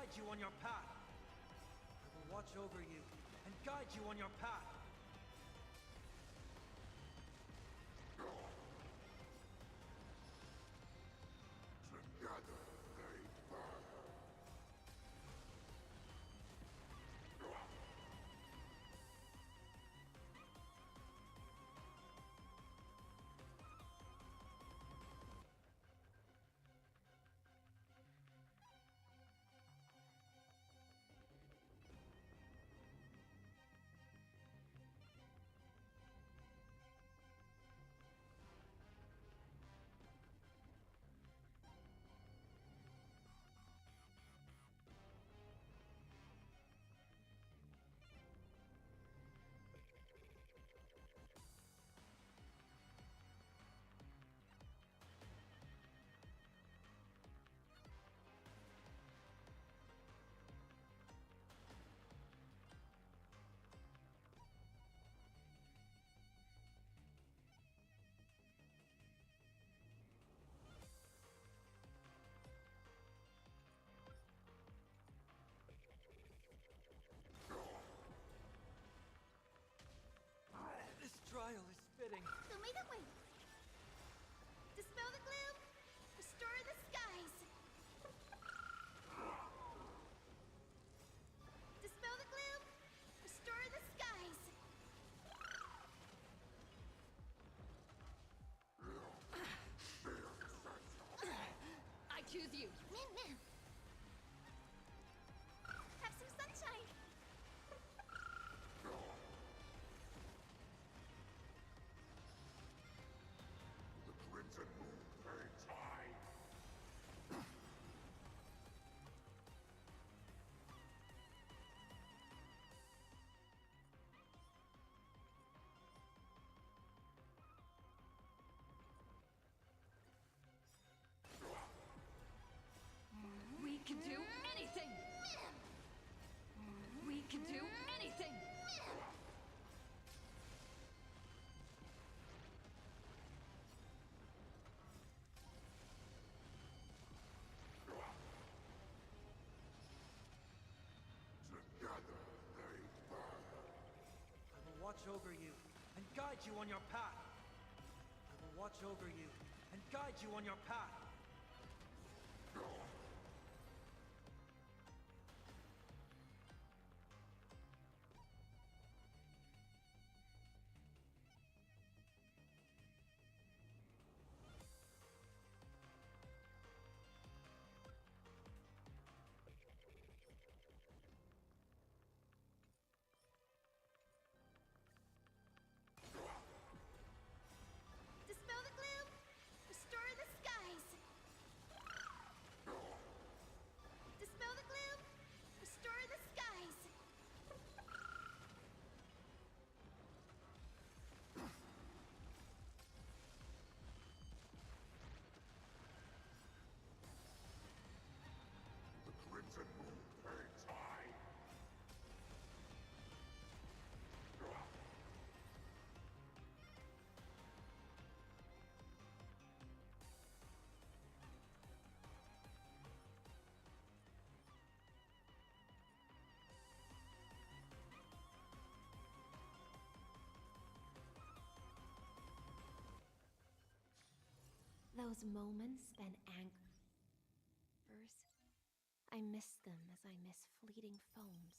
guide you on your path. I will watch over you and guide you on your path. Together they burn. This trial is fitting. Show me the way. Dispel the gloom. Restore the skies. Dispel the gloom. Restore the skies. I choose you. Man. Have some sunshine. The Crimson Moon burns high. We can do anything. We can do anything. Together they burn. I will watch over you and guide you on your path. I will watch over you and guide you on your path. Dispel the gloom. Restore the skies. Dispel the gloom. Restore the skies. The Crimson Moon burns high. Those moments spent anchors. I miss them as I miss fleeting foams.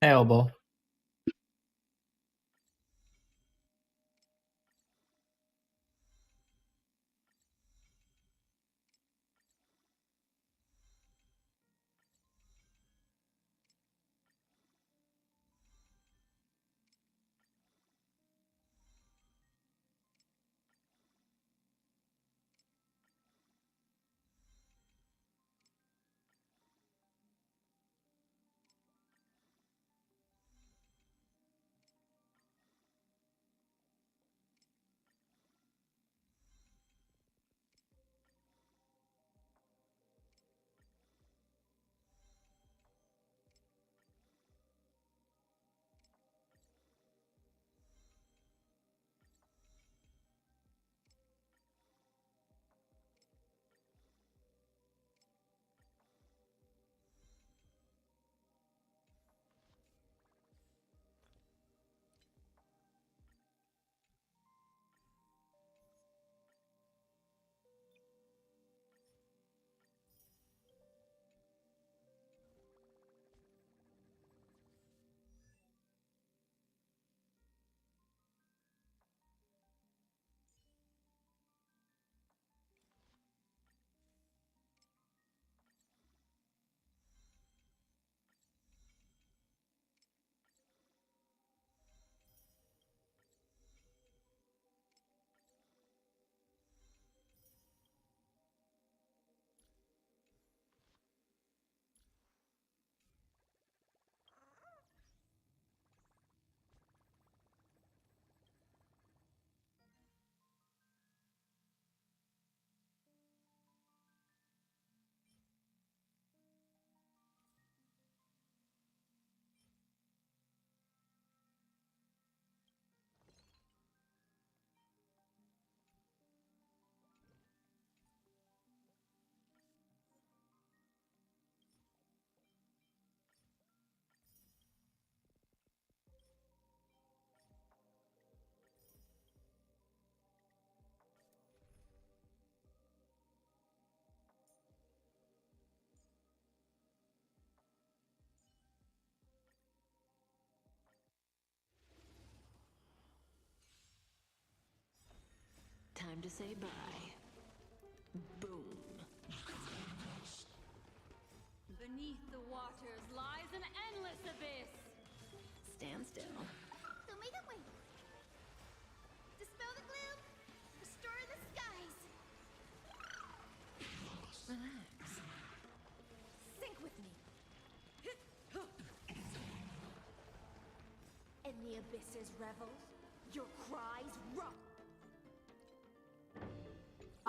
Elbow. Time to say bye. Boom. Beneath the waters lies an endless abyss. Stand still. Show me the way. Dispel the gloom. Restore the skies. Relax. Sink with me. In the abyss's revel, your cries rock.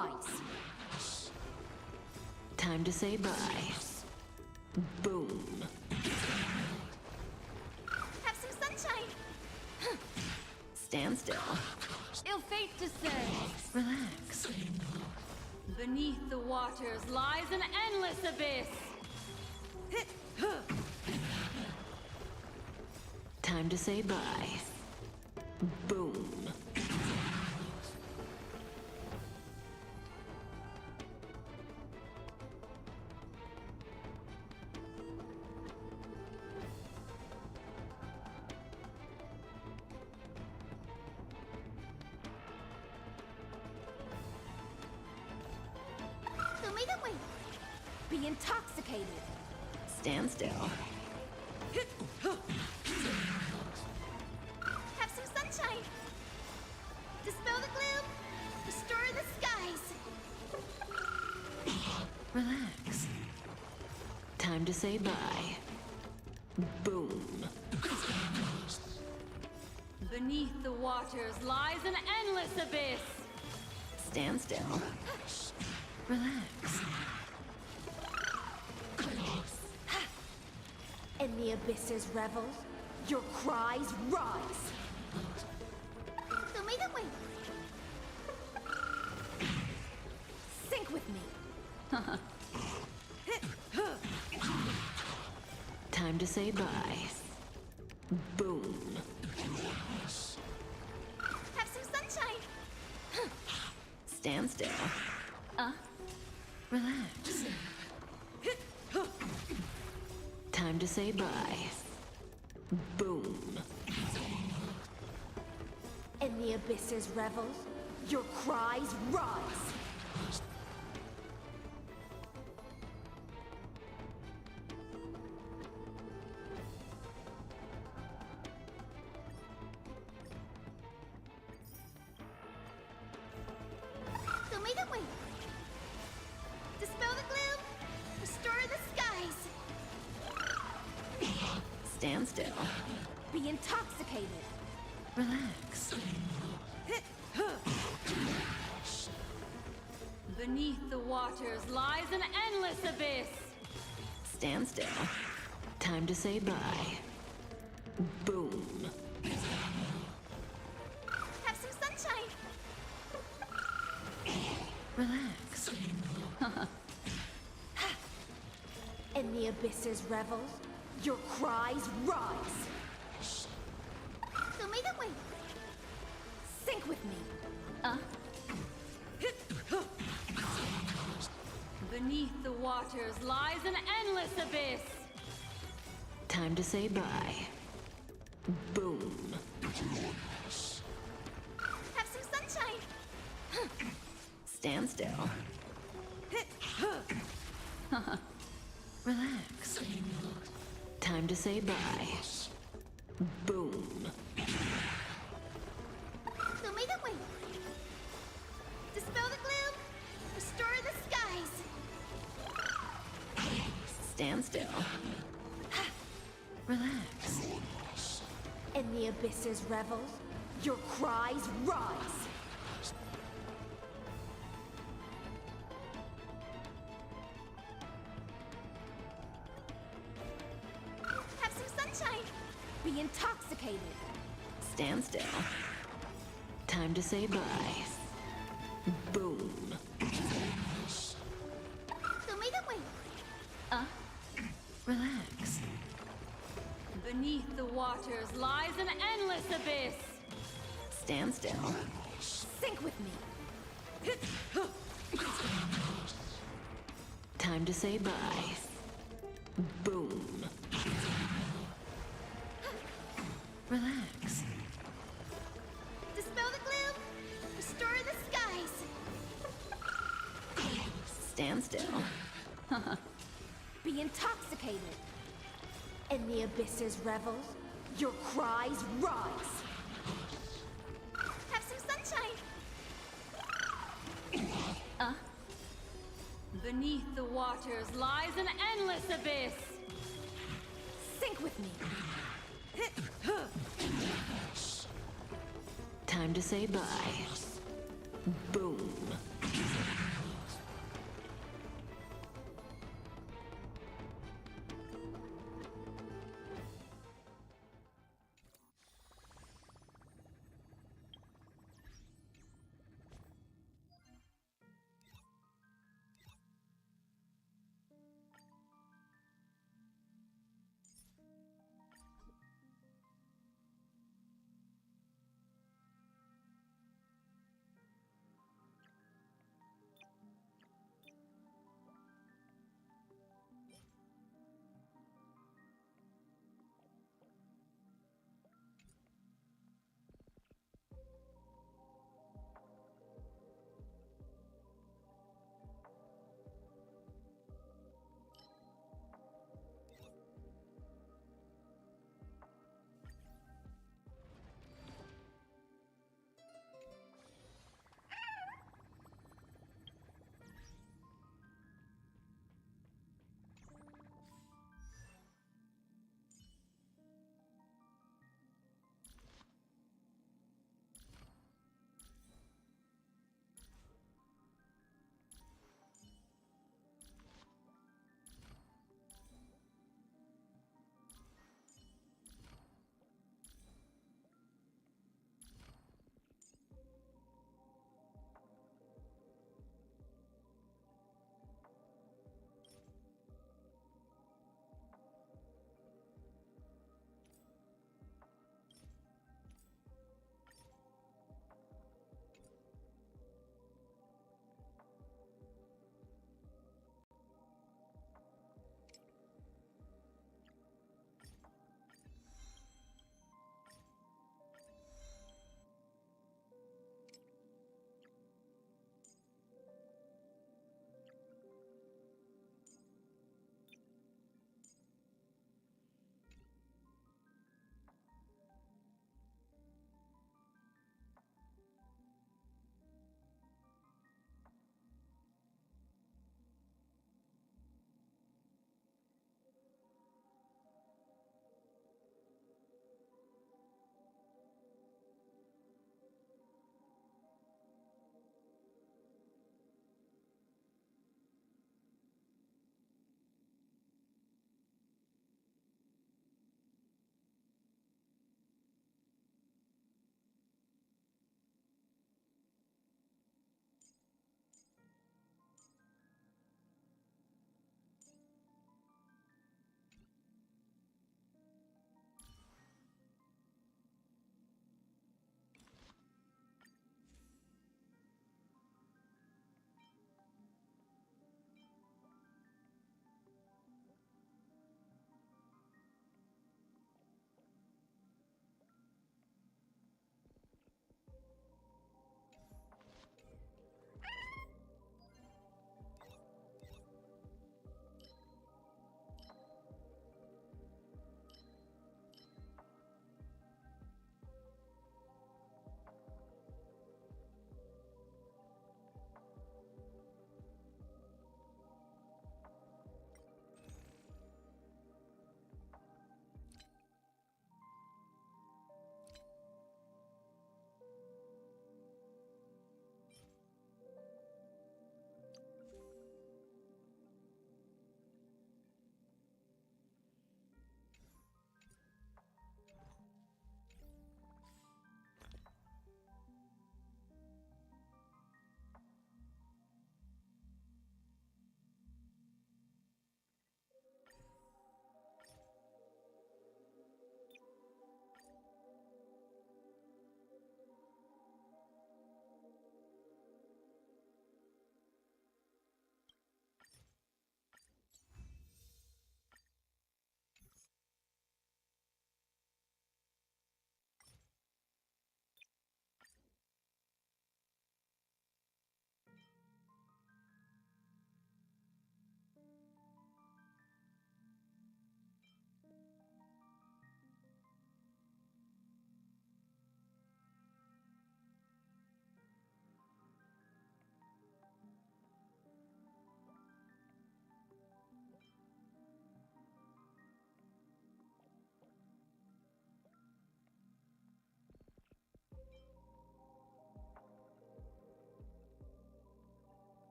Ice. Time to say bye. Boom. Have some sunshine. Stand still. Ill fate to say. Relax. Beneath the waters lies an endless abyss. Time to say bye. Boom. Show me the way. Be intoxicated. Stand still. Have some sunshine. Dispel the gloom. Restore the skies. Relax. Time to say bye. Boom. Beneath the waters lies an endless abyss. Stand still. Relax. In the abyss's revel, your cries rise. Show me the way. Sink with me. Time to say bye. Boom. Have some sunshine. Stand still. Relax. Time to say bye. Boom. And the abysses revel. Your cries rise. Show me the way. Dispel the gloom. Restore the skies. Stand still. Be intoxicated. Relax. Beneath the waters lies an endless abyss. Stand still. Time to say bye. Boom. Have some sunshine. Relax. And the abysses revel. Your cries rise. Show me the way. Sink with me. Beneath the waters lies an endless abyss. Time to say bye. Boom. Have some sunshine. Stand still. Relax. Time to say bye. Boom. Show me the way. Dispel the gloom. Restore the skies. Stand still. Relax. And the abysses revel. Your cries rise. Have some sunshine. Be intoxicated. Stand still. Time to say bye. Boom. Show me the way. Relax. Beneath the waters lies an endless abyss. Stand still. Sink with me. Time to say bye. Boom. Relax. Dispel the gloom. Restore the skies. Stand still. Be intoxicated. And the abysses revel. Your cries rise. Have some sunshine. Beneath the waters lies an endless abyss. Sink with me. Time to say bye. Boom.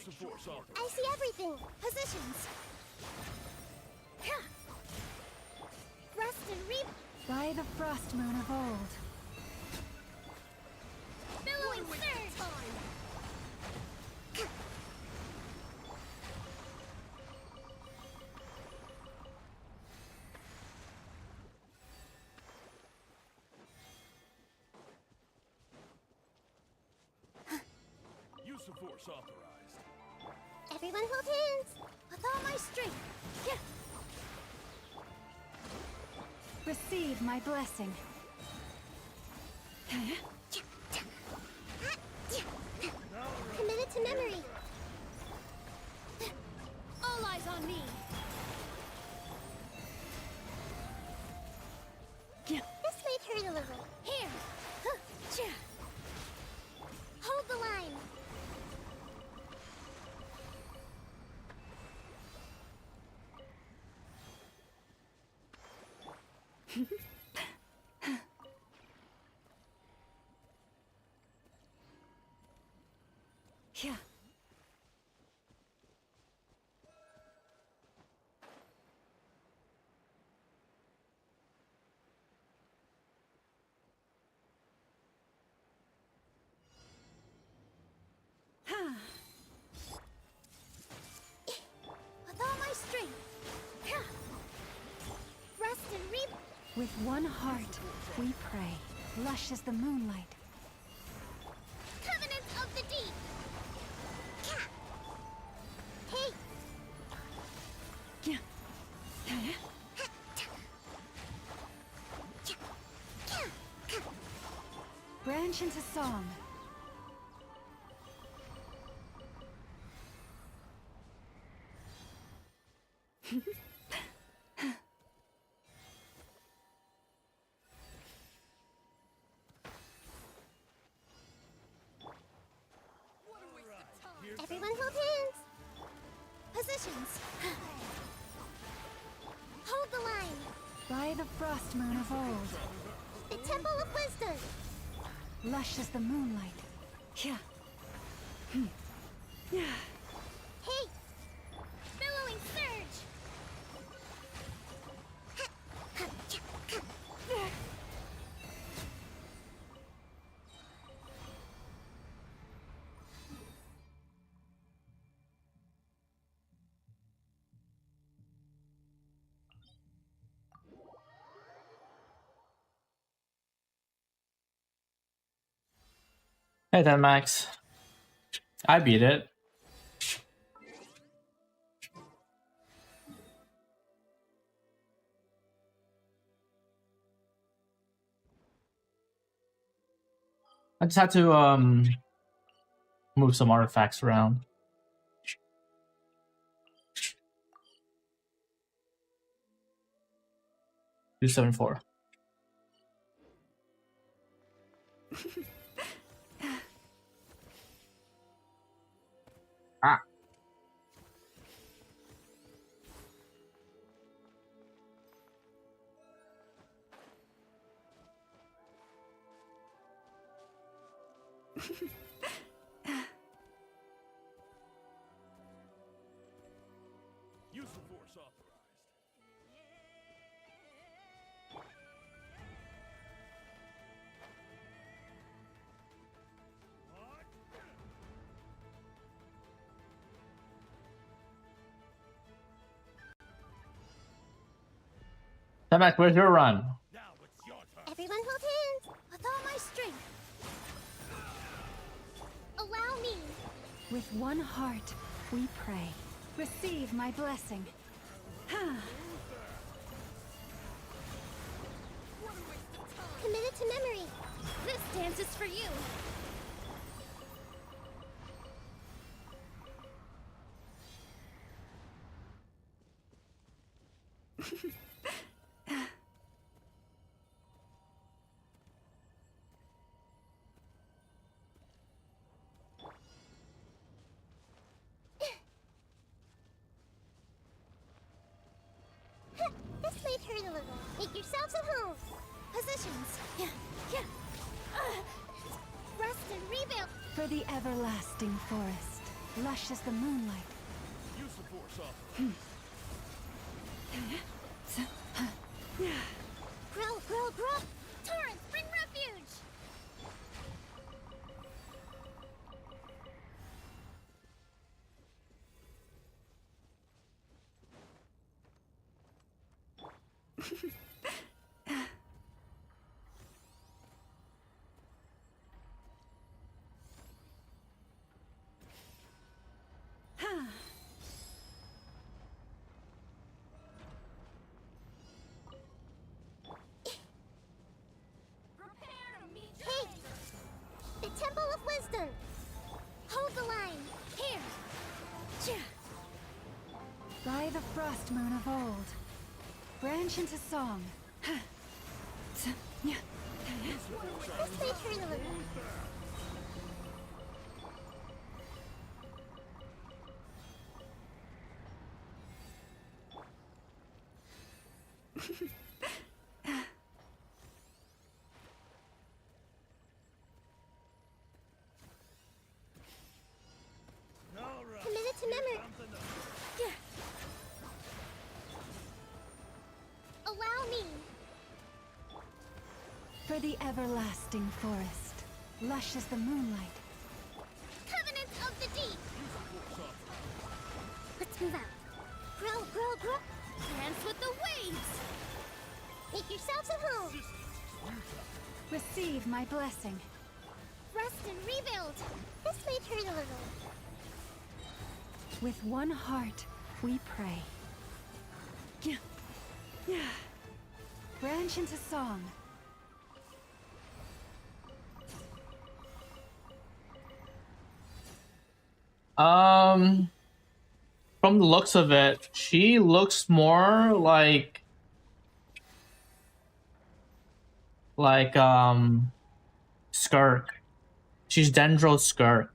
Use the force authorized. I see everything. Positions. Rust and reap. By the frost moon of old. Billowing surge. Use the force authorized. Everyone hold hands. With all my strength. Receive my blessing. Committed to memory. All eyes on me. This might hurt a little. Here. Hold the line. Yeah. With all my strength. Rust and reap. With one heart, we pray. Lush as the moonlight. Covenants of the deep. Hey. Branch into song. Everyone hold hands. Positions. Hold the line. By the frost moon of old. The Temple of Wisdom. Lush as the moonlight. Yeah. Hey. Billowing surge. Hey then, Max. I beat it. I just had to move some artifacts around. $274. Ah. Use the force authorized. Hey, Max, where's your run? Now it's your turn. Everyone hold hands. With all my strength. Allow me. With one heart, we pray. Receive my blessing. Committed to memory. This dance is for you. This might hurt a little. Make yourselves at home. Positions. Rust and rebuild. For the everlasting forest. lush as the moonlight. Use the force off. Grow! Torrents, bring refuge! Hey! The Temple of Wisdom! Hold the line! Here! By the frost moon of old, branch into song. This may turn a little. Committed to memory. Allow me. For the everlasting forest, lush as the moonlight. Covenant of the deep. Let's move out. Grow. Dance with the waves. Make yourselves at home. Receive my blessing. Rest and rebuild. This may hurt a little. With one heart, we pray. Branch into song. From the looks of it, she looks more like Skirk. She's Dendro Skirk.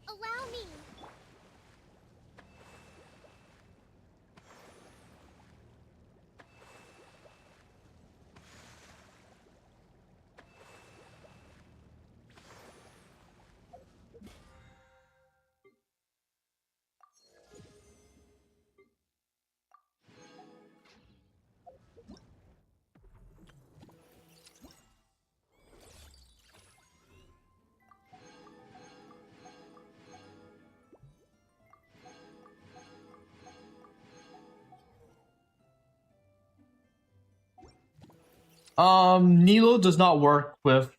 Allow me. Nilo does not work with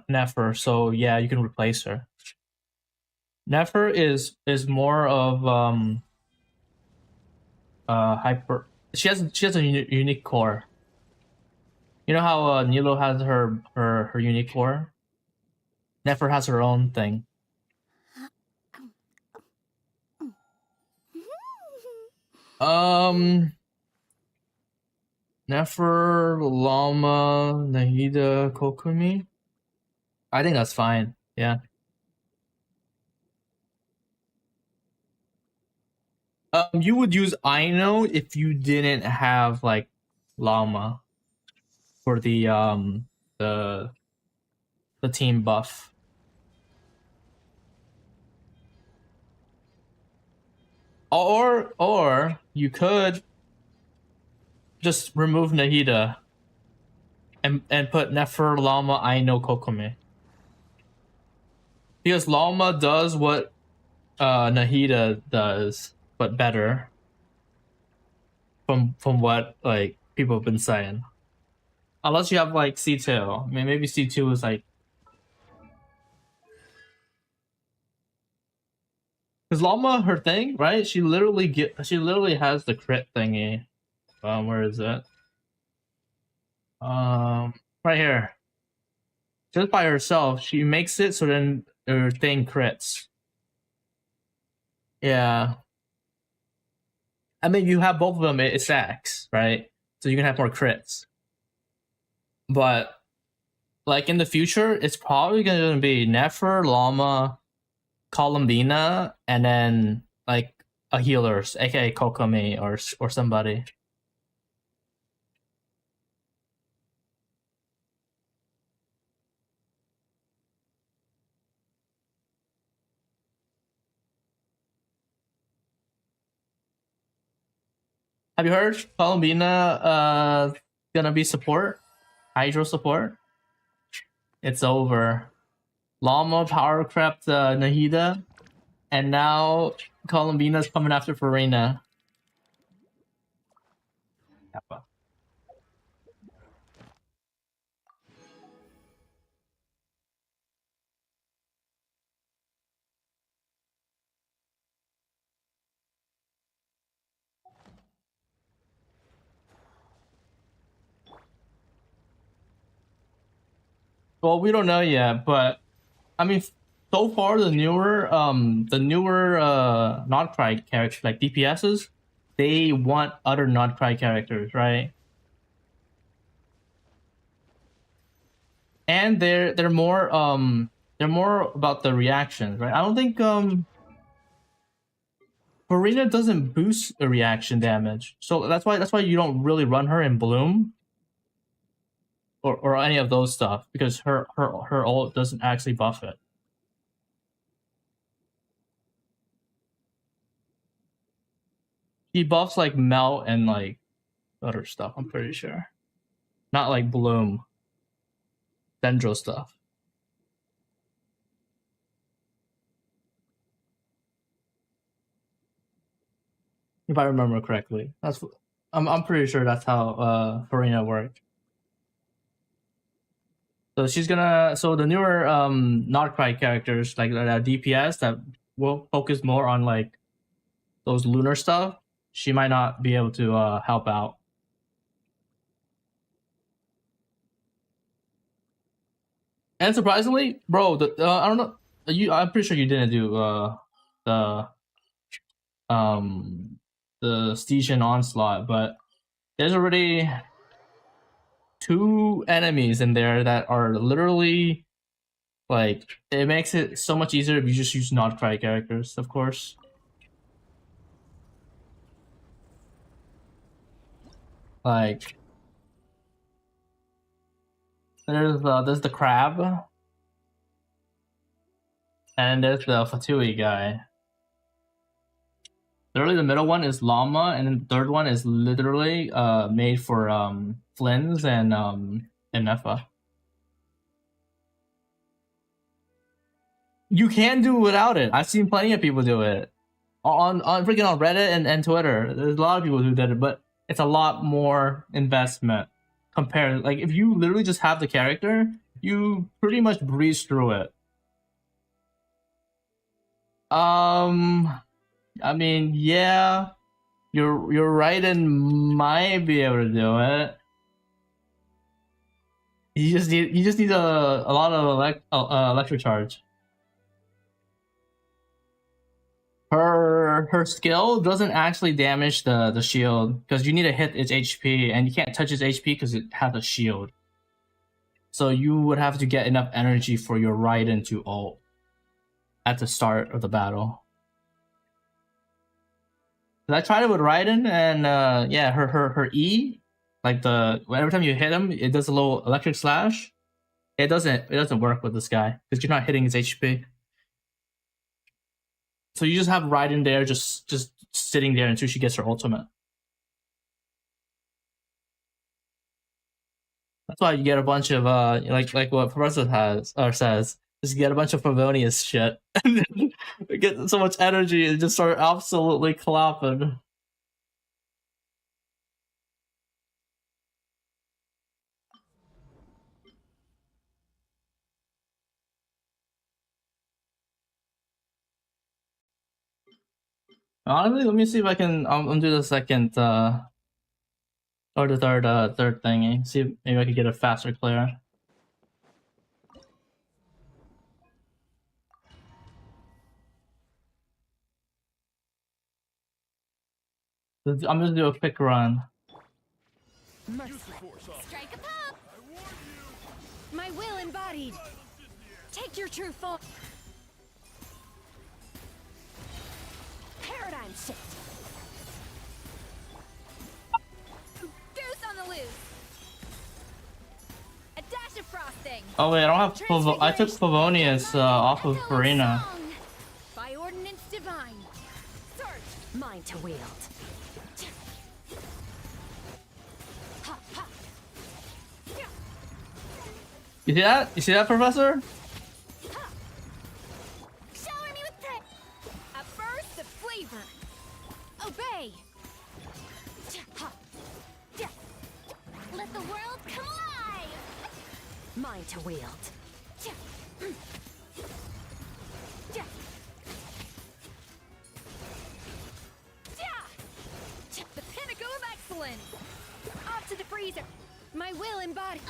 Nefer, so yeah, you can replace her. Nefer is more of hyper. She has a unique core. You know how Nilo has her unique core? Nefer has her own thing. Nefer, Llama, Nahida, Kokumi. I think that's fine. Yeah. You would use Aino if you didn't have like Llama for the team buff. Or you could just remove Nahida and put Nefer, Llama, Aino, Kokumi. Because Llama does what Nahida does, but better. From what like people have been saying. Unless you have like C2. I mean, maybe C2 is like, because Llama, her thing, right? She literally has the crit thingy. Where is it? Right here. Just by herself, she makes it so then her thing crits. Yeah. I mean, you have both of them, it stacks, right? So you can have more crits. But like in the future, it's probably gonna be Nefer, Llama, Columbina, and then like a healer, aka Kokumi or somebody. Have you heard Columbina gonna be support? Hydro support? It's over. Llama power crept Nahida, and now Columbina's coming after Farina. Kappa. Well, we don't know yet, but I mean, so far the newer Notcry characters like DPSs, they want other Notcry characters, right? And they're more about the reactions, right? I don't think Farina doesn't boost the reaction damage, so that's why you don't really run her in Bloom. Or any of those stuff, because her ult doesn't actually buff it. He buffs like melt and like other stuff, I'm pretty sure. Not like Bloom. Dendro stuff. If I remember correctly. I'm pretty sure that's how Farina worked. So so the newer Notcry characters like DPS that will focus more on like those lunar stuff, she might not be able to help out. And surprisingly, bro, I don't know, I'm pretty sure you didn't do the Stygian Onslaught, but there's already 2 enemies in there that are literally like, it makes it so much easier if you just use Notcry characters, of course. Like, there's the crab, and there's the Fatui guy. Literally, the middle one is Llama, and then the third one is literally made for Flynn's and Neffa. You can do without it. I've seen plenty of people do it on freaking on Reddit and Twitter. There's a lot of people who did it, but it's a lot more investment compared. Like, if you literally just have the character, you pretty much breeze through it. I mean, yeah, you're right, and might be able to do it. You just need a lot of electric charge. Her skill doesn't actually damage the shield, because you need to hit its HP, and you can't touch its HP because it has a shield. So you would have to get enough energy for your Raiden to ult at the start of the battle. I tried it with Raiden, and yeah, her E, like every time you hit him, it does a little electric slash. It doesn't work with this guy because you're not hitting his HP. So you just have Raiden there, just sitting there until she gets her ultimate. That's why you get a bunch of like what Professor has or says. Just get a bunch of Favonius shit, and then get so much energy and just start absolutely clapping. Honestly, let me see if I can do the second or the third thingy. See if maybe I can get a faster clear. I'm gonna do a quick run. Strike a pop! My will embodied! Take your true form! Paradigm shift! Goose on the loose! A dash of frosting! Oh wait, I don't have I took Favonius off of Farina. By ordinance divine! Search! Mine to wield! You see that? You see that, Professor? Shower me with praise. A burst of flavor. Obey. Let the world come alive. Mine to wield. The pinnacle of excellence. Off to the freezer. My will embodied.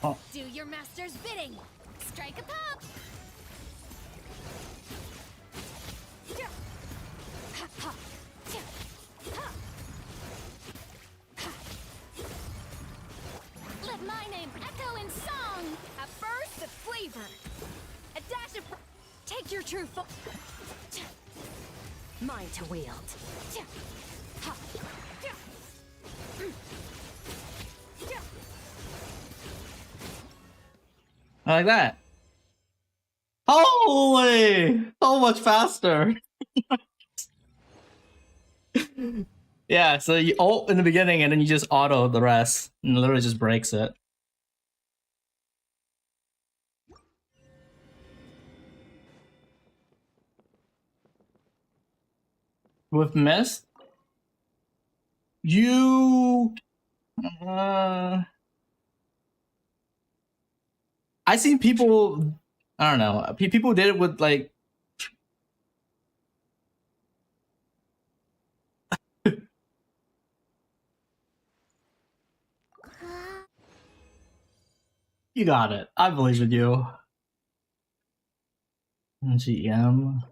Oh. Do your master's bidding. Strike a pop. Let my name echo in song. A burst of flavor. A dash of... Take your true form. Mine to wield. I like that. Holy! So much faster. Yeah, so you ult in the beginning and then you just auto the rest and it literally just breaks it. With Mist, you I seen people, I don't know, people did it with like you got it. I believe in you. GM.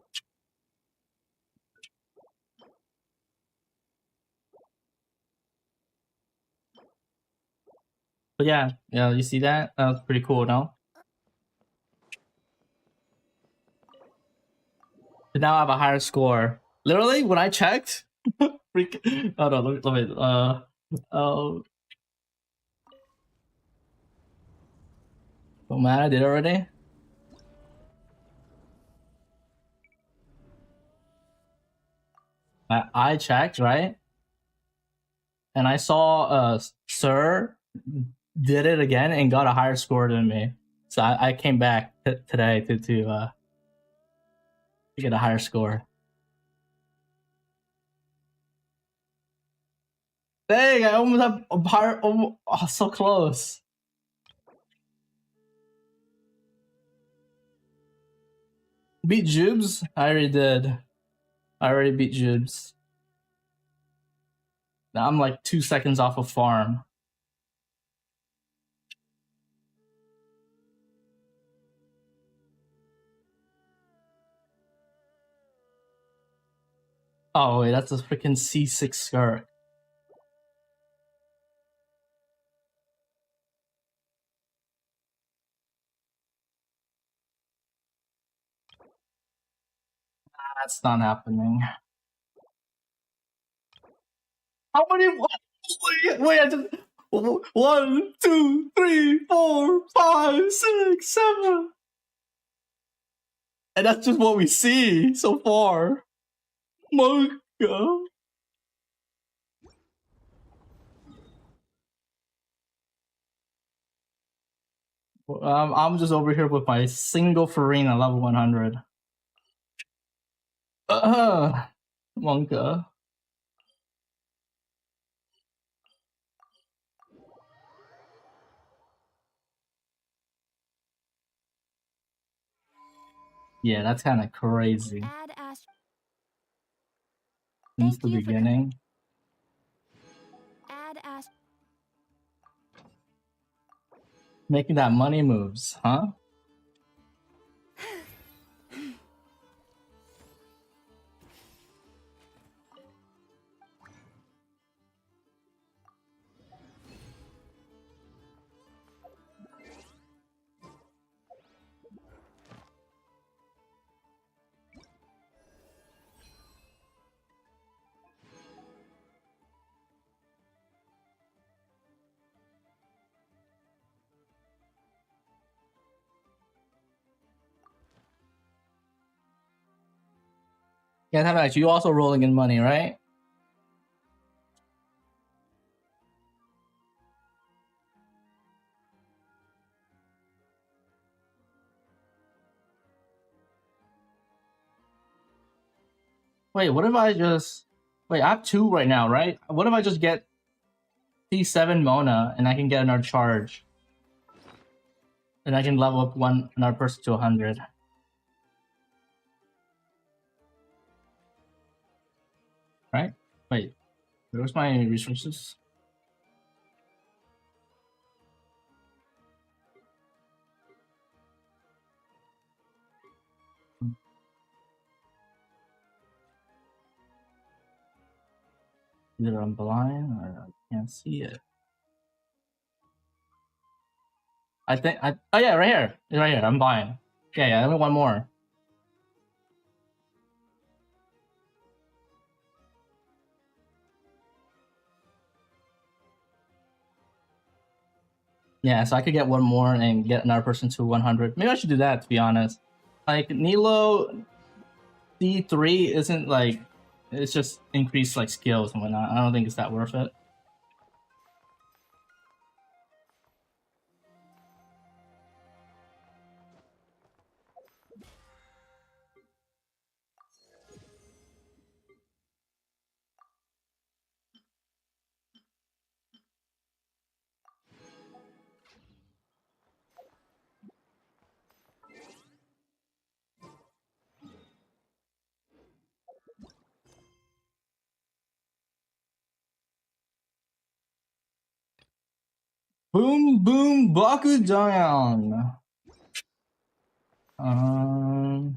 But yeah, you see that? That was pretty cool, no? But now I have a higher score. Literally, when I checked, freak. Oh no, let me. Oh man, I did already. I checked, right? And I saw Sir did it again and got a higher score than me. So I came back today to get a higher score. Dang, I almost have a higher, oh, so close. Beat Jubes? I already did. I already beat Jubes. Now I'm like 2 seconds off of farm. Oh wait, that's a freaking C6 skirt. That's not happening. How many? Wait, I just 1, 2, 3, 4, 5, 6, 7, and that's just what we see so far. My God. I'm just over here with my single Farina level 100. Monka. Yeah, that's kind of crazy. Add Ash. Since Thank the you for- beginning. Add Ash. Making that money moves, huh? Yeah, Tamax, you also rolling in money, right? Wait, what if I just... Wait, I have 2 right now, right? What if I just get C7 Mona and I can get another charge? And I can level up another person to 100. Right? Wait, where's my resources? Either I'm blind or I can't see it. I think oh yeah, right here. Right here. I'm blind. Yeah, only one more. Yeah, so I could get one more and get another person to 100. Maybe I should do that, to be honest. Like, Nilo D3 isn't like... It's just increased like skills and whatnot. I don't think it's that worth it. Boom Boom Bakudan. I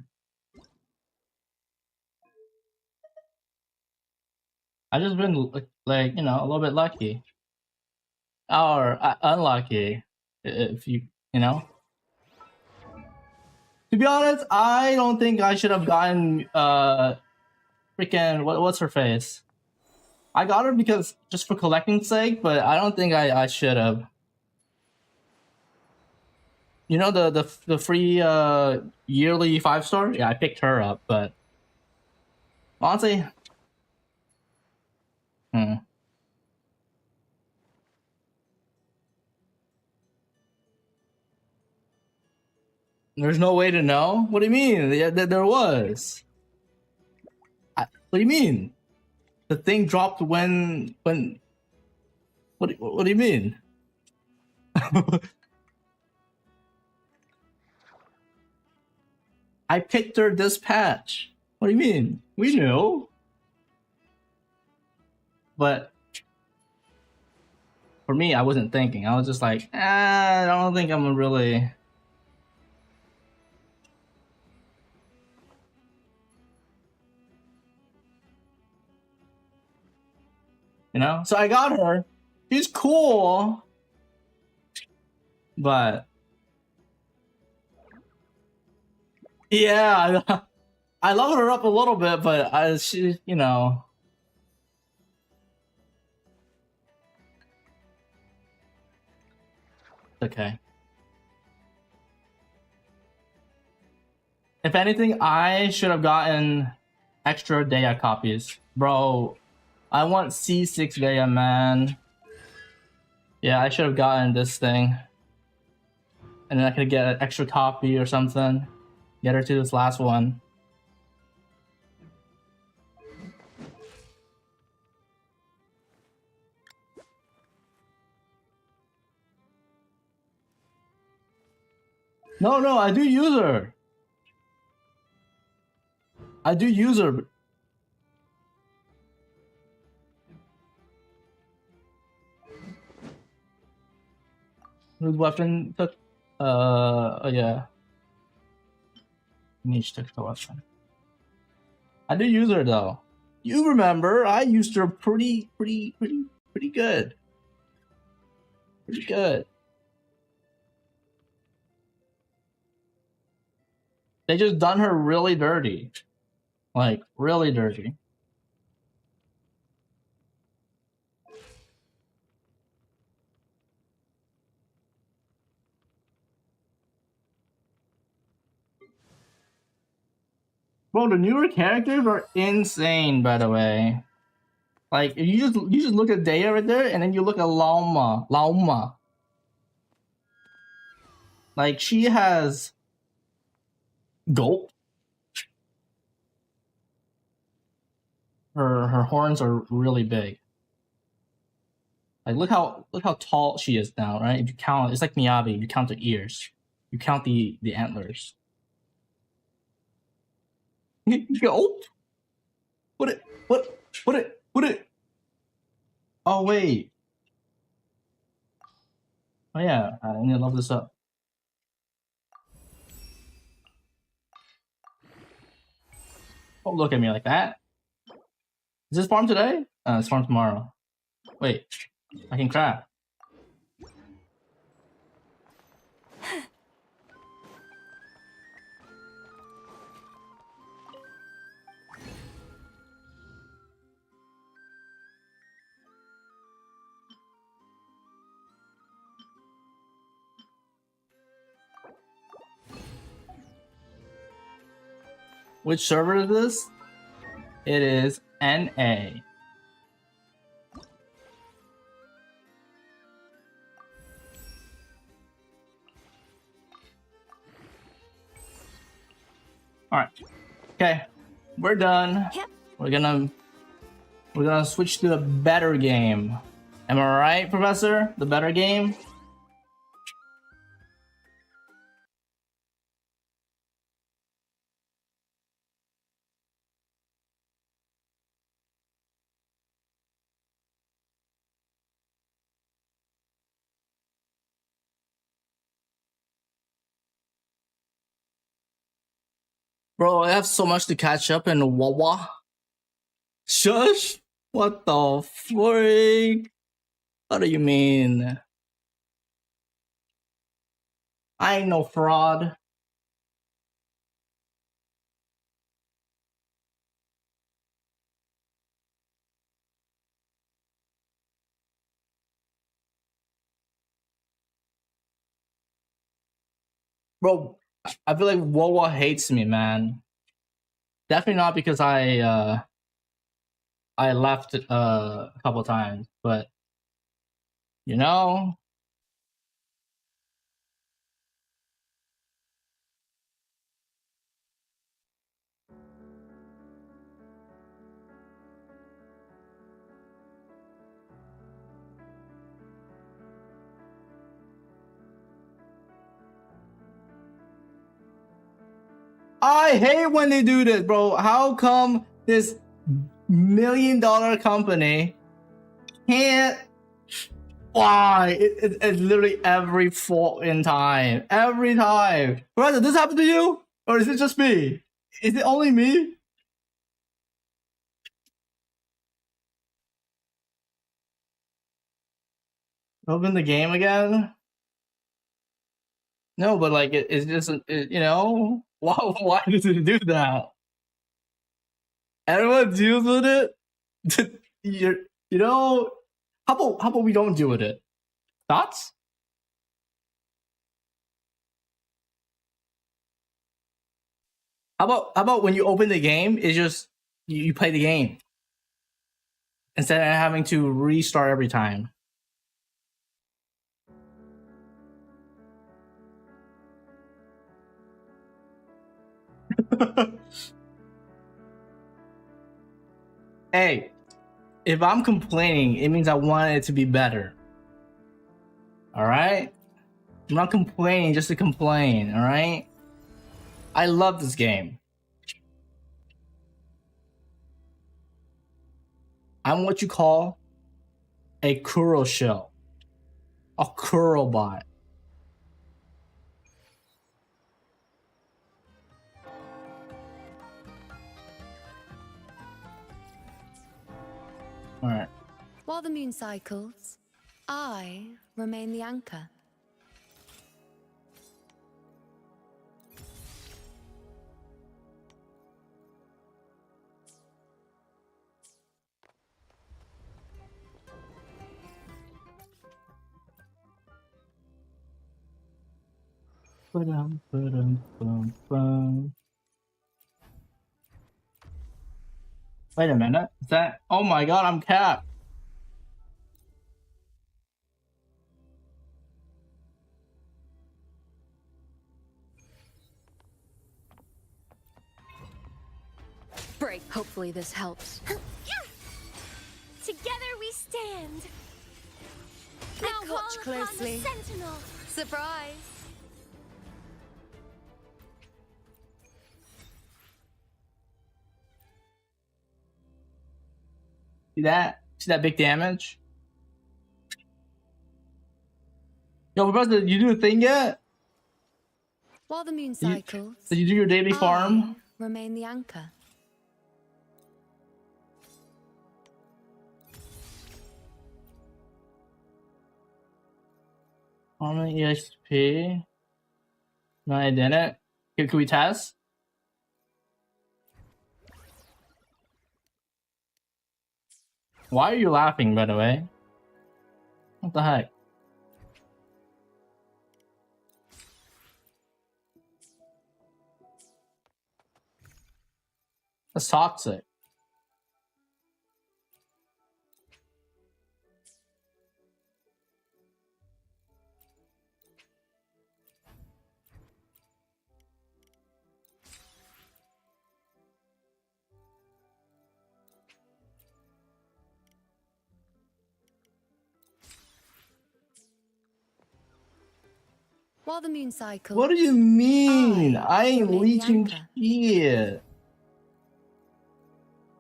just been like, you know, a little bit lucky. Or unlucky, if you know. To be honest, I don't think I should have gotten freaking what's her face. I got her because just for collecting's sake, but I don't think I should have. You know the free yearly 5-star? Yeah, I picked her up, but honestly, There's no way to know? What do you mean? There was. What do you mean? The thing dropped when... What do you mean? I picked her this patch. What do you mean? We knew. But for me, I wasn't thinking. I was just like, I don't think I'm really... You know? So I got her. She's cool. But... yeah, I leveled her up a little bit, but she, you know... Okay. If anything, I should have gotten extra Daya copies. Bro, I want C6 Daya, man. Yeah, I should have gotten this thing. And then I could get an extra copy or something. Get her to this last one. No, I do use her. I do use her. Whose weapon took? Oh yeah. Niche took the weapon. I do use her though. You remember, I used her pretty good. Pretty good. They just done her really dirty. Like, really dirty. Bro, the newer characters are insane, by the way. Like, if you just look at Daya right there, and then you look at Lauma. Like, she has Gulp. her horns are really big. Like look how tall she is now, right? If you count, it's like Miyabi. You count the ears, you count the antlers. Yo, put it. Oh wait. Oh yeah, I need to level this up. Don't look at me like that. Is this farm today? It's farm tomorrow. Wait, I can craft. Which server is this? It is NA. Alright. Okay. We're done. Yep. We're gonna switch to the better game. Am I right, Professor? The better game? Bro, I have so much to catch up in Wawa. Shush! What the freak? What do you mean? I ain't no fraud. Bro, I feel like Wawa hates me, man. Definitely not because I left a couple times, but you know. I hate when they do this, bro. How come this $1 million company can't? Why? It's literally every fucking time. Every time. Brother, does this happen to you? Or is it just me? Is it only me? Open the game again? No, but like it's just you know, why does it do that? Everyone deals with it. you know, how about we don't deal with it? Thoughts? How about when you open the game, it's just you play the game instead of having to restart every time. Hey, if I'm complaining, it means I want it to be better. All right? I'm not complaining just to complain, all right? I love this game. I'm what you call a Kuro shell. A Kuro bot. All right. While the moon cycles, I remain the anchor. Wait a minute. Is that? Oh my god, I'm capped. break. Hopefully this helps. Together we stand. Now I call watch upon closely. the Sentinel. Surprise! See that? See that big damage? Yo, brother, you do a thing yet? While the moon cycles, Did you do your daily farm? I remain the anchor. How many EXP? No, I didn't. Can we test? Why are you laughing, by the way? What the heck? That's toxic. While the moon cycles, What do you mean? I ain't remain the leeching anchor. shit.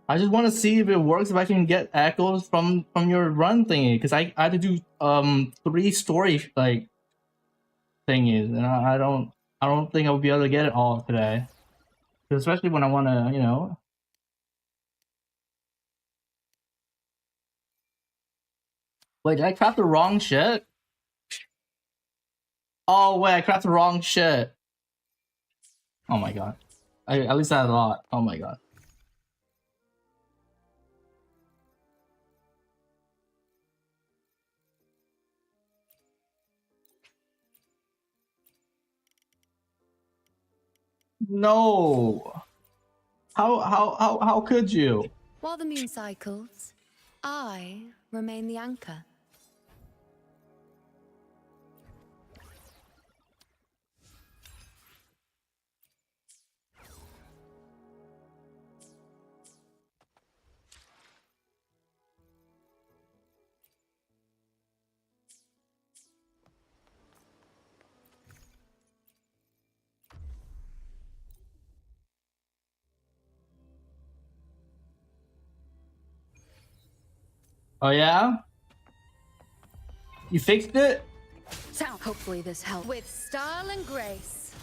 I just want to see if it works, if I can get echoes from your run thingy, because I had to do 3 story like thingies, and I don't think I'll be able to get it all today. Especially when I want to, you know. Wait, did I craft the wrong shit? Oh wait, I crafted the wrong shit. Oh my god. At least I had a lot. Oh my god. No. How could you? While the moon cycles, I remain the anchor. Oh yeah? You fixed it? Sound. Hopefully this helps. With style and grace.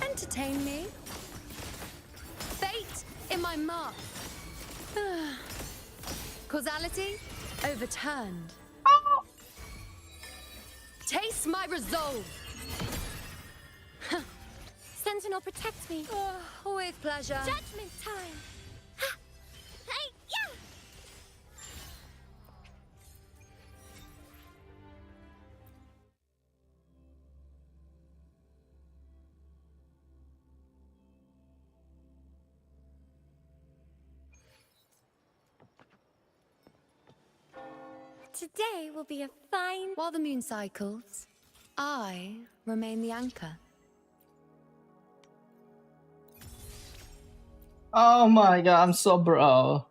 Entertain me. Fate in my mark. Causality overturned. Taste my resolve. Sentinel, protect me. With pleasure. Judgment time. Ha! Hey, yeah! Today will be a fine... While the moon cycles, I remain the anchor. Oh my god, I'm so bro.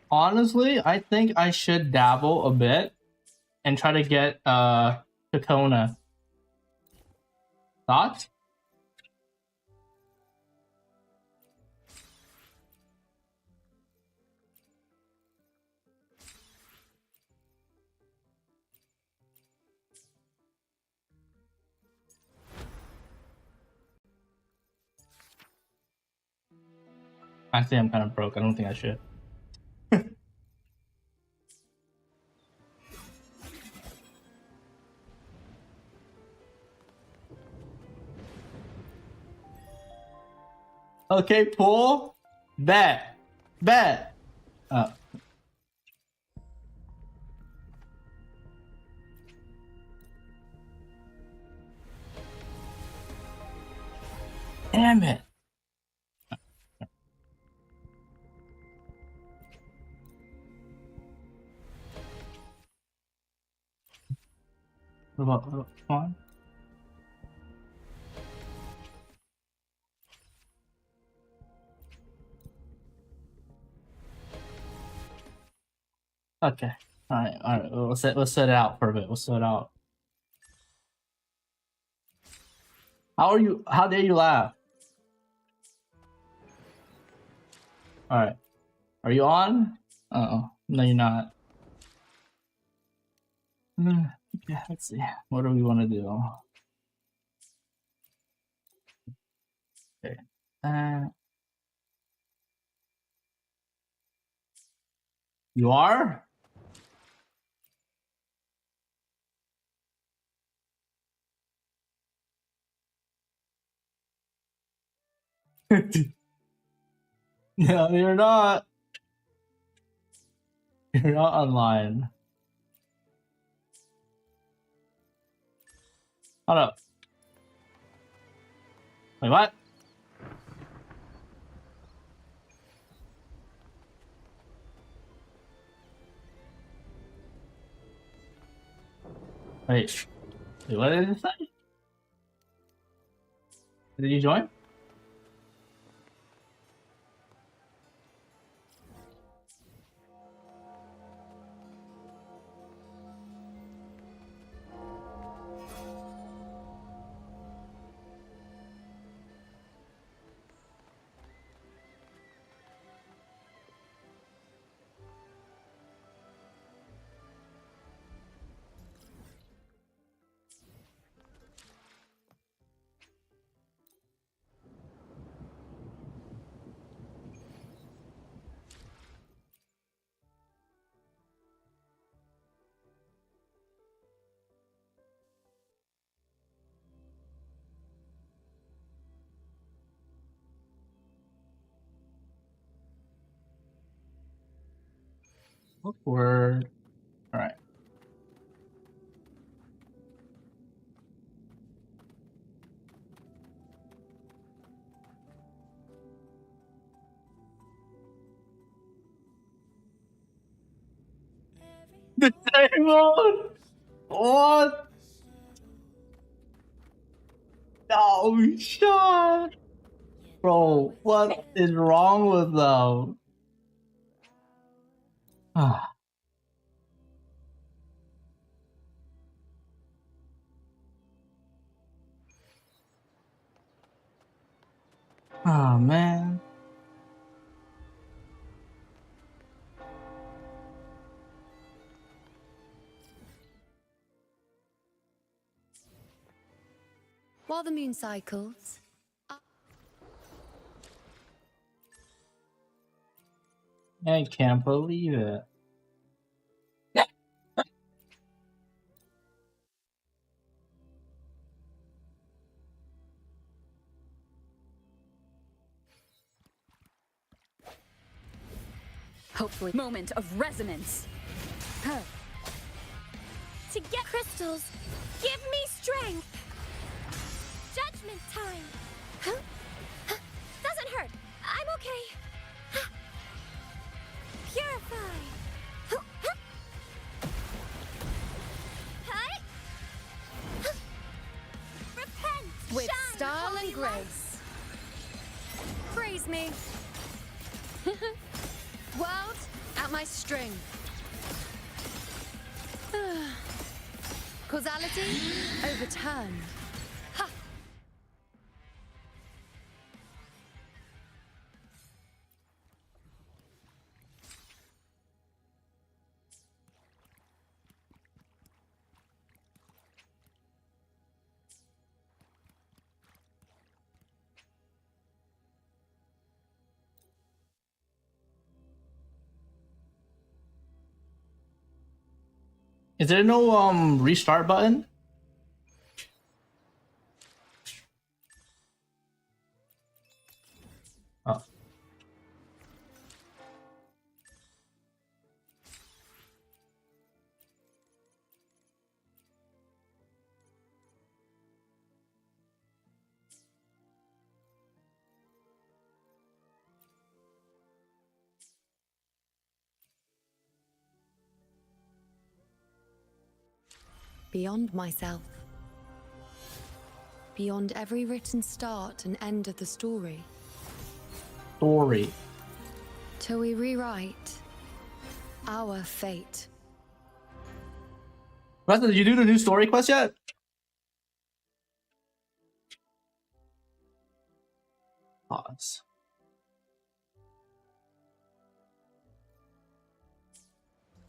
Honestly, I think I should dabble a bit and try to get Takona. Thoughts? Actually, I'm kind of broke. I don't think I should. Okay, pull. Bet. Bet. Damn it. What about fun? Okay. Alright. We'll set it out for a bit. We'll set it out. How dare you laugh? Alright. Are you on? Uh-oh. No, you're not. Okay, let's see. What do we want to do? Okay. You are? No, you're not. You're not online. Hold up. Wait, what? Wait, what did it say? Did you join? Word. All right. Disabled. What? Oh, shut. Bro, what is wrong with them? Ah. Oh, man. While the moon cycles, I can't believe it. Hopefully, moment of resonance. Huh. To get crystals, give me strength. Judgment time. Huh? Doesn't hurt. I'm okay. Purify. Hi. Repent. with Shine, style holy and grace. Praise me. World, at my string. Causality, overturned. Ha! Is there no restart button? Oh. beyond myself. Beyond every written start and end of the story. Story. Till we rewrite our fate. Rasta, did you do the new story quest yet? Pause.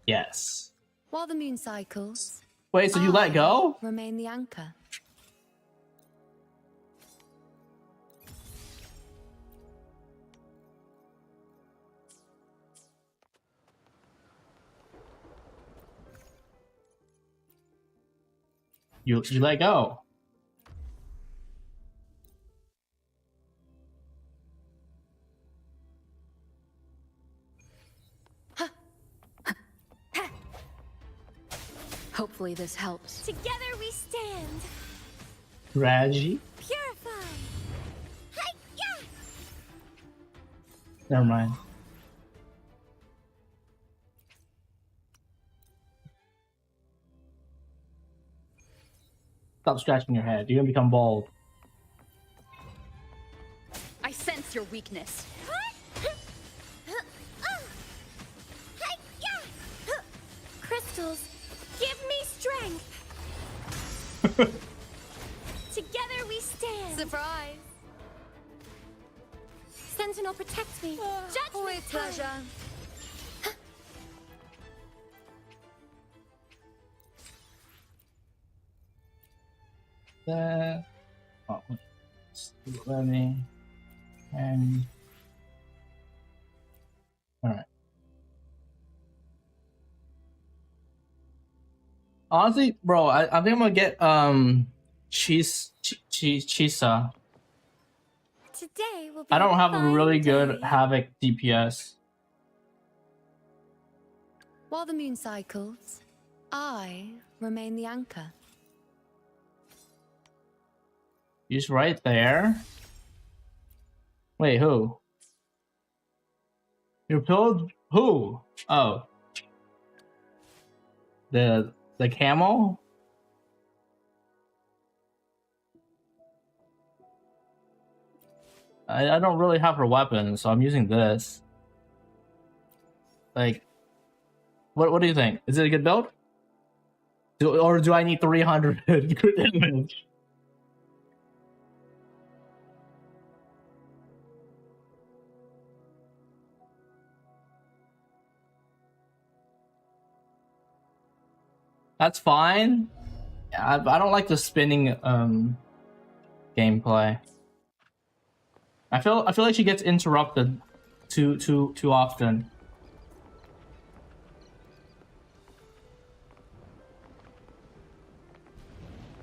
Yes. While the moon cycles, Wait, so you let go? remain the anchor. You let go. Hopefully this helps. Together we stand. Strategy? Purify. Hi-ya! Never mind. Stop scratching your head. You're gonna become bald. I sense your weakness. Hi-ya! Crystals, give me strength. Together we stand. Surprise! Sentinel, protect me. Judgment With time. pleasure. Oh, let me. And all right. Honestly, bro, I think I'm gonna get Chisa. Today will be I don't have a fine really good day. Havoc DPS. While the moon cycles, I remain the anchor. He's right there. Wait, who? You killed who? Oh, the camel. I don't really have her weapon, so I'm using this. Like, what do you think? Is it a good build? Or do I need 300 crit damage? That's fine. I don't like the spinning gameplay. I feel like she gets interrupted too often.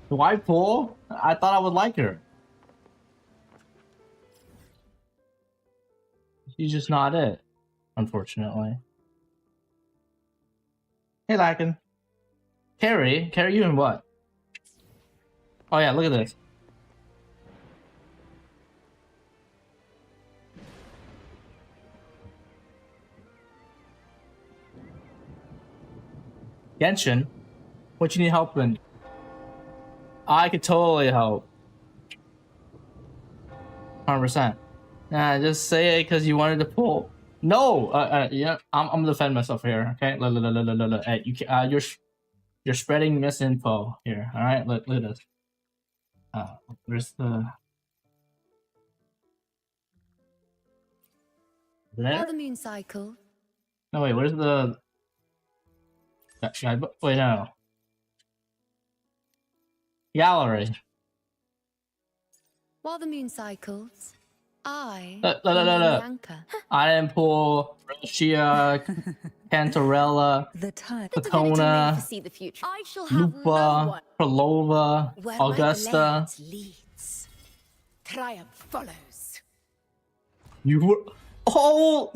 Why pull? I thought I would like her. She's just not it, unfortunately. Hey, Lakin. Carry you in what? Oh yeah, look at this. Genshin, what you need help in? I could totally help. 100%. Nah, just say it because you wanted to pull. No, yeah, I'm gonna defend myself here. Okay, look. Hey, you're spreading misinfo here. All right, look at this. Where's the? There? While the moon cycle, No, wait. Where's the? Wait, no. Gallery. while the moon cycles, I Look. remain the anchor. I didn't pull Russia, Cantarella, The time. Patona, See the future. I shall have no Lupa, one Prolova, where Augusta. my blade leads. Triumph follows. You were. Oh!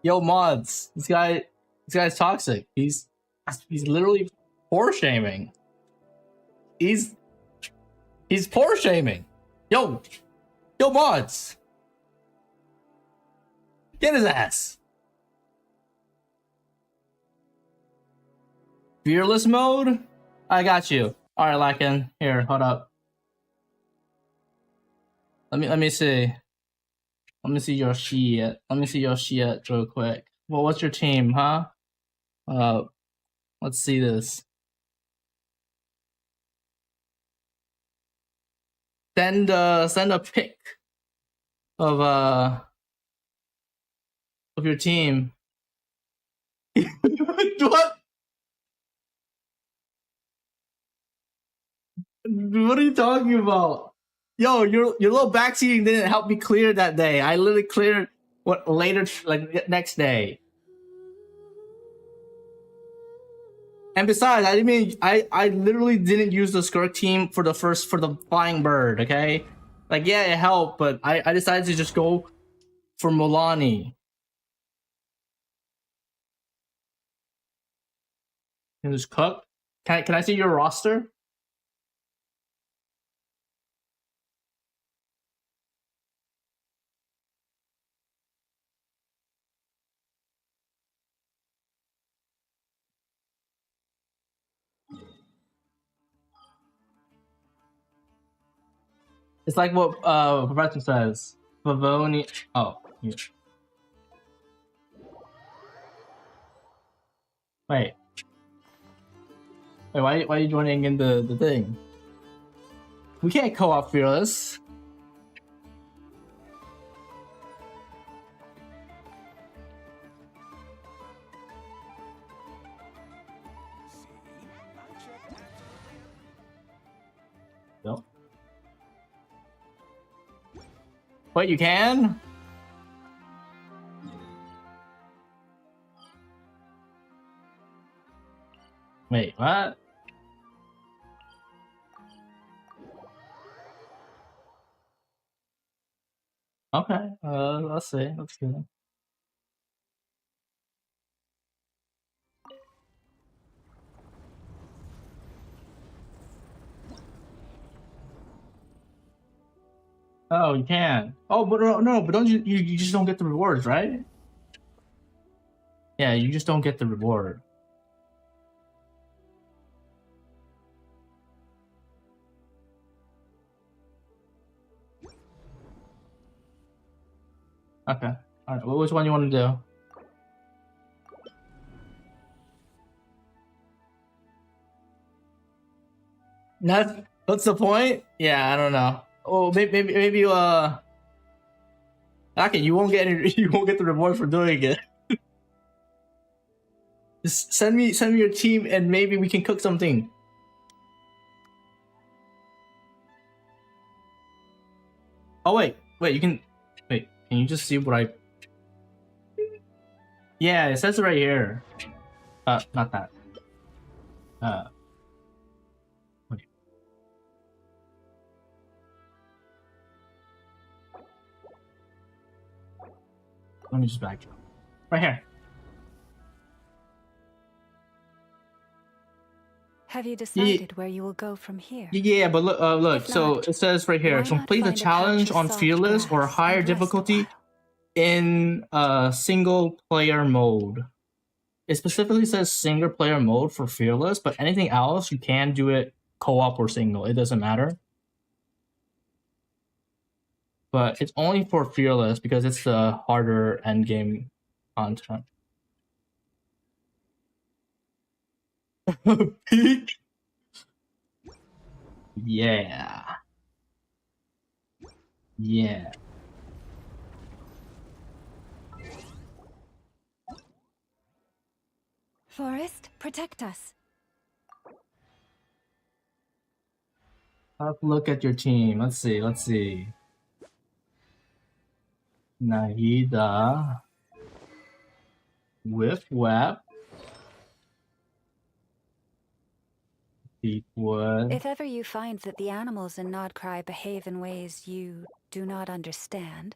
Yo, mods. This guy's toxic. He's literally poor shaming. He's poor shaming. Yo, mods. Get his ass. Fearless mode? I got you. Alright, Lakin. Here, hold up. Let me see. Let me see your shit. Let me see your shit real quick. Well, what's your team, huh? Let's see this. Send a pic of your team. What? What are you talking about? Yo, your little backseating didn't help me clear that day. I literally cleared what later, like next day. And besides, I literally didn't use the Skirk team for the flying bird. Okay, like yeah, it helped, but I decided to just go for Milani. And just cook. Can I see your roster? It's like what Professor says. Favoni. Oh, yeah. Wait. Wait, why are you joining in the thing? We can't co-op Fearless. No. Wait, you can? Wait, what? Okay, let's see. Let's see. Oh, you can. Oh, but no, but don't you just don't get the rewards, right? Yeah, you just don't get the reward. Okay. All right. Well, which one you want to do? What's the point? Yeah, I don't know. Oh, maybe okay, you won't get the reward for doing it. Just send me your team and maybe we can cook something. Oh wait, you can wait. Can you just see what I? Yeah, it says it right here. Not that. Wait. Let me just back up. Right here. Have you decided where you will go from here? Yeah, but look. So it says right here: complete the challenge on Fearless or higher difficulty in single player mode. It specifically says single player mode for Fearless, but anything else you can do it co-op or single. It doesn't matter. But it's only for Fearless because it's the harder end game content. Peak. Yeah. Yeah. Forest, protect us. Have a look at your team. Let's see. Nahida. Whiff Wap. Deepwood. If ever you find that the animals in Nodcry behave in ways you do not understand,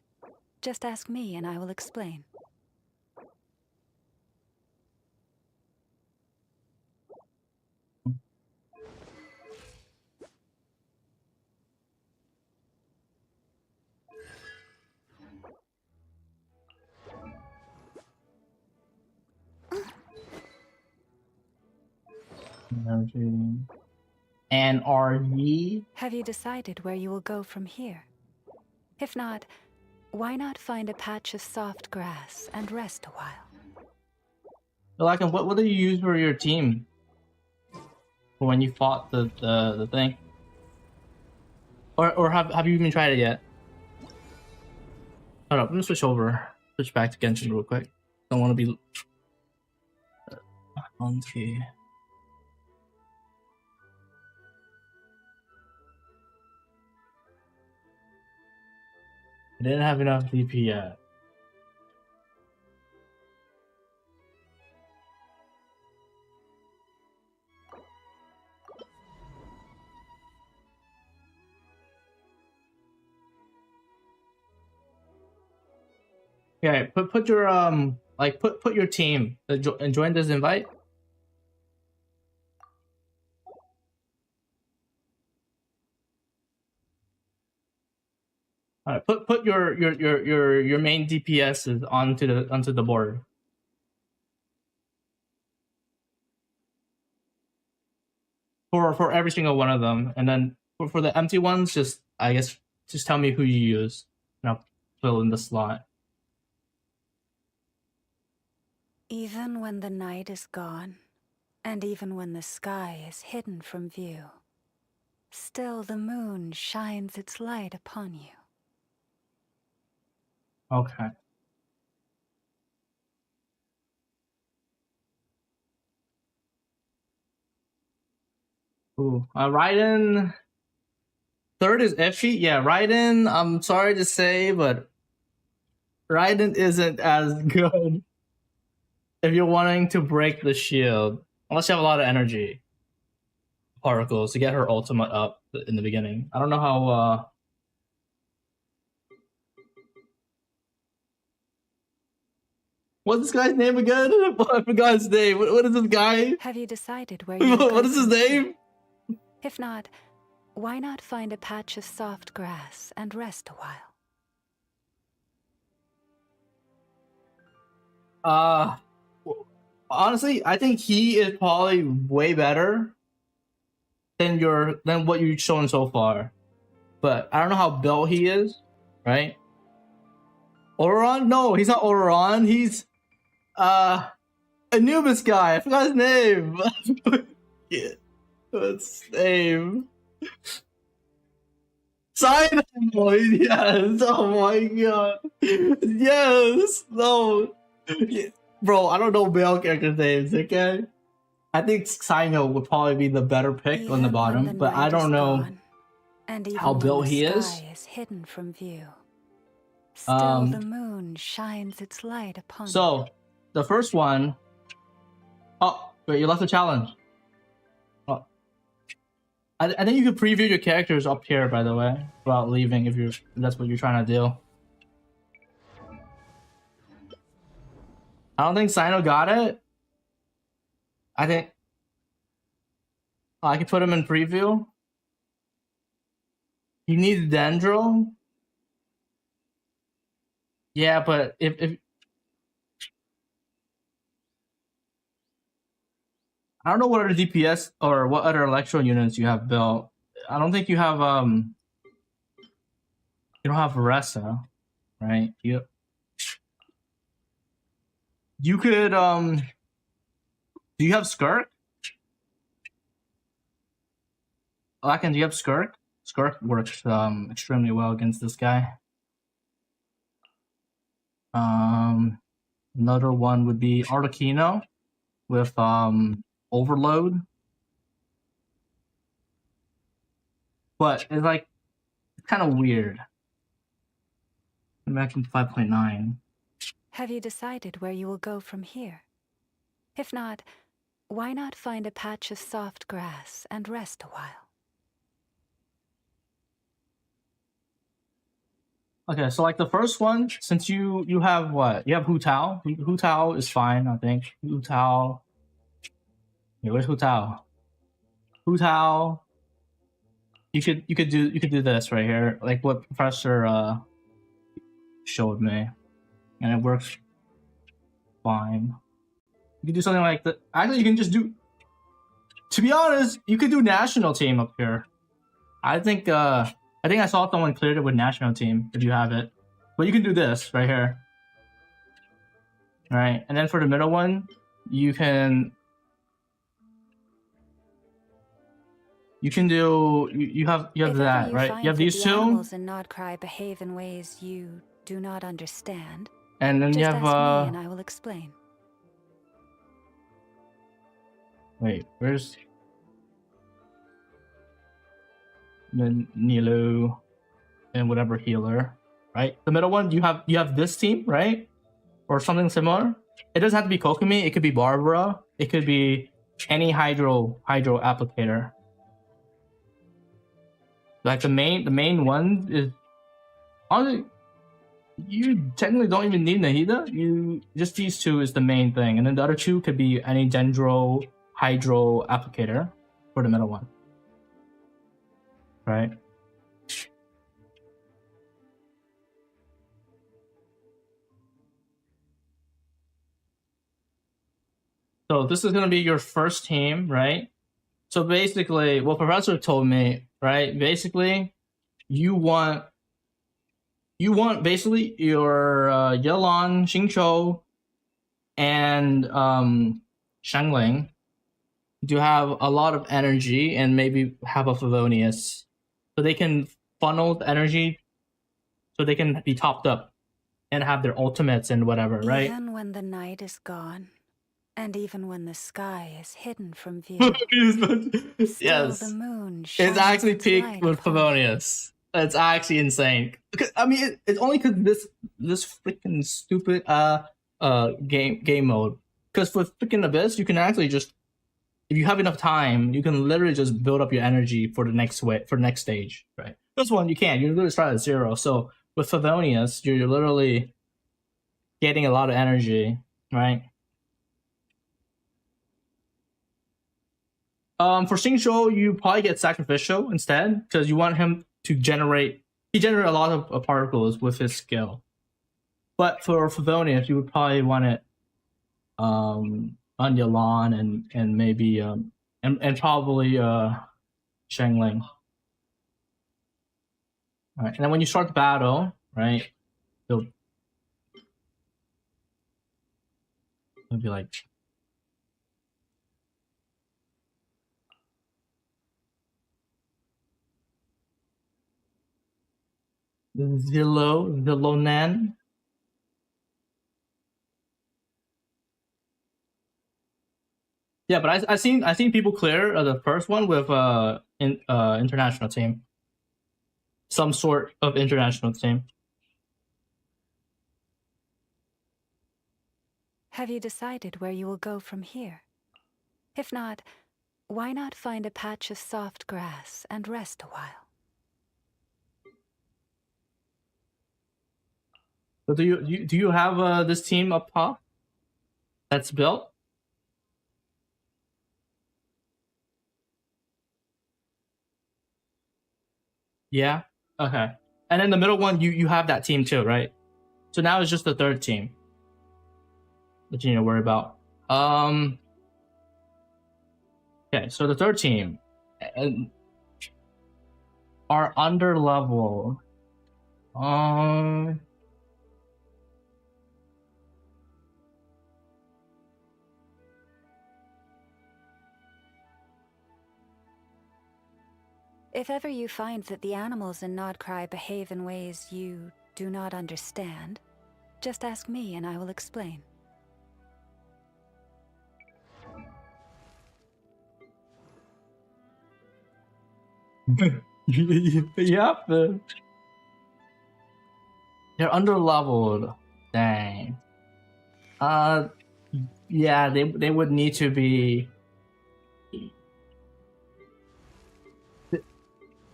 just ask me and I will explain. Energy. And are ye? Have you decided where you will go from here? If not, why not find a patch of soft grass and rest a while? Like, what did you use for your team? For when you fought the thing? Or have you even tried it yet? Hold up, I'm gonna switch back to Genshin real quick. Don't want to be okay. I didn't have enough DP yet. Okay, put your put your team and join this invite. All right, put your main DPSs onto the board. For every single one of them, and then for the empty ones, just tell me who you use, and I'll fill in the slot. Even when the night is gone, and even when the sky is hidden from view, still the moon shines its light upon you. Okay. Ooh, Raiden. Third is iffy. Yeah, Raiden. I'm sorry to say, but Raiden isn't as good if you're wanting to break the shield, unless you have a lot of energy particles to get her ultimate up in the beginning. I don't know how. What's this guy's name again? I forgot his name. What is this guy? Have you decided where you What is his name? If not, why not find a patch of soft grass and rest a while? Honestly, I think he is probably way better than what you've shown so far. But I don't know how built he is, right? Oreron? No, he's not Oreron. He's Anubis guy. I forgot his name. Yeah. What's his name? Sino! Yes! Oh my god! Yes! No! Yeah. Bro, I don't know male characters' names, okay? I think Sino would probably be the better pick on the bottom, but I don't know how built he is. Sky is hidden from view. Still the moon shines its light upon So, the first one... Oh, wait, you left the challenge. Oh. I think you could preview your characters up here, by the way, without leaving if that's what you're trying to do. I don't think Sino got it. I think... I can put him in preview. He needs Dendro. Yeah, but if I don't know what other DPS or what other electro units you have built. I don't think you have you don't have Ressa, right? You could do you have Skirk? Lakin, do you have Skirk? Skirk works extremely well against this guy. Another one would be Arlecchino with Overload. But it's like kind of weird. Back in 5.9. Have you decided where you will go from here? If not, why not find a patch of soft grass and rest a while? Okay, so like the first one, since you have what? You have Hu Tao. Hu Tao is fine, I think. Hu Tao. Yeah, where's Hu Tao? Hu Tao. You could do this right here, like what Professor showed me, and it works fine. You can do something like that. Actually, you can just do. To be honest, you could do national team up here. I think I saw someone cleared it with national team if you have it. But you can do this right here. All right, and then for the middle one, you can do you have If ever that, you right? find You have that these the two, animals in Nodcry behave in ways you do not understand, and then just you ask have me and I will explain. wait, where's the Nilo and whatever healer, right? The middle one, you have this team, right? Or something similar. It doesn't have to be Kokomi, it could be Barbara, it could be any hydro applicator. Like the main one is honestly, you technically don't even need Nahida. You just these two is the main thing, and then the other two could be any Dendro hydro applicator for the middle one, right? So this is gonna be your first team, right? So basically, what Professor told me, right? Basically, you want basically your Yelan, Xingqiu, and Shangling to have a lot of energy and maybe have a Favonius, so they can funnel the energy, so they can be topped up and have their ultimates and whatever, right? Even when the night is gone, and even when the sky is hidden from view, still Yes, the moon it's shines actually its peaked light with upon you. Favonius. It's actually insane. I mean, it's only because this freaking stupid game mode. Because with freaking Abyss, you can actually just, if you have enough time, you can literally just build up your energy for the next stage, right? This one you can't. You literally start at 0. So with Favonius, you're literally getting a lot of energy, right? For Xingqiu, you probably get Sacrificial instead, because you want him to generate a lot of particles with his skill. But for Favonius, you would probably want it on Yelan and maybe and probably Shangling. All right, and then when you start the battle, right, it'll be like Zilonan. Yeah, but I seen people clear the first one with international team, some sort of international team. Have you decided where you will go from here? If not, why not find a patch of soft grass and rest a while? So do you have this team up top that's built? Yeah. Okay. And then the middle one, you have that team too, right? So now it's just the third team that you need to worry about. Okay, so the third team are under level. If ever you find that the animals in Nodcry behave in ways you do not understand, just ask me and I will explain. Yep. They're under leveled. Dang. Yeah, they would need to be.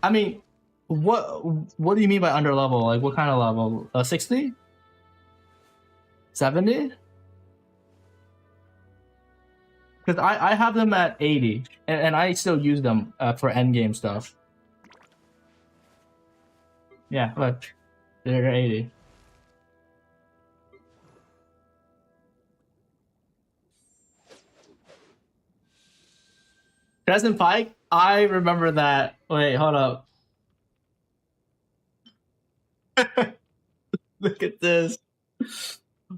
I mean, what do you mean by under level? Like, what kind of level? 60? 70? Because I have them at 80, and I still use them for endgame stuff. Yeah, look, they're 80. Crescent Pike? I remember that. Wait, hold up. Look at this.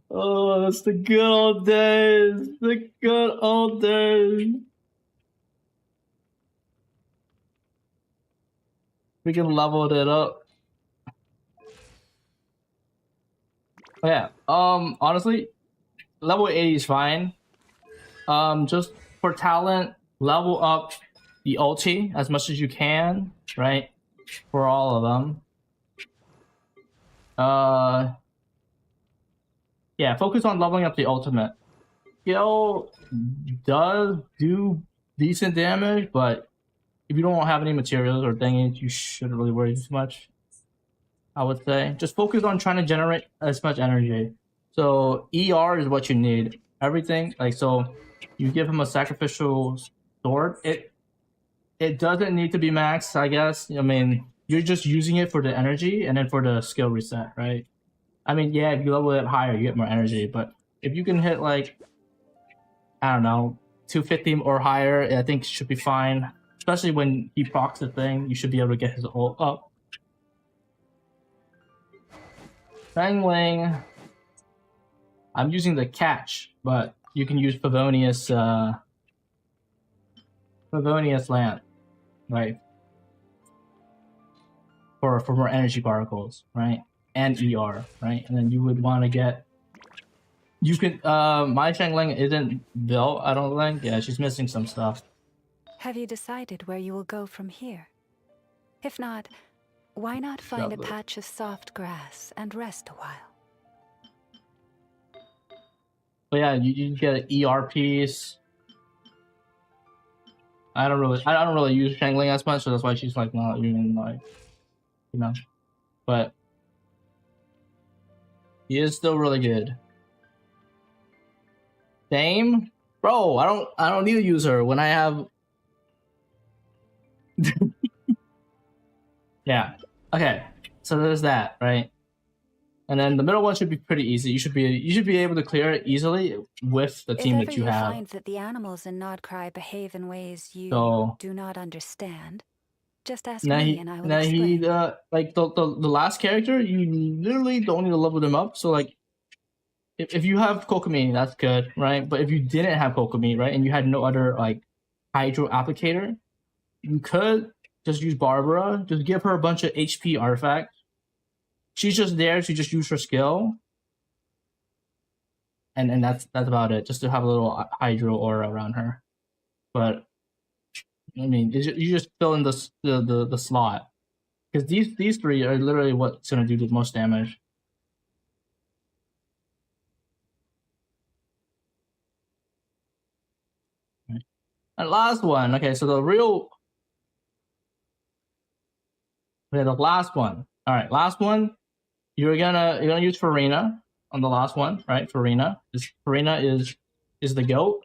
Oh, it's the good old days. The good old days. We can level it up. Oh, yeah. Honestly, level 80 is fine. Just for talent, level up the ulti as much as you can, right? For all of them. Yeah, focus on leveling up the ultimate. Skill does do decent damage, but if you don't have any materials or things, you shouldn't really worry too much. I would say just focus on trying to generate as much energy. So ER is what you need. Everything like so. You give him a sacrificial sword. It doesn't need to be maxed, I guess. I mean, you're just using it for the energy and then for the skill reset, right? I mean, yeah, if you level it higher, you get more energy. But if you can hit like, I don't know, 250 or higher, I think it should be fine. Especially when he procs the thing, you should be able to get his ult up. Fang Ling. I'm using the catch, but you can use Favonius Lamp, right? For more energy particles, right? And ER, right? And then you would want to get. You can. My Xiangling isn't built, I don't think. Yeah, she's missing some stuff. Have you decided where you will go from here? If not, why not find a patch of soft grass and rest a while? But yeah, you get an ER piece. I don't really use Xiangling as much, so that's why she's like not even like, you know. But he is still really good. Dame, bro, I don't need to use her when I have. Yeah. Okay. So there's that, right? And then the middle one should be pretty easy. You should be able to clear it easily with the team that you have. If ever you find that the animals in Nodcry behave in ways you do not understand, just ask me and I will explain. Like the last character, you literally don't need to level them up. So like, if you have Kokomi, that's good, right? But if you didn't have Kokomi, right, and you had no other like Hydro applicator, you could just use Barbara. Just give her a bunch of HP artifacts. She's just there to just use her skill, and that's about it. Just to have a little Hydro aura around her. But I mean, you just fill in the slot because these three are literally what's gonna do the most damage. And last one, okay, so the last one. All right, last one. You're gonna use Furina on the last one, right? Furina is the GOAT.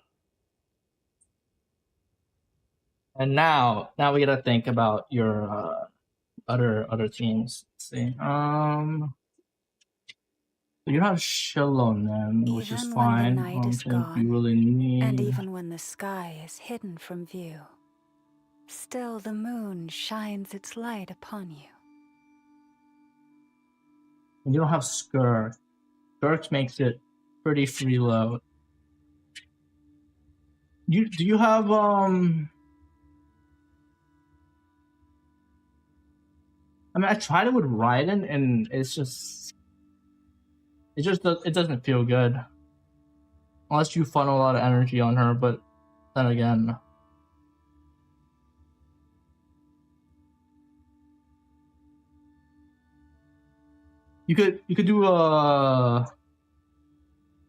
And now we gotta think about your other teams. Let's see. You have Shilonem, which is fine. Even when the night is gone, you really need. And even when the sky is hidden from view, still the moon shines its light upon you. And you don't have Skirk. Skirk makes it pretty freeload. Do you have I mean, I tried it with Raiden, and it doesn't feel good unless you funnel a lot of energy on her. But then again, you could do a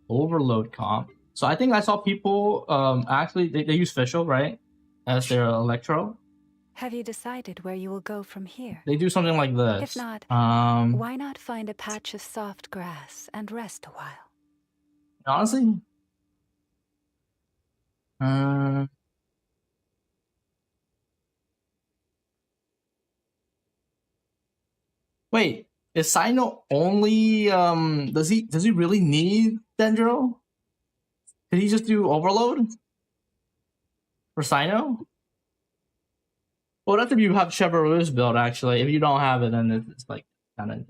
overload comp. So I think I saw people actually they use Fischl, right, as their Electro. Have you decided where you will go from here? They do something like this. If not, why not find a patch of soft grass and rest a while? Honestly, wait, is Cyno only does he really need Dendro? Did he just do overload for Cyno? Well, that's if you have Chevrolet's build, actually. If you don't have it, then it's like kind of.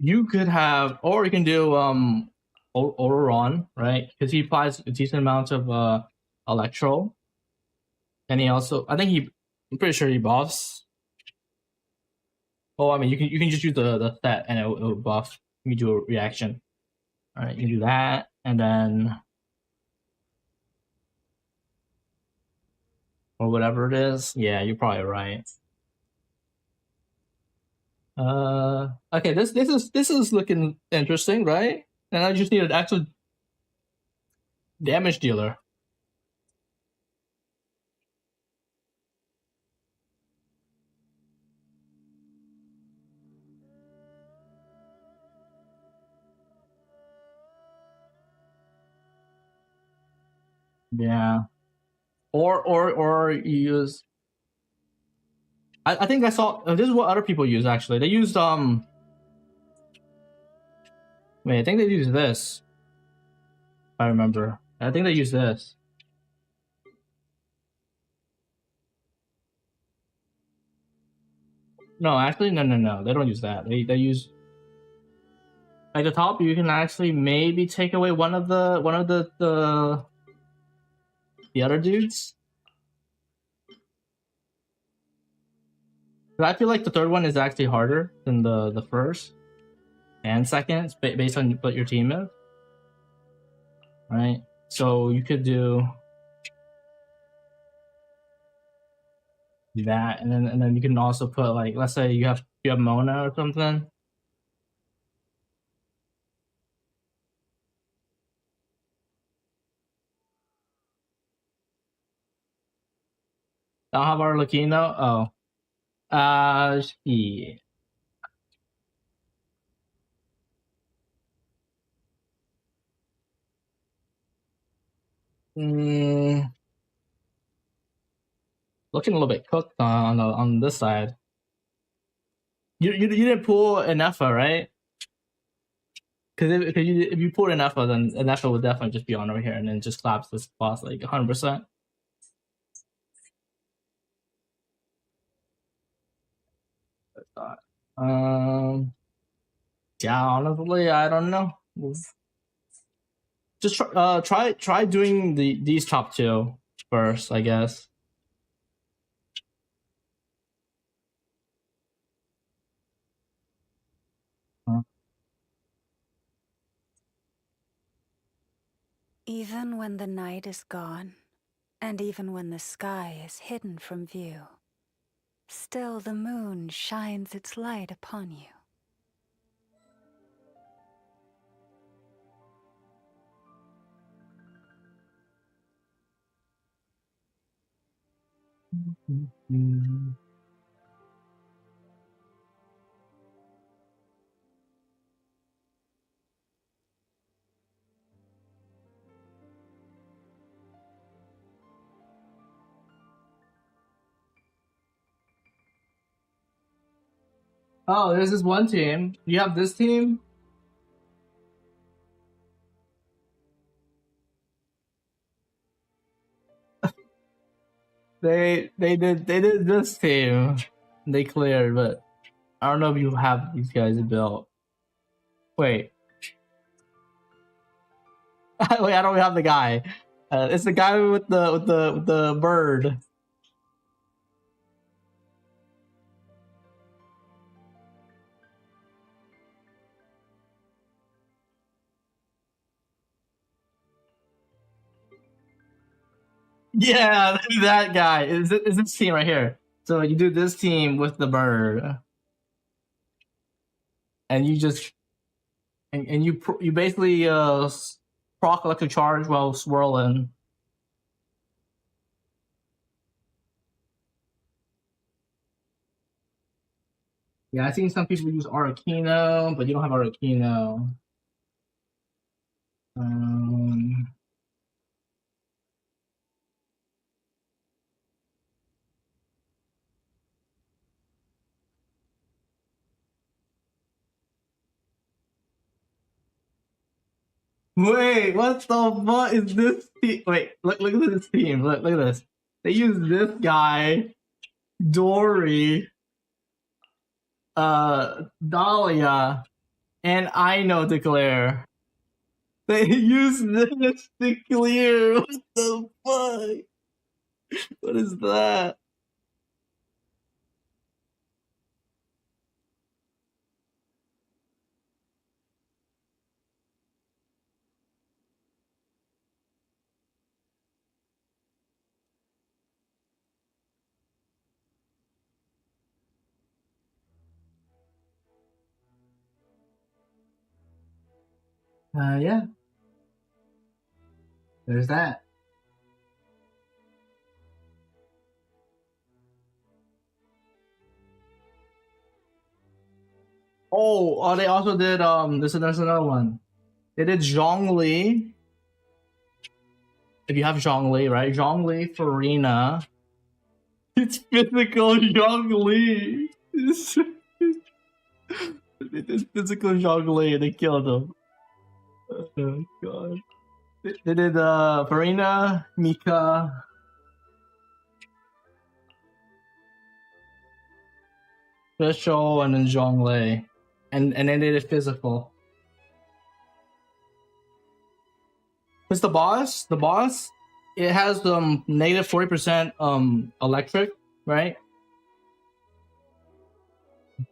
You could have, or you can do Ororon, right? Because he applies a decent amount of Electro, and he also, I think I'm pretty sure he buffs. Oh, I mean, you can just use the set and it'll buff. You can do a reaction. All right, you can do that, and then or whatever it is. Yeah, you're probably right. Okay, this is looking interesting, right? And I just need an actual damage dealer. Yeah. Or you use. I think I saw this is what other people use actually. They used Wait, I think they used this. I remember. I think they used this. No, actually, no. They don't use that. They use at the top. You can actually maybe take away one of the other dudes. But I feel like the third one is actually harder than the first and second, based on what your team is. Right. So you could do that, and then you can also put, like, let's say you have Mona or something. Don't have Arlecchino? Oh. Yeah. Looking a little bit cooked on this side. You didn't pull Enefa, right? Because if you pull Enefa, then Enefa would definitely just be on over here and then just collapse this boss like 100%. Yeah, honestly, I don't know. Just try doing these top two first, I guess. Even when the night is gone, and even when the sky is hidden from view, still the moon shines its light upon you. Oh, there's this one team. You have this team? They did this team. They cleared, but I don't know if you have these guys built. Wait. Wait, I don't have the guy. It's the guy with the bird. Yeah, that guy. Is this team right here? So you do this team with the bird, and you just and you basically proc electric charge while swirling. Yeah, I've seen some people use Arlecchino, but you don't have Arlecchino. Wait, what the fuck is this team? Wait, look at this team. Look at this. They use this guy, Dory, Dahlia, and I know to clear. They use this to clear. What the fuck? What is that? Yeah. There's that. Oh, they also did there's another one. They did Zhongli. If you have Zhongli, right? Zhongli, Farina. It's physical Zhongli. It's physical Zhongli and they killed him. Oh god. They did Farina, Mika. Special and then Zhongli. And then they did physical. What's the boss? The boss, it has negative 40% electric, right?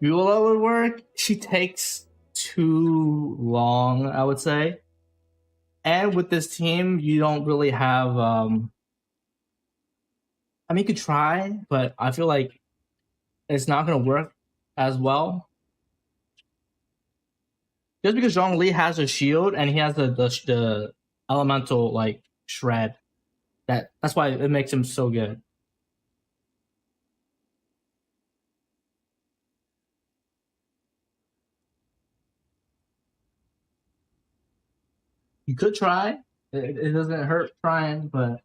Beulah would work. She takes too long, I would say. And with this team, you don't really have I mean you could try, but I feel like it's not gonna work as well. Just because Zhongli has a shield and he has the elemental like shred. That's why it makes him so good. You could try. It doesn't hurt trying, but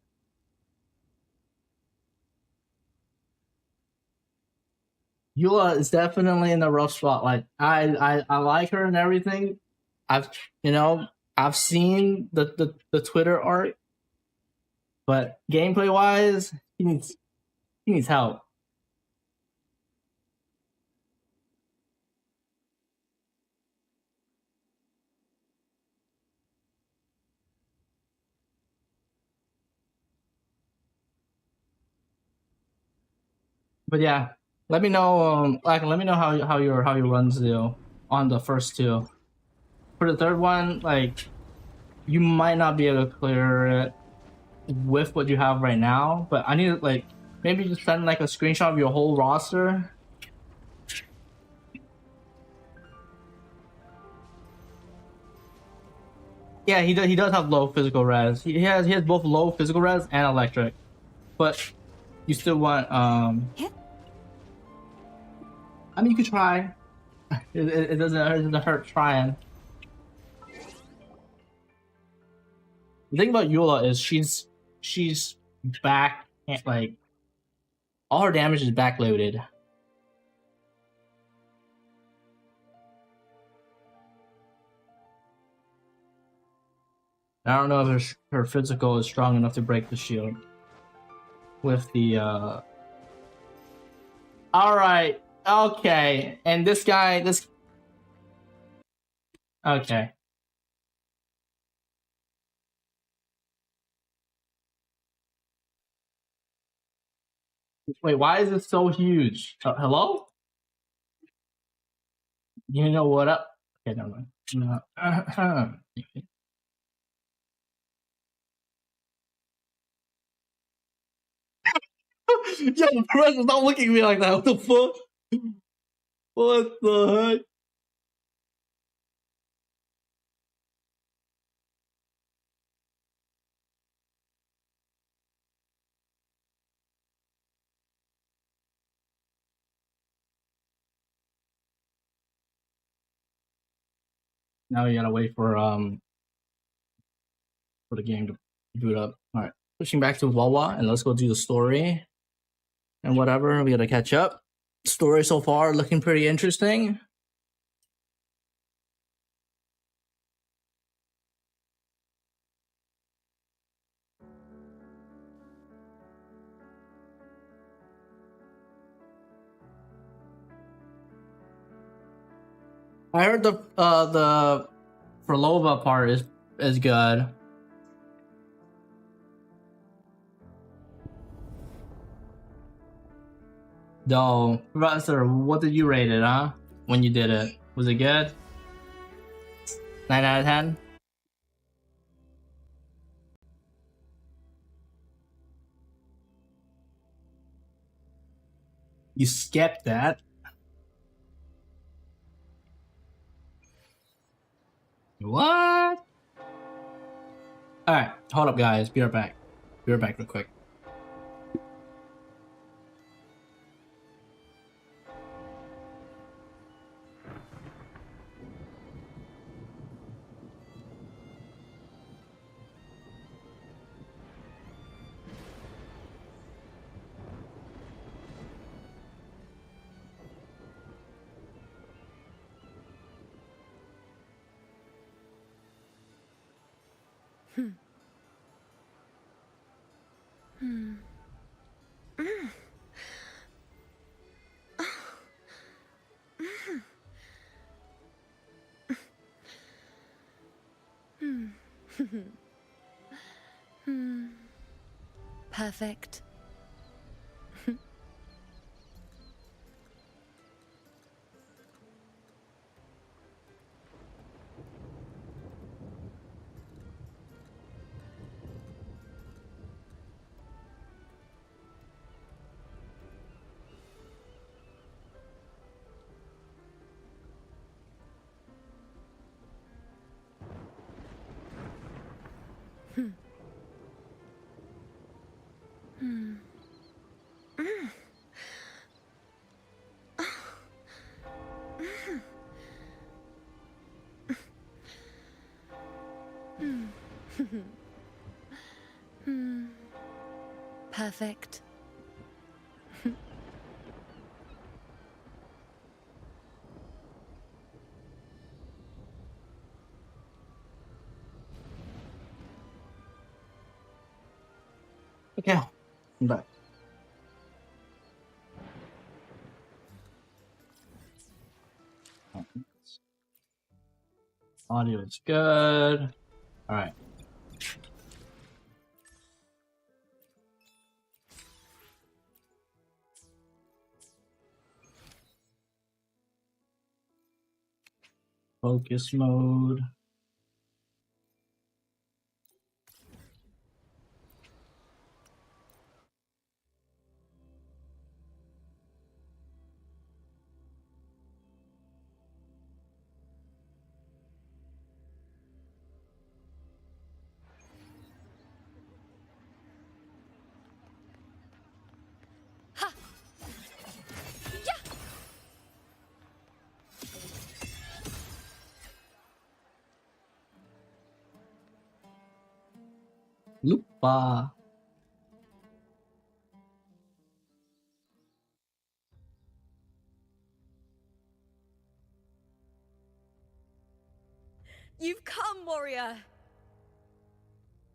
Eula is definitely in the rough spot. Like I like her and everything. I've seen the Twitter art, but gameplay wise, he needs help. But yeah, let me know. Let me know how your runs do on the first two. For the third one, like you might not be able to clear it with what you have right now. But I need to like maybe just send like a screenshot of your whole roster. Yeah, he does have low physical res. He has both low physical res and electric, but you still want I mean, you could try. It doesn't hurt trying. The thing about Eula is she's back, like all her damage is backloaded. I don't know if her physical is strong enough to break the shield with the Alright, okay. And this guy, okay. Wait, why is it so huge? Hello? You know what up? Okay, never mind. No. Yo, Perez is not looking at me like that. What the fuck? What the heck? Now you gotta wait for the game to boot up. All right, switching back to Wawa, and let's go do the story and whatever. We gotta catch up. Story so far looking pretty interesting. I heard the Frolova part is good. Though, Professor, what did you rate it, huh? When you did it, was it good? 9 out of 10. You skipped that. What? Alright, hold up guys, be right back. Be right back real quick. Perfect. Perfect. Okay, I'm back. Audio is good. Alright. Focus mode. Lupa. You've come, warrior!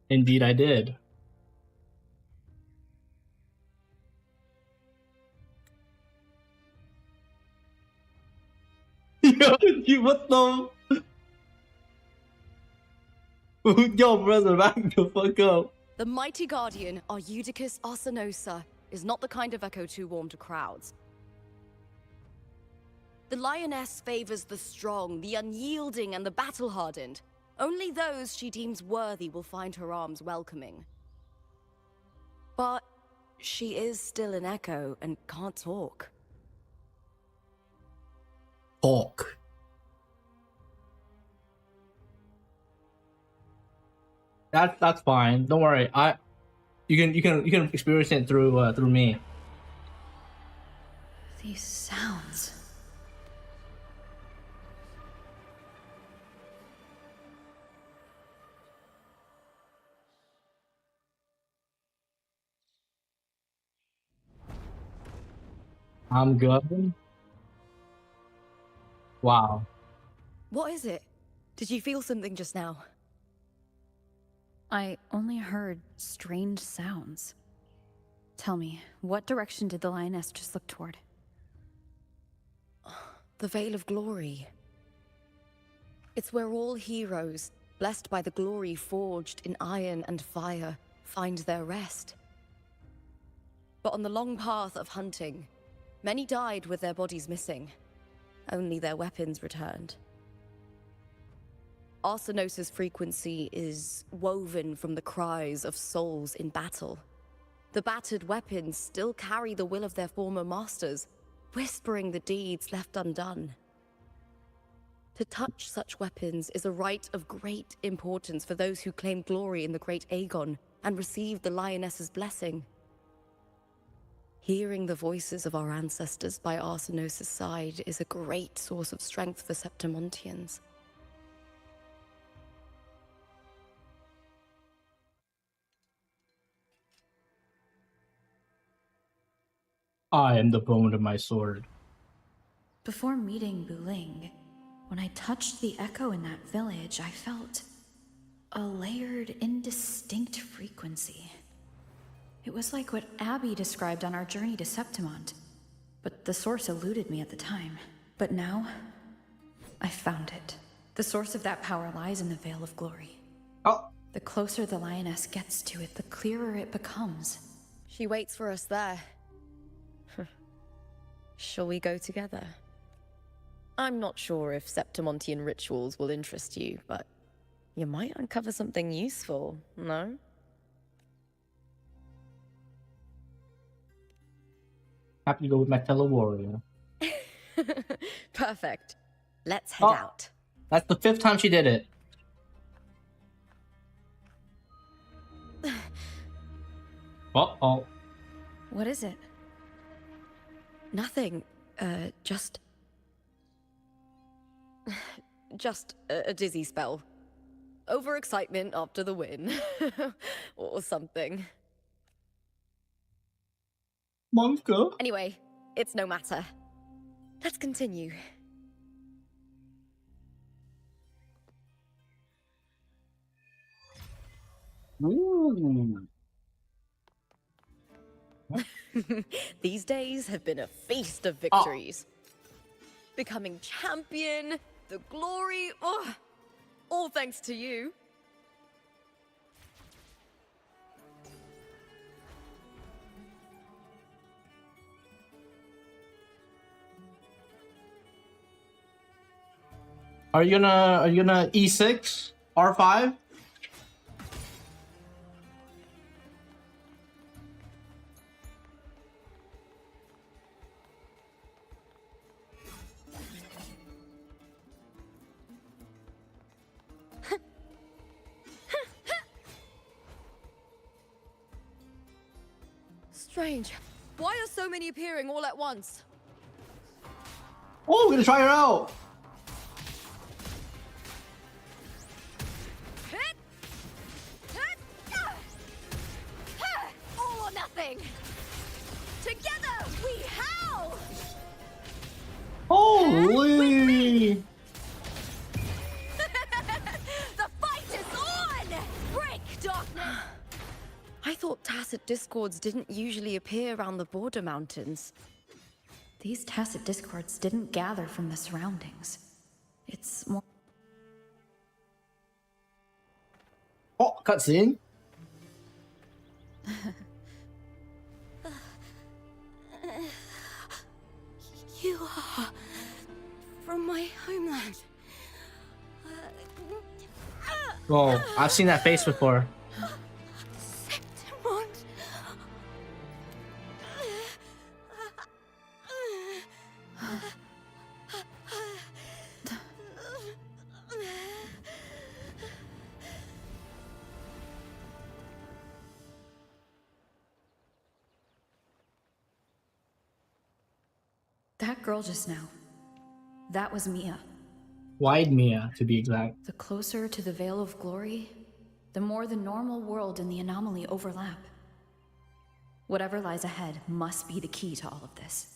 Indeed I did. Yo, what the? Yo, brother, back the fuck up. The mighty guardian, Arudicus Arsenosa, is not the kind of echo too warm to crowds. The lioness favors the strong, the unyielding, and the battle-hardened. Only those she deems worthy will find her arms welcoming. But she is still an echo and can't talk. Talk. That's fine. Don't worry. You can experience it through me. These sounds. I'm good. Wow. What is it? Did you feel something just now? I only heard strange sounds. Tell me, what direction did the lioness just look toward? The Veil of Glory. It's where all heroes, blessed by the glory forged in iron and fire, find their rest. But on the long path of hunting, many died with their bodies missing. Only their weapons returned. Arsenos' frequency is woven from the cries of souls in battle. The battered weapons still carry the will of their former masters, whispering the deeds left undone. To touch such weapons is a rite of great importance for those who claim glory in the great Aegon and receive the Lioness's blessing. Hearing the voices of our ancestors by Arsenos' side is a great source of strength for Septimontians. I am the bone of my sword. Before meeting Buling, when I touched the echo in that village, I felt a layered, indistinct frequency. It was like what Abby described on our journey to Septimont, but the source eluded me at the time. But now, I found it. The source of that power lies in the Veil of Glory. Oh. The closer the Lioness gets to it, the clearer it becomes. She waits for us there. Shall we go together? I'm not sure if Septimontian rituals will interest you, but you might uncover something useful, no? Happy to go with my fellow warrior. Perfect. Let's head out. That's the 5th time she did it. Uh-oh. What is it? Nothing. Just a dizzy spell. Overexcitement after the win. Or something. Monka. Anyway, it's no matter. Let's continue. Ooh. These days have been a feast of victories. Becoming champion, the glory, all thanks to you. Are you gonna E6? R5? Strange. Why are so many appearing all at once? Oh, we're gonna try her out. All or nothing. Together we howl. Holy! The fight is on! Break, darkness! I thought tacit discords didn't usually appear around the border mountains. These tacit discords didn't gather from the surroundings. It's more... Oh, cutscene. You are from my homeland. Oh, I've seen that face before. Septimont. That girl just now. That was Mia. Wide Mia, to be exact. The closer to the Veil of Glory, the more the normal world and the anomaly overlap. Whatever lies ahead must be the key to all of this.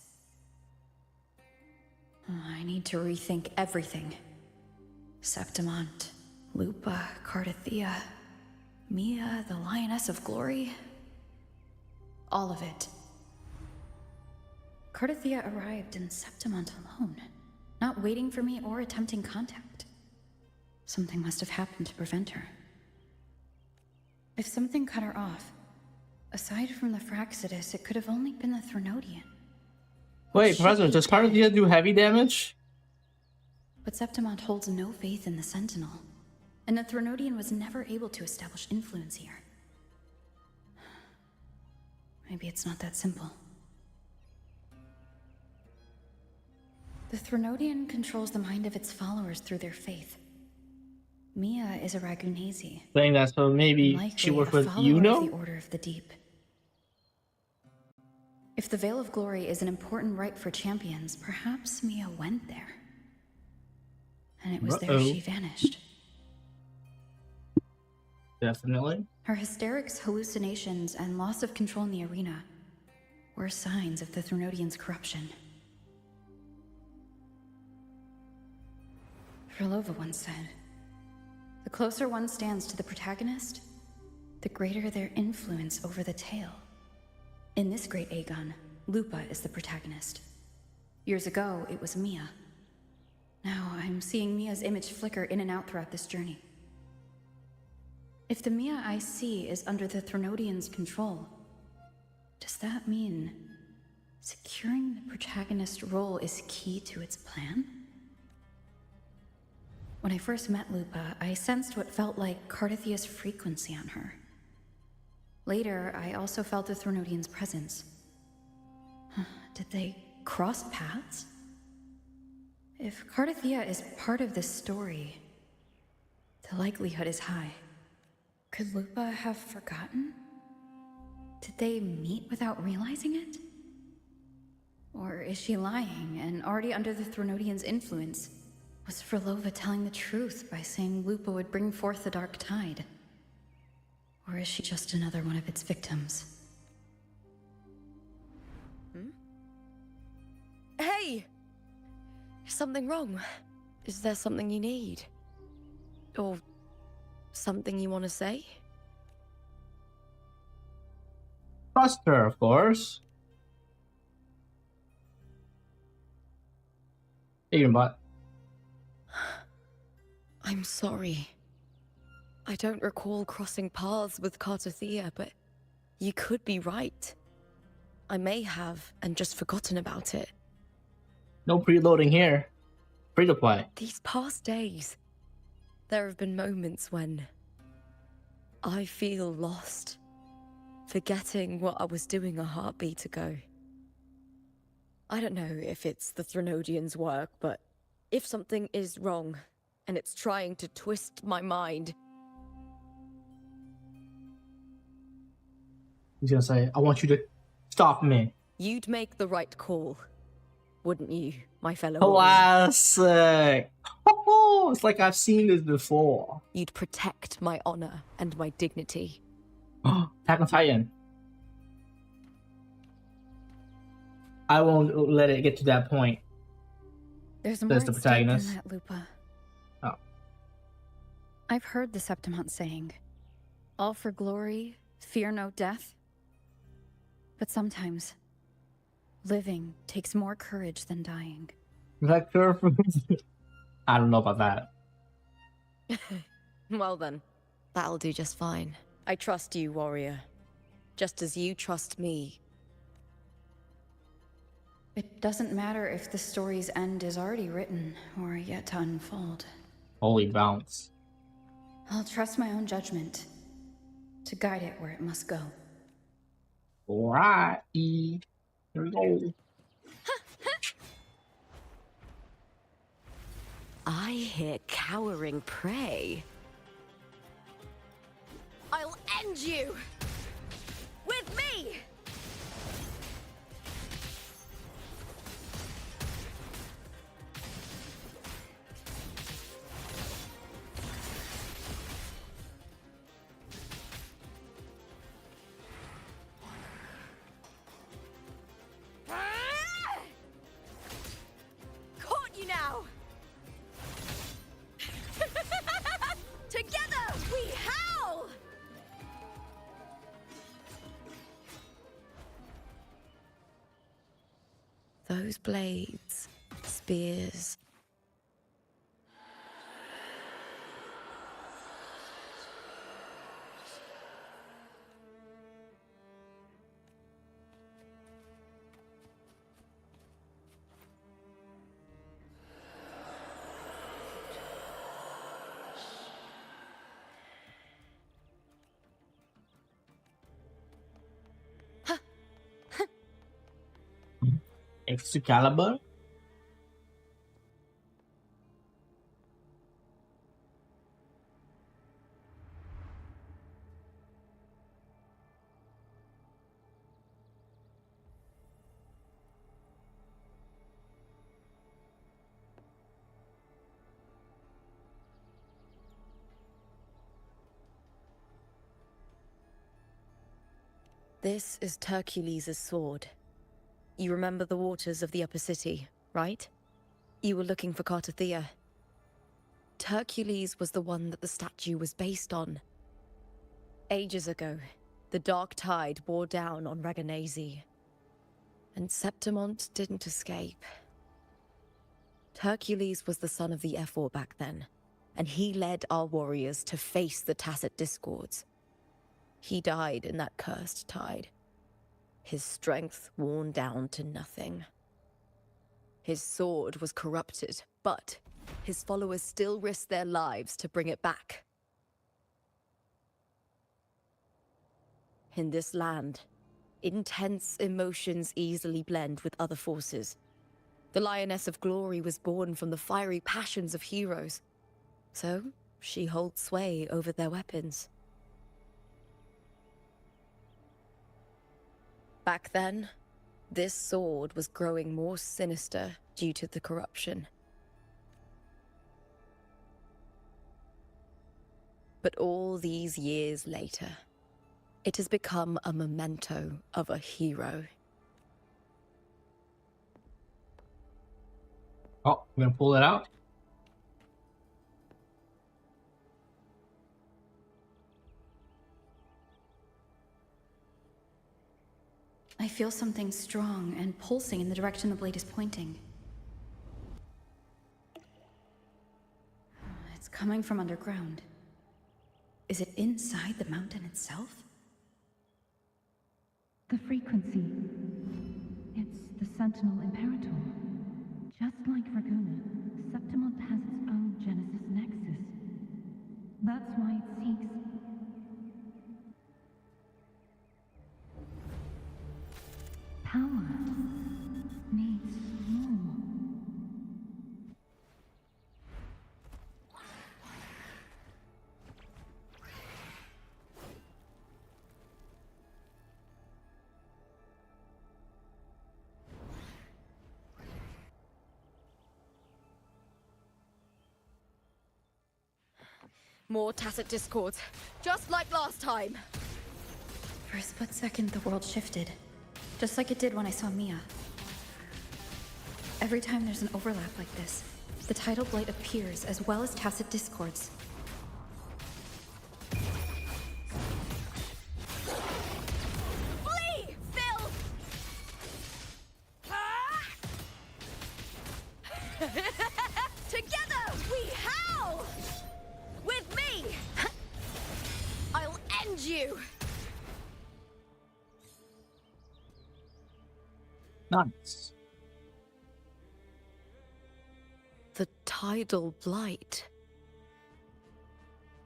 I need to rethink everything. Septimont, Lupa, Cardathia, Mia, the Lioness of Glory. All of it. Cardathia arrived in Septimont alone, not waiting for me or attempting contact. Something must have happened to prevent her. If something cut her off, aside from the Fraxidus, it could have only been the Threnodian. Wait, Professor, does Carthia do heavy damage? But Septimont holds no faith in the Sentinel, and the Threnodian was never able to establish influence here. Maybe it's not that simple. The Threnodian controls the mind of its followers through their faith. Mia is a Ragunasi. Saying that, so maybe she worked with Yuno? The Order of the Deep. If the Veil of Glory is an important rite for champions, perhaps Mia went there. And it was there she vanished. Definitely. Her hysterics, hallucinations, and loss of control in the arena were signs of the Threnodian's corruption. Frolova once said, "The closer one stands to the protagonist, the greater their influence over the tale." In this great Aegon, Lupa is the protagonist. Years ago, it was Mia. Now I'm seeing Mia's image flicker in and out throughout this journey. If the Mia I see is under the Threnodian's control, does that mean securing the protagonist role is key to its plan? When I first met Lupa, I sensed what felt like Carthathia's frequency on her. Later, I also felt the Threnodian's presence. Did they cross paths? If Carthathia is part of this story, the likelihood is high. Could Lupa have forgotten? Did they meet without realizing it? Or is she lying and already under the Threnodian's influence? Was Frolova telling the truth by saying Lupa would bring forth the Dark Tide? Or is she just another one of its victims? Hey! Is something wrong? Is there something you need? Or something you want to say? Trust her, of course. Even but. I'm sorry. I don't recall crossing paths with Carthathia, but you could be right. I may have, and just forgotten about it. No preloading here. Free to play. These past days, there have been moments when I feel lost, forgetting what I was doing a heartbeat ago. I don't know if it's the Threnodian's work, but if something is wrong, and it's trying to twist my mind... He's gonna say, I want you to stop me. You'd make the right call, wouldn't you, my fellow? Classic. Oh, it's like I've seen this before. You'd protect my honor and my dignity. Attack on Titan. I won't let it get to that point. There's more the at stake protagonist. than that, Lupa. Oh. I've heard the Septimont saying, all for glory, fear no death. But sometimes, living takes more courage than dying. Vector? I don't know about that. Well then, that'll do just fine. I trust you, warrior. Just as you trust me. It doesn't matter if the story's end is already written or yet to unfold. Holy bounce. I'll trust my own judgment to guide it where it must go. Alright. Here we go. I hear cowering prey. I'll end you! With me! Caught you now! Together we howl! Those blades, spears. Excalibur? This is Hercules' sword. You remember the waters of the Upper City, right? You were looking for Cartothea. Hercules was the one that the statue was based on. Ages ago, the Dark Tide bore down on Reganesi. And Septimont didn't escape. Hercules was the son of the Ephor back then, and he led our warriors to face the Tacit Discords. He died in that cursed tide, his strength worn down to nothing. His sword was corrupted, but his followers still risked their lives to bring it back. In this land, intense emotions easily blend with other forces. The Lioness of Glory was born from the fiery passions of heroes, so she holds sway over their weapons. Back then, this sword was growing more sinister due to the corruption. But all these years later, it has become a memento of a hero. Oh, I'm gonna pull it out. I feel something strong and pulsing in the direction the blade is pointing. It's coming from underground. Is it inside the mountain itself? The frequency. It's the Sentinel Imperator. Just like Raguna, Septimont has its own Genesis Nexus. That's why it seeks... power. Needs more. More Tacit Discords, just like last time. For a split second, the world shifted. Just like it did when I saw Mia. Every time there's an overlap like this, the Tidal Blight appears as well as Tacit Discords. Flee, Phil! Together we howl! With me, I'll end you! Nice. The Tidal Blight.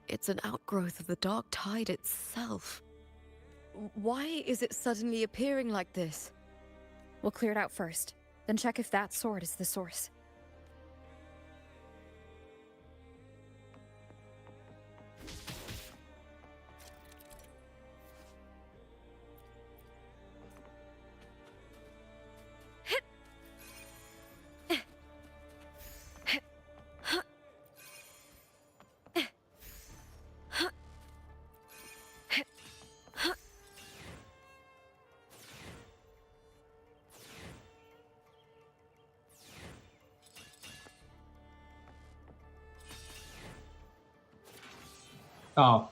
It's an outgrowth of the Dark Tide itself. Why is it suddenly appearing like this? We'll clear it out first, then check if that sword is the source. Oh.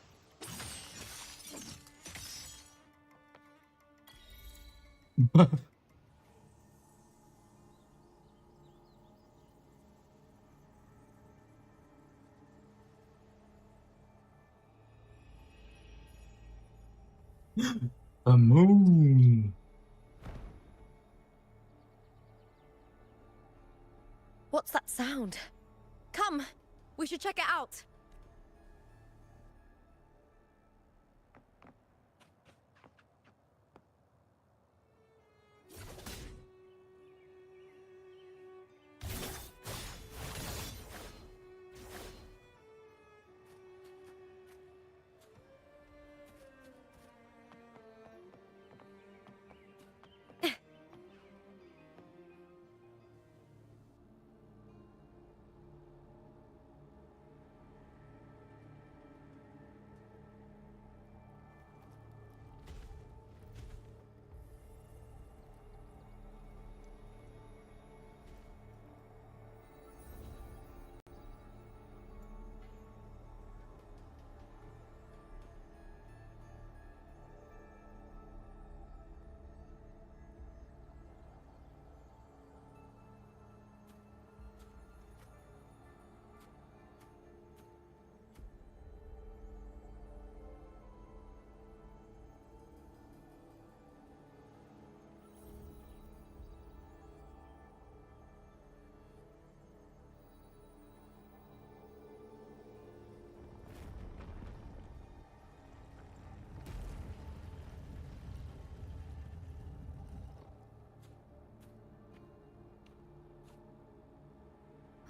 The moon. What's that sound? Come, we should check it out.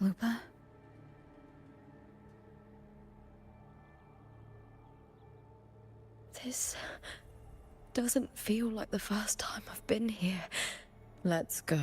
Lupa? This doesn't feel like the first time I've been here. Let's go.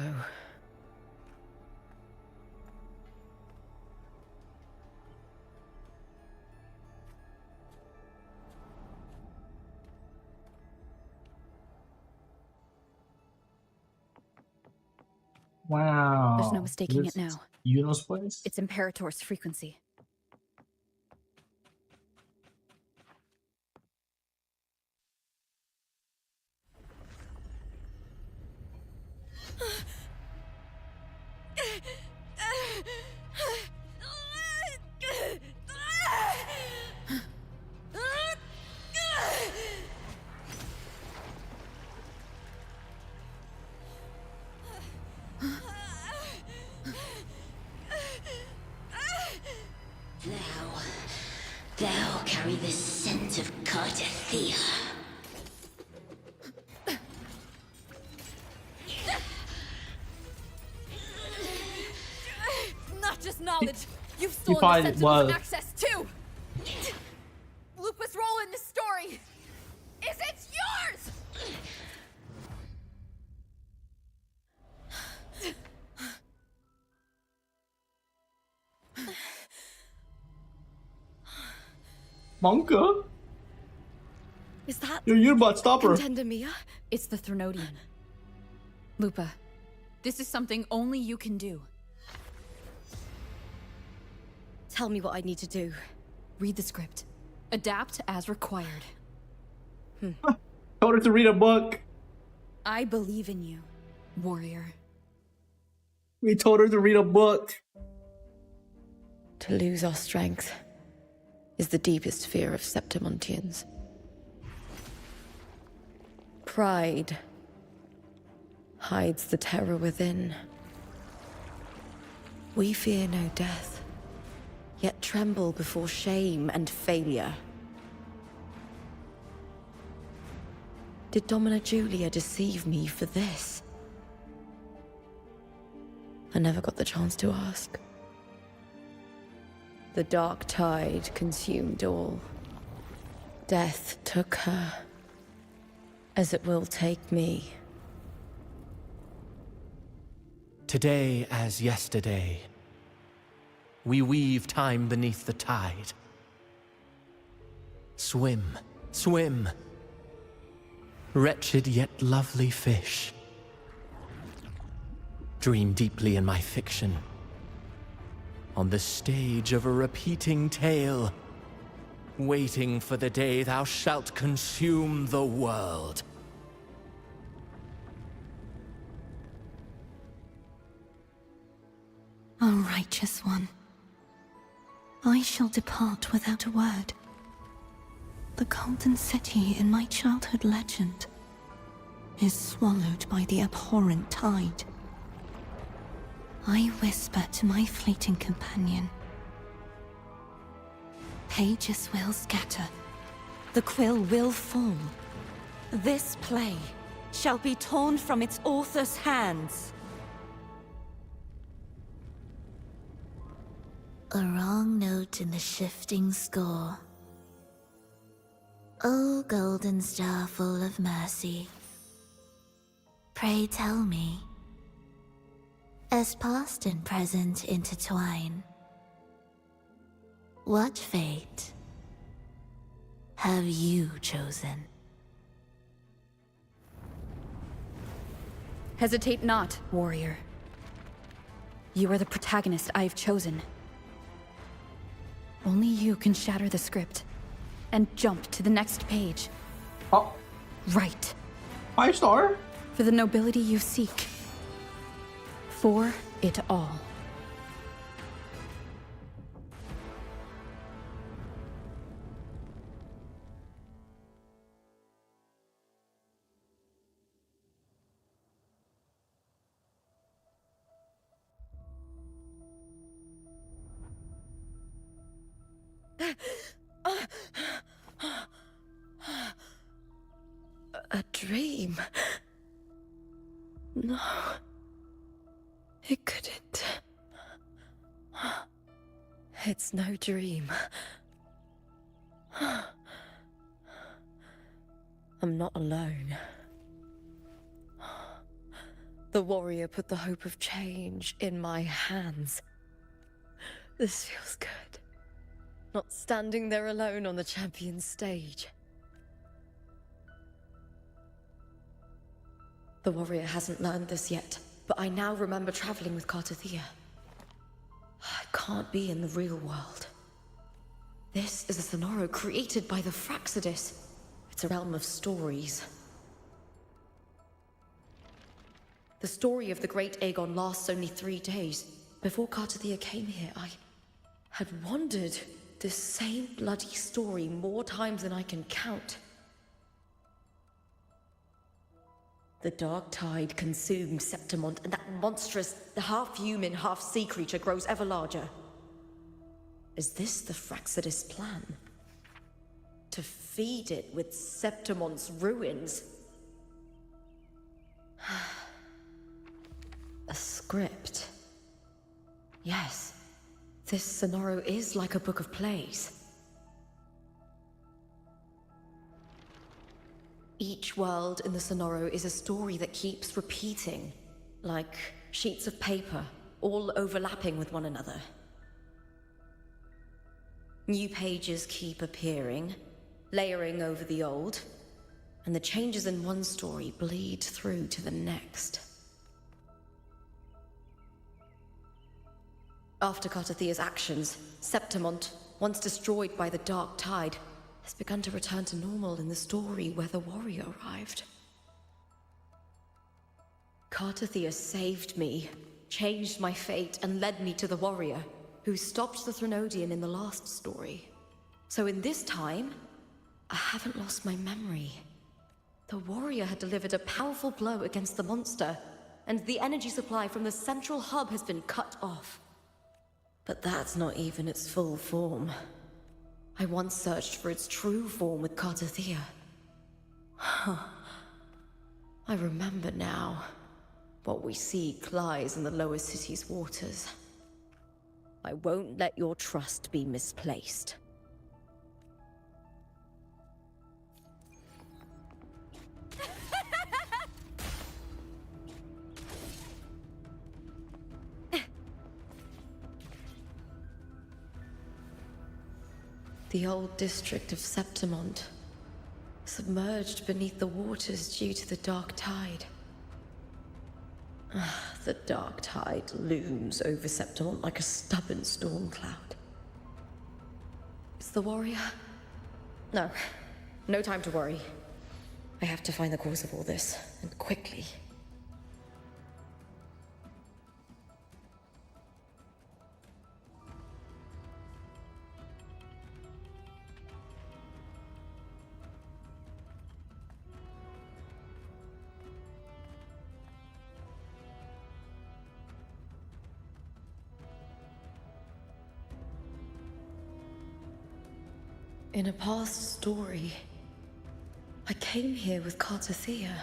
Wow. There's no mistaking This it now. Yuno's place? It's Imperator's frequency. Thou carry the scent of Cardathia. Not just knowledge. You've He stolen the probably Sentinel's was. access too. Lupa's role in this story is it's yours. Monka? Is that Yo, Unibot, stop her. Contender Mia? It's the Threnodian. Lupa, this is something only you can do. Tell me what I need to do. Read the script. Adapt as required. Told her to read a book. I believe in you, warrior. We told her to read a book. To lose our strength is the deepest fear of Septimontians. Pride hides the terror within. We fear no death, yet tremble before shame and failure. Did Domina Julia deceive me for this? I never got the chance to ask. The dark tide consumed all. Death took her, as it will take me. Today as yesterday, we weave time beneath the tide. Swim, swim, wretched yet lovely fish. Dream deeply in my fiction, on the stage of a repeating tale, waiting for the day thou shalt consume the world. O righteous one, I shall depart without a word. The golden city in my childhood legend is swallowed by the abhorrent tide. I whisper to my fleeting companion. Pages will scatter. The quill will fall. This play shall be torn from its author's hands. A wrong note in the shifting score. O golden star full of mercy, pray tell me, as past and present intertwine, what fate have you chosen? Hesitate not, warrior. You are the protagonist I have chosen. Only you can shatter the script and jump to the next page. Oh. Right. 5-star? For the nobility you seek. For it all. A dream? No. It couldn't. It's no dream. I'm not alone. The warrior put the hope of change in my hands. This feels good. Not standing there alone on the champion stage. The warrior hasn't learned this yet, but I now remember traveling with Kartathea. I can't be in the real world. This is a Sonoro created by the Fraxidus. It's a realm of stories. The story of the Great Aegon lasts only 3 days. Before Kartathea came here, I had wandered this same bloody story more times than I can count. The dark tide consumed Septimont, and that monstrous, half-human, half-sea creature grows ever larger. Is this the Fraxidus plan? To feed it with Septimont's ruins? A script. Yes, this Sonoro is like a book of plays. Each world in the Sonoro is a story that keeps repeating, like sheets of paper, all overlapping with one another. New pages keep appearing, layering over the old, and the changes in one story bleed through to the next. After Kartathea's actions, Septimont, once destroyed by the dark tide, has begun to return to normal in the story where the warrior arrived. Kartathea saved me, changed my fate, and led me to the warrior, who stopped the Threnodian in the last story. So in this time, I haven't lost my memory. The warrior had delivered a powerful blow against the monster, and the energy supply from the central hub has been cut off. But that's not even its full form. I once searched for its true form with Kartathea. I remember now. What we seek lies in the lower city's waters. I won't let your trust be misplaced. The old district of Septimont, submerged beneath the waters due to the dark tide. The dark tide looms over Septimont like a stubborn storm cloud. Is the warrior? No. No time to worry. I have to find the cause of all this, and quickly. In a past story, I came here with Kartathea.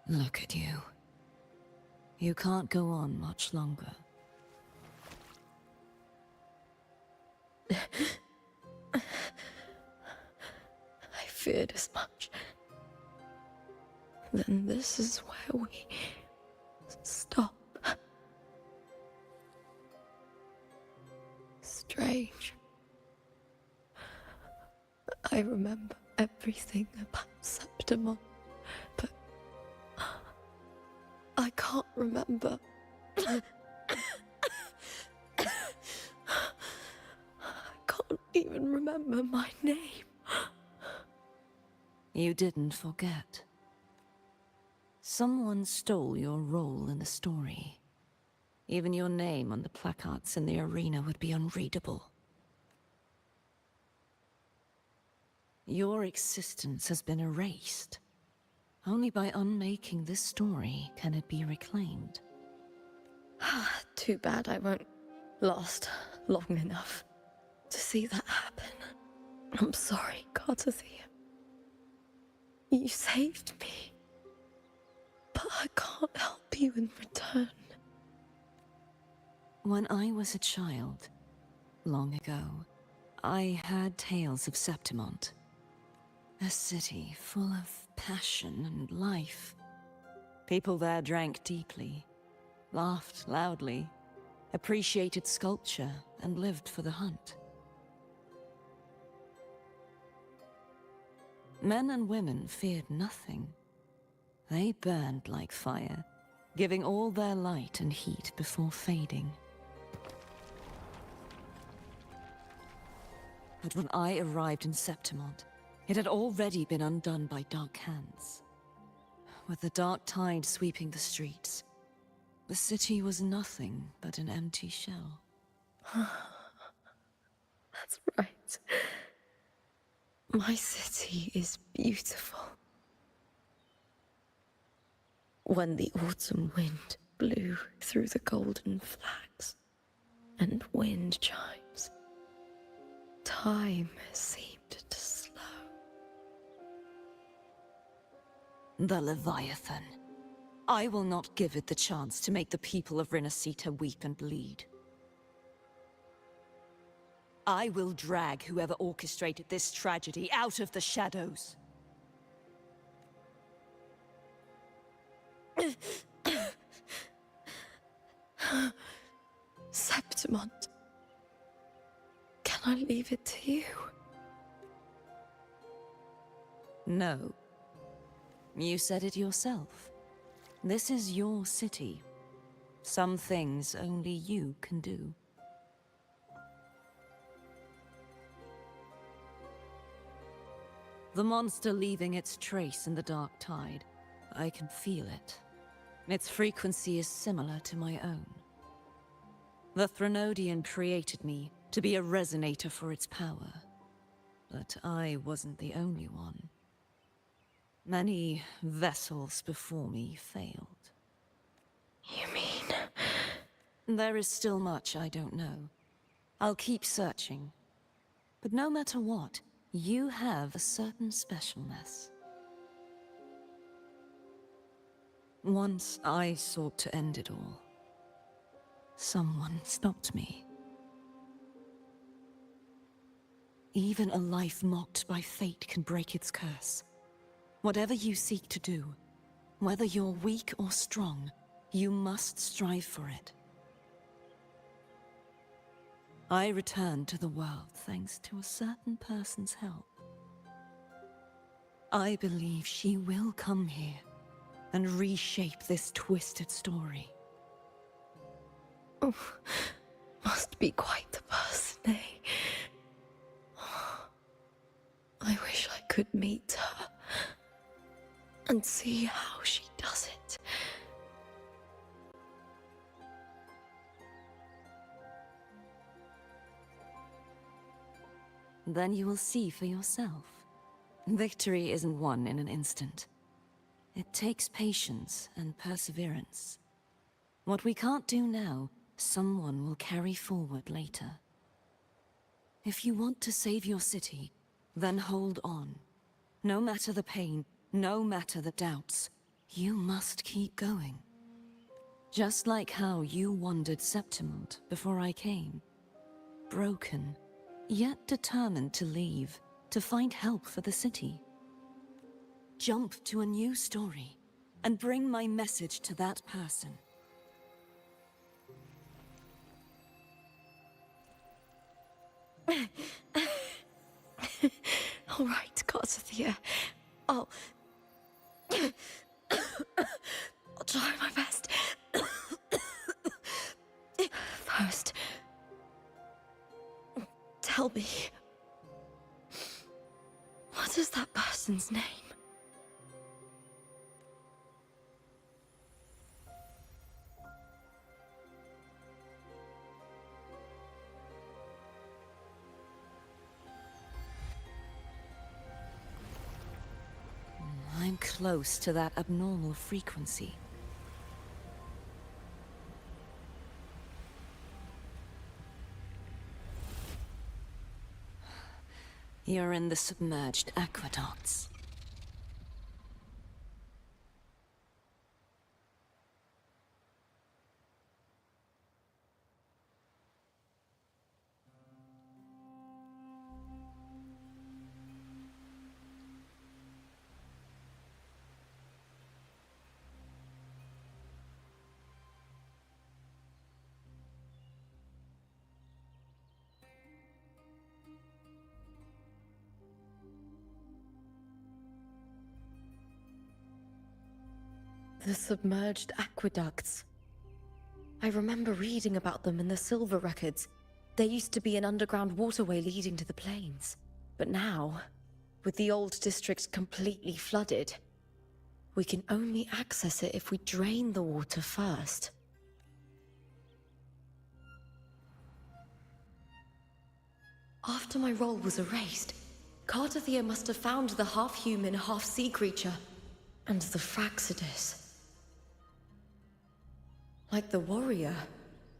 Look at you. You can't go on much longer. I feared as much. Then this is where we stop. Strange. I remember everything about Septimont. can't remember. I can't even remember my name. You didn't forget. Someone stole your role in the story. Even your name on the placards in the arena would be unreadable. Your existence has been erased. Only by unmaking this story can it be reclaimed. Too bad I won't last long enough to see that happen. I'm sorry, Cartathea. You saved me. But I can't help you in return. When I was a child, long ago, I heard tales of Septimont. A city full of passion and life. People there drank deeply, laughed loudly, appreciated sculpture, and lived for the hunt. Men and women feared nothing. They burned like fire, giving all their light and heat before fading. But when I arrived in Septimont, it had already been undone by dark hands. With the dark tide sweeping the streets, the city was nothing but an empty shell. That's right. My city is beautiful. When the autumn wind blew through the golden flags and wind chimes, time seemed to slow. The Leviathan. I will not give it the chance to make the people of Renacita weep and bleed. I will drag whoever orchestrated this tragedy out of the shadows. Septimont. Can I leave it to you? No. You said it yourself. This is your city. Some things only you can do. The monster leaving its trace in the dark tide. I can feel it. Its frequency is similar to my own. The Threnodian created me to be a resonator for its power. But I wasn't the only one. Many vessels before me failed. You mean? There is still much I don't know. I'll keep searching. But no matter what, you have a certain specialness. Once I sought to end it all. Someone stopped me. Even a life mocked by fate can break its curse. Whatever you seek to do, whether you're weak or strong, you must strive for it. I returned to the world thanks to a certain person's help. I believe she will come here and reshape this twisted story. Oh, must be quite the person, eh? I wish I could meet her and see how she does it. Then you will see for yourself. Victory isn't won in an instant. It takes patience and perseverance. What we can't do now, someone will carry forward later. If you want to save your city, then hold on. No matter the pain, no matter the doubts, you must keep going. Just like how you wandered Septimont before I came. Broken, yet determined to leave, to find help for the city. Jump to a new story, and bring my message to that person. All right, Cartathea. I'll try my best. me. What is that person's name? I'm close to that abnormal frequency. You're in the submerged aqueducts. The submerged aqueducts. I remember reading about them in the Silver records. There used to be an underground waterway leading to the plains. But now, with the old district completely flooded, we can only access it if we drain the water first. After my role was erased, Cartathea must have found the half-human, half-sea creature, and the Fraxidus. Like the warrior,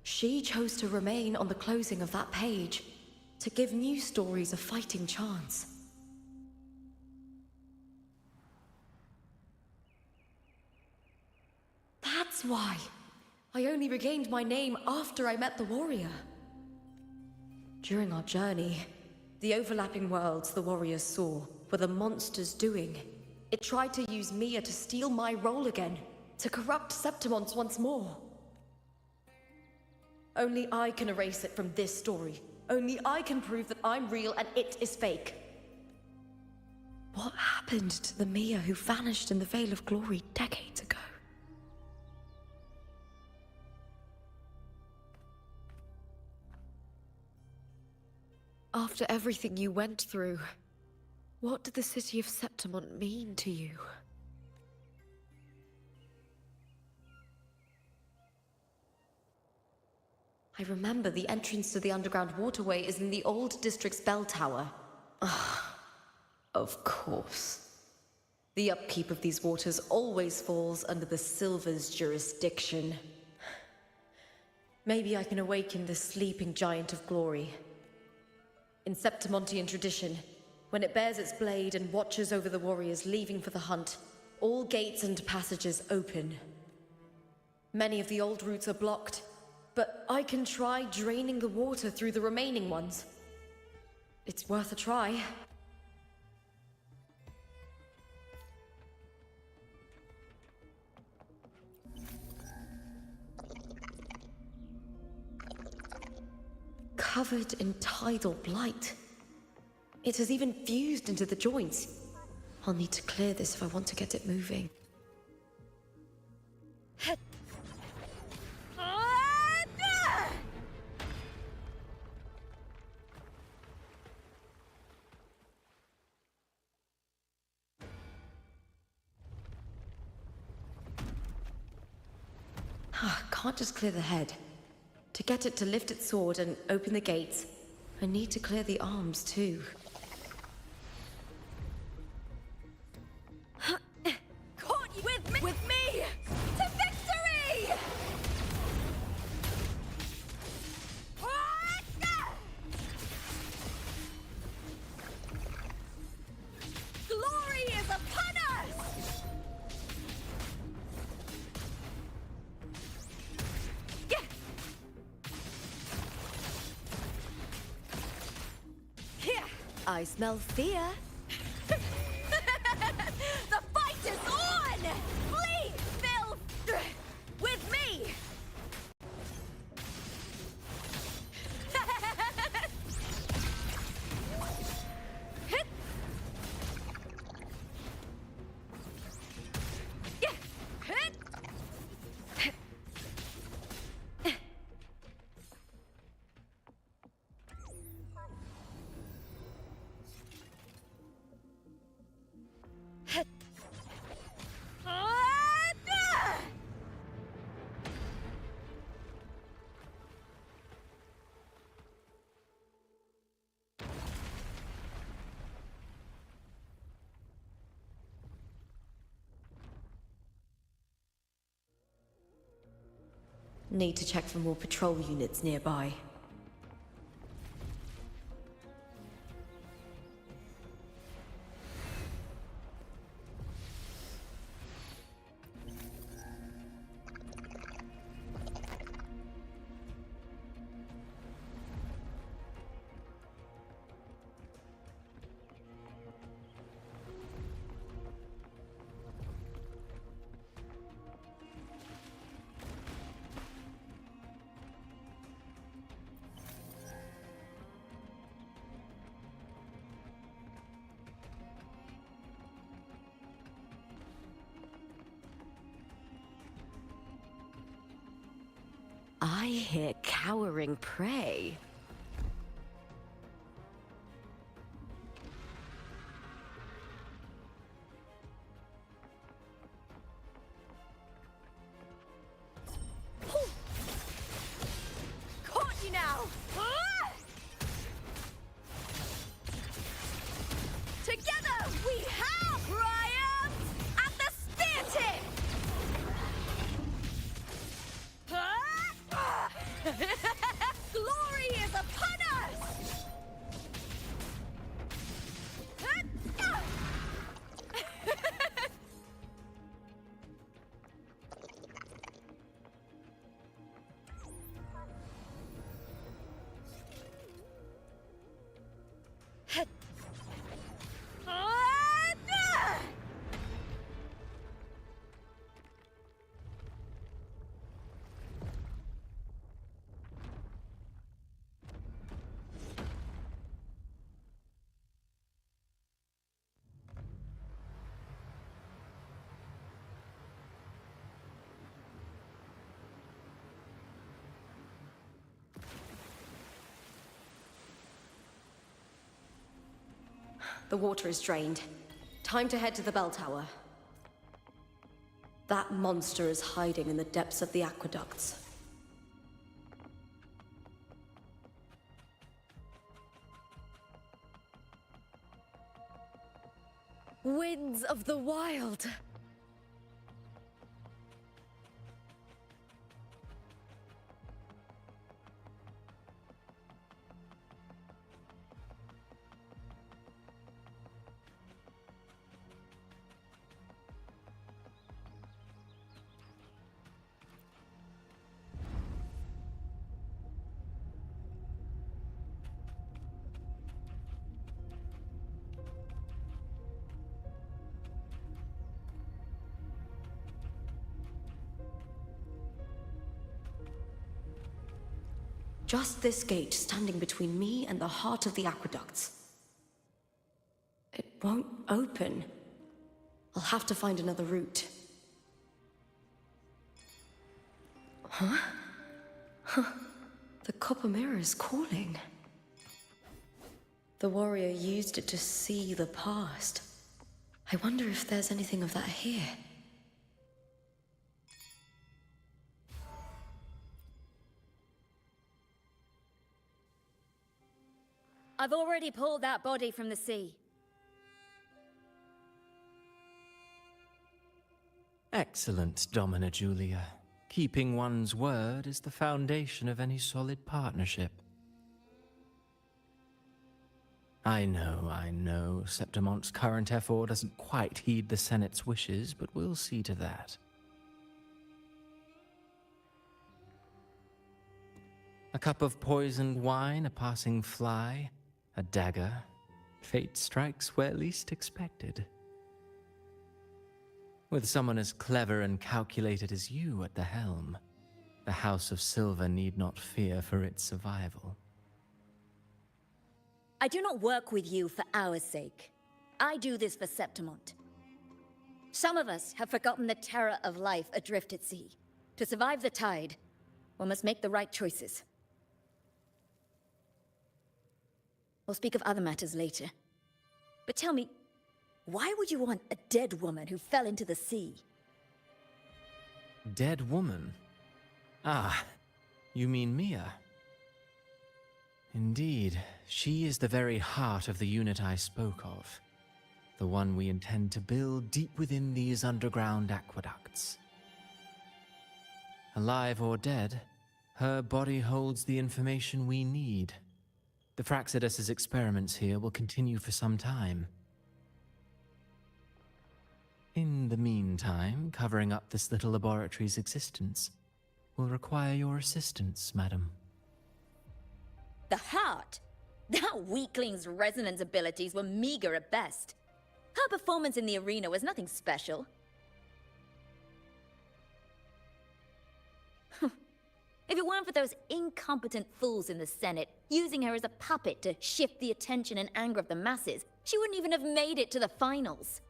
she chose to remain on the closing of that page, to give new stories a fighting chance. That's why I only regained my name after I met the warrior. During our journey, the overlapping worlds the warriors saw were the monsters doing. It tried to use Mia to steal my role again, to corrupt Septimons once more. Only I can erase it from this story. Only I can prove that I'm real and it is fake. What happened to the Mia who vanished in the Veil of Glory decades ago? After everything you went through, what did the city of Septimon mean to you? I remember the entrance to the underground waterway is in the old district's bell tower. Ah, of course. The upkeep of these waters always falls under the Silver's jurisdiction. Maybe I can awaken the sleeping giant of glory. In Septimontian tradition, when it bears its blade and watches over the warriors leaving for the hunt, all gates and passages open. Many of the old routes are blocked, but I can try draining the water through the remaining ones. It's worth a try. Covered in tidal blight. It has even fused into the joints. I'll need to clear this if I want to get it moving. Can't just clear the head. To get it to lift its sword and open the gates, I need to clear the arms too. Caught you with me! To victory! Glory is upon us! I smell fear. The fight is on! Flee, Phil! With me! Need to check for more patrol units nearby. I hear cowering prey. Caught you now! Ah! Together we have triumph at the spear tip! Glory is upon us! The water is drained. Time to head to the bell tower. That monster is hiding in the depths of the aqueducts. Winds of the wild! Just this gate standing between me and the heart of the aqueducts. It won't open. I'll have to find another route. Huh? Huh. The copper mirror is calling. The warrior used it to see the past. I wonder if there's anything of that here. I've already pulled that body from the sea. Excellent, Domina Julia. Keeping one's word is the foundation of any solid partnership. I know, Septimonte's current effort doesn't quite heed the Senate's wishes, but we'll see to that. A cup of poisoned wine, a passing fly, a dagger. Fate strikes where least expected. With someone as clever and calculated as you at the helm, the House of Silver need not fear for its survival. I do not work with you for our sake. I do this for Septimont. Some of us have forgotten the terror of life adrift at sea. To survive the tide, one must make the right choices. We'll speak of other matters later. But tell me, why would you want a dead woman who fell into the sea? Dead woman? Ah, you mean Mia? Indeed, she is the very heart of the unit I spoke of. The one we intend to build deep within these underground aqueducts. Alive or dead, her body holds the information we need. The Fraxidus' experiments here will continue for some time. In the meantime, covering up this little laboratory's existence will require your assistance, madam. The heart? That weakling's resonance abilities were meager at best. Her performance in the arena was nothing special. If it weren't for those incompetent fools in the Senate using her as a puppet to shift the attention and anger of the masses, she wouldn't even have made it to the finals.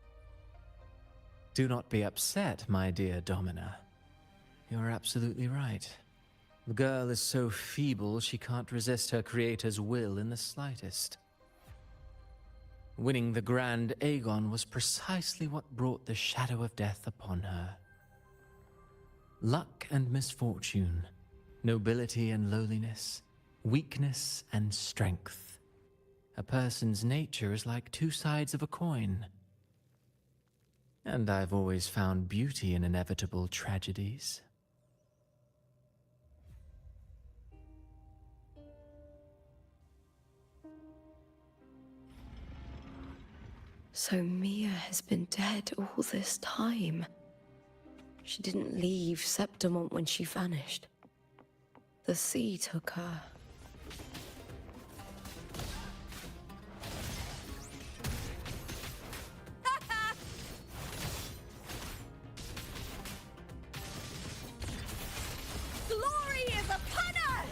Do not be upset, my dear Domina. You're absolutely right. The girl is so feeble she can't resist her creator's will in the slightest. Winning the Grand Aegon was precisely what brought the shadow of death upon her. Luck and misfortune, nobility and lowliness, weakness and strength. A person's nature is like two sides of a coin. And I've always found beauty in inevitable tragedies. So Mia has been dead all this time. She didn't leave Septimont when she vanished. The sea took her. Glory is upon us!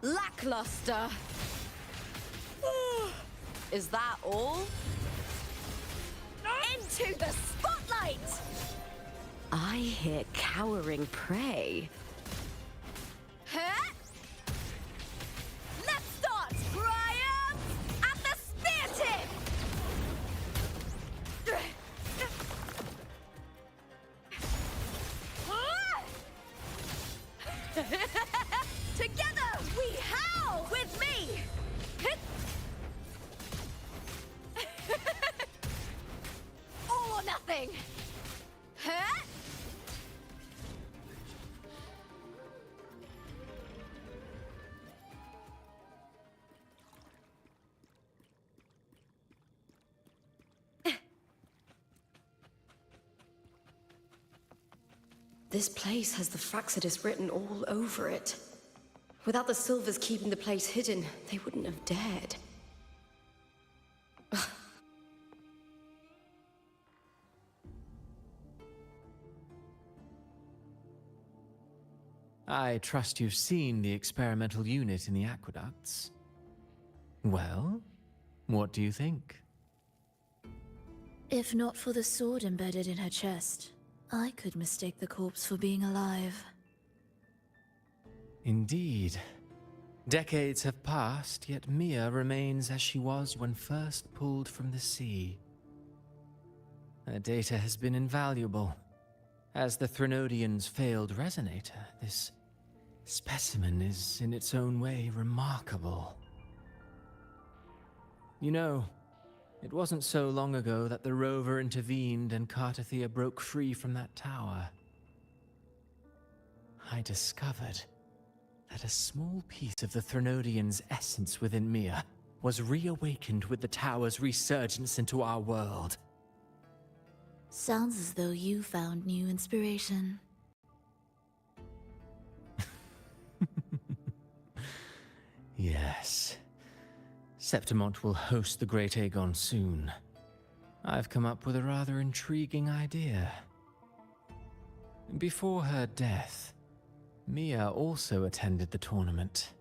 Lackluster. Is that all? Into the spotlight! I hear cowering prey. Huh? Let's start! Triumph at the spear tip! Together we howl with me! All or nothing! Huh? This place has the Fraxidus written all over it. Without the Silvers keeping the place hidden, they wouldn't have dared. I trust you've seen the experimental unit in the aqueducts. Well, what do you think? If not for the sword embedded in her chest, I could mistake the corpse for being alive. Indeed. Decades have passed, yet Mia remains as she was when first pulled from the sea. Her data has been invaluable. As the Threnodians' failed resonator, this specimen is in its own way remarkable. You know, it wasn't so long ago that the rover intervened and Cartathea broke free from that tower. I discovered that a small piece of the Threnodians' essence within Mia was reawakened with the tower's resurgence into our world. Sounds as though you found new inspiration. Yes. Septimont will host the Great Aegon soon. I've come up with a rather intriguing idea. Before her death, Mia also attended the tournament.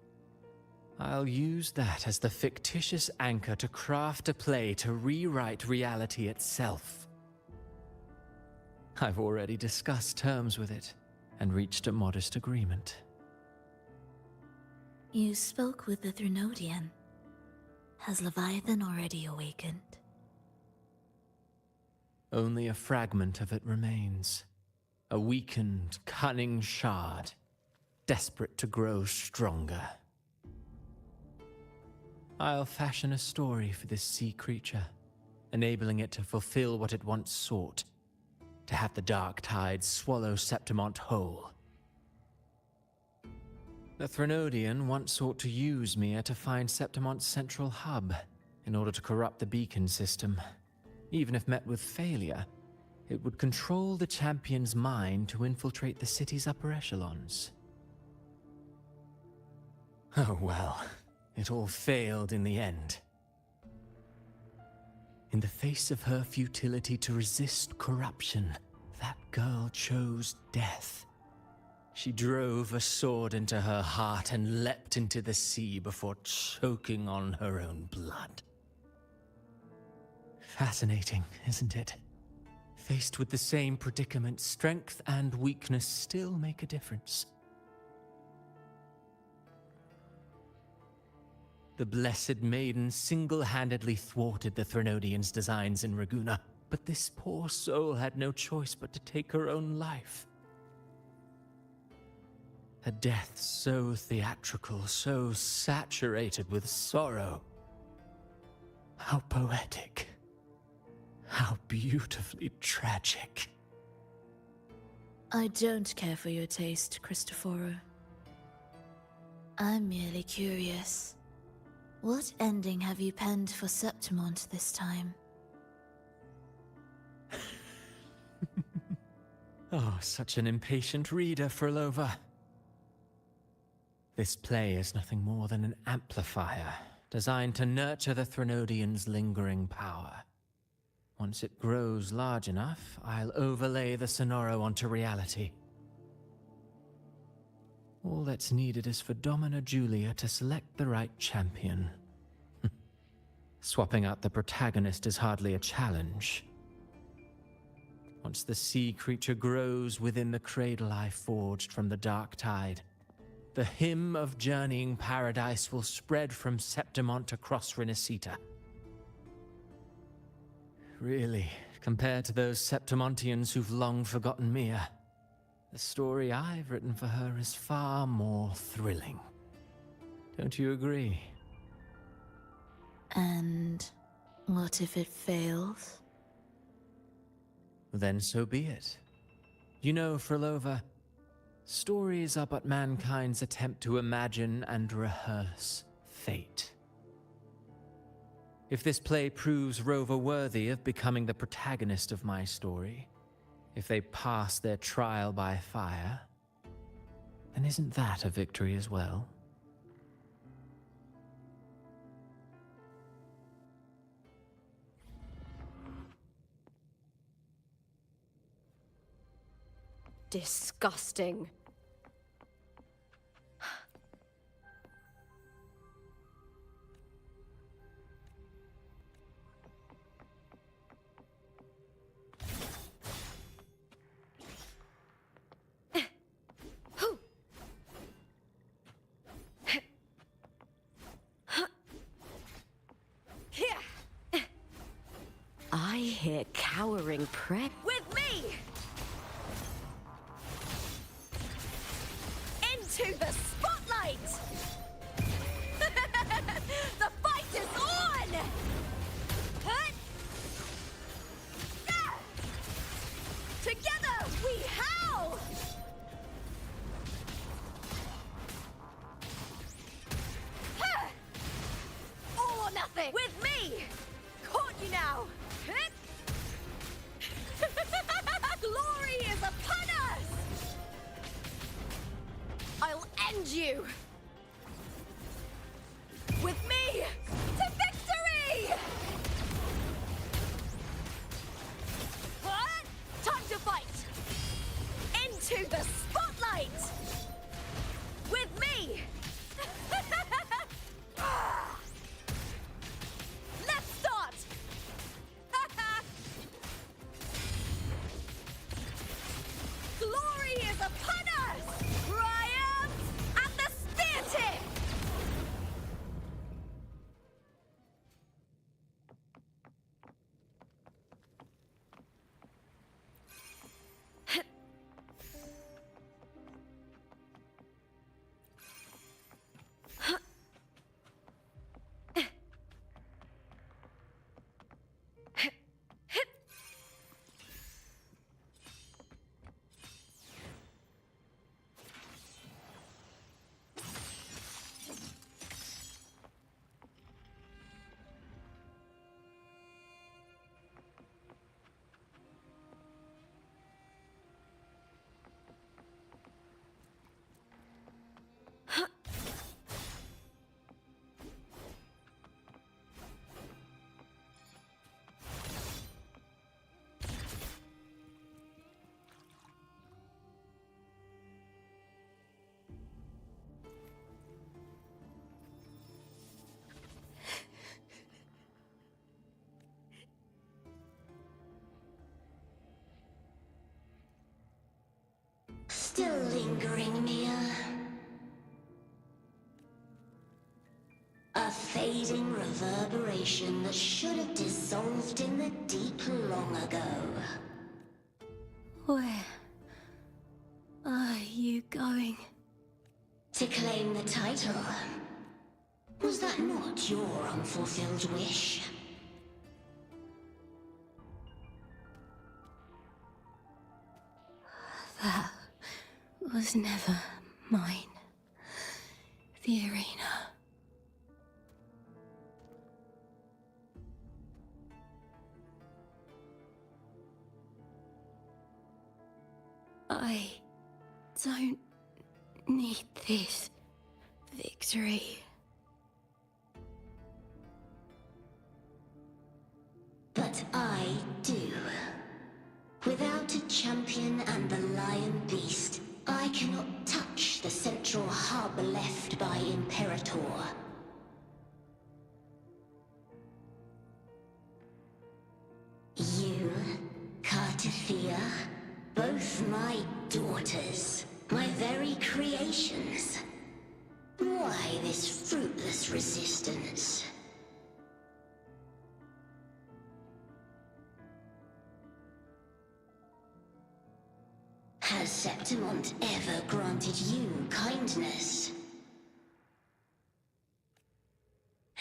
I'll use that as the fictitious anchor to craft a play to rewrite reality itself. I've already discussed terms with it, and reached a modest agreement. You spoke with the Threnodian. Has Leviathan already awakened? Only a fragment of it remains. A weakened, cunning shard, desperate to grow stronger. I'll fashion a story for this sea creature, enabling it to fulfill what it once sought, to have the dark tide swallow Septimont whole. The Threnodian once sought to use Mia to find Septimont's central hub in order to corrupt the beacon system. Even if met with failure, it would control the champion's mind to infiltrate the city's upper echelons. Oh well, it all failed in the end. In the face of her futility to resist corruption, that girl chose death. She drove a sword into her heart and leapt into the sea before choking on her own blood. Fascinating, isn't it? Faced with the same predicament, strength and weakness still make a difference. The Blessed Maiden single-handedly thwarted the Threnodian's designs in Raguna, but this poor soul had no choice but to take her own life. A death so theatrical, so saturated with sorrow. How poetic. How beautifully tragic. I don't care for your taste, Cristoforo. I'm merely curious. What ending have you penned for Septimont this time? Oh, such an impatient reader, Frolova. This play is nothing more than an amplifier, designed to nurture the Threnodian's lingering power. Once it grows large enough, I'll overlay the Sonoro onto reality. All that's needed is for Domina Julia to select the right champion. Swapping out the protagonist is hardly a challenge. Once the sea creature grows within the cradle I forged from the dark tide, the hymn of journeying paradise will spread from Septimont across Renacita. Really, compared to those Septimontians who've long forgotten Mia, the story I've written for her is far more thrilling. Don't you agree? And what if it fails? Then so be it. You know, Frolova, stories are but mankind's attempt to imagine and rehearse fate. If this play proves Rover worthy of becoming the protagonist of my story, if they pass their trial by fire, then isn't that a victory as well? Disgusting. I hear cowering prey. With me! Into the spotlight! The fight is on! Hut! Ah! Together we howl! Ha! All or nothing! With me! Caught you now! Hut! Glory is upon us! I'll end you! With me to victory! What? Time to fight! Into the spotlight! With me! Let's start! Glory is upon us! lingering, Mia? A fading reverberation that should have dissolved in the deep long ago. Where are you going? To claim the title. Was that not your unfulfilled wish? That was never mine. The arena. I don't need this victory. But I do. Without a champion and the Lion Beast, I cannot touch the central hub left by Imperator. You, Cartathea, both my daughters, my very creations. Why this fruitless resistance? Has Septimont ever granted you kindness?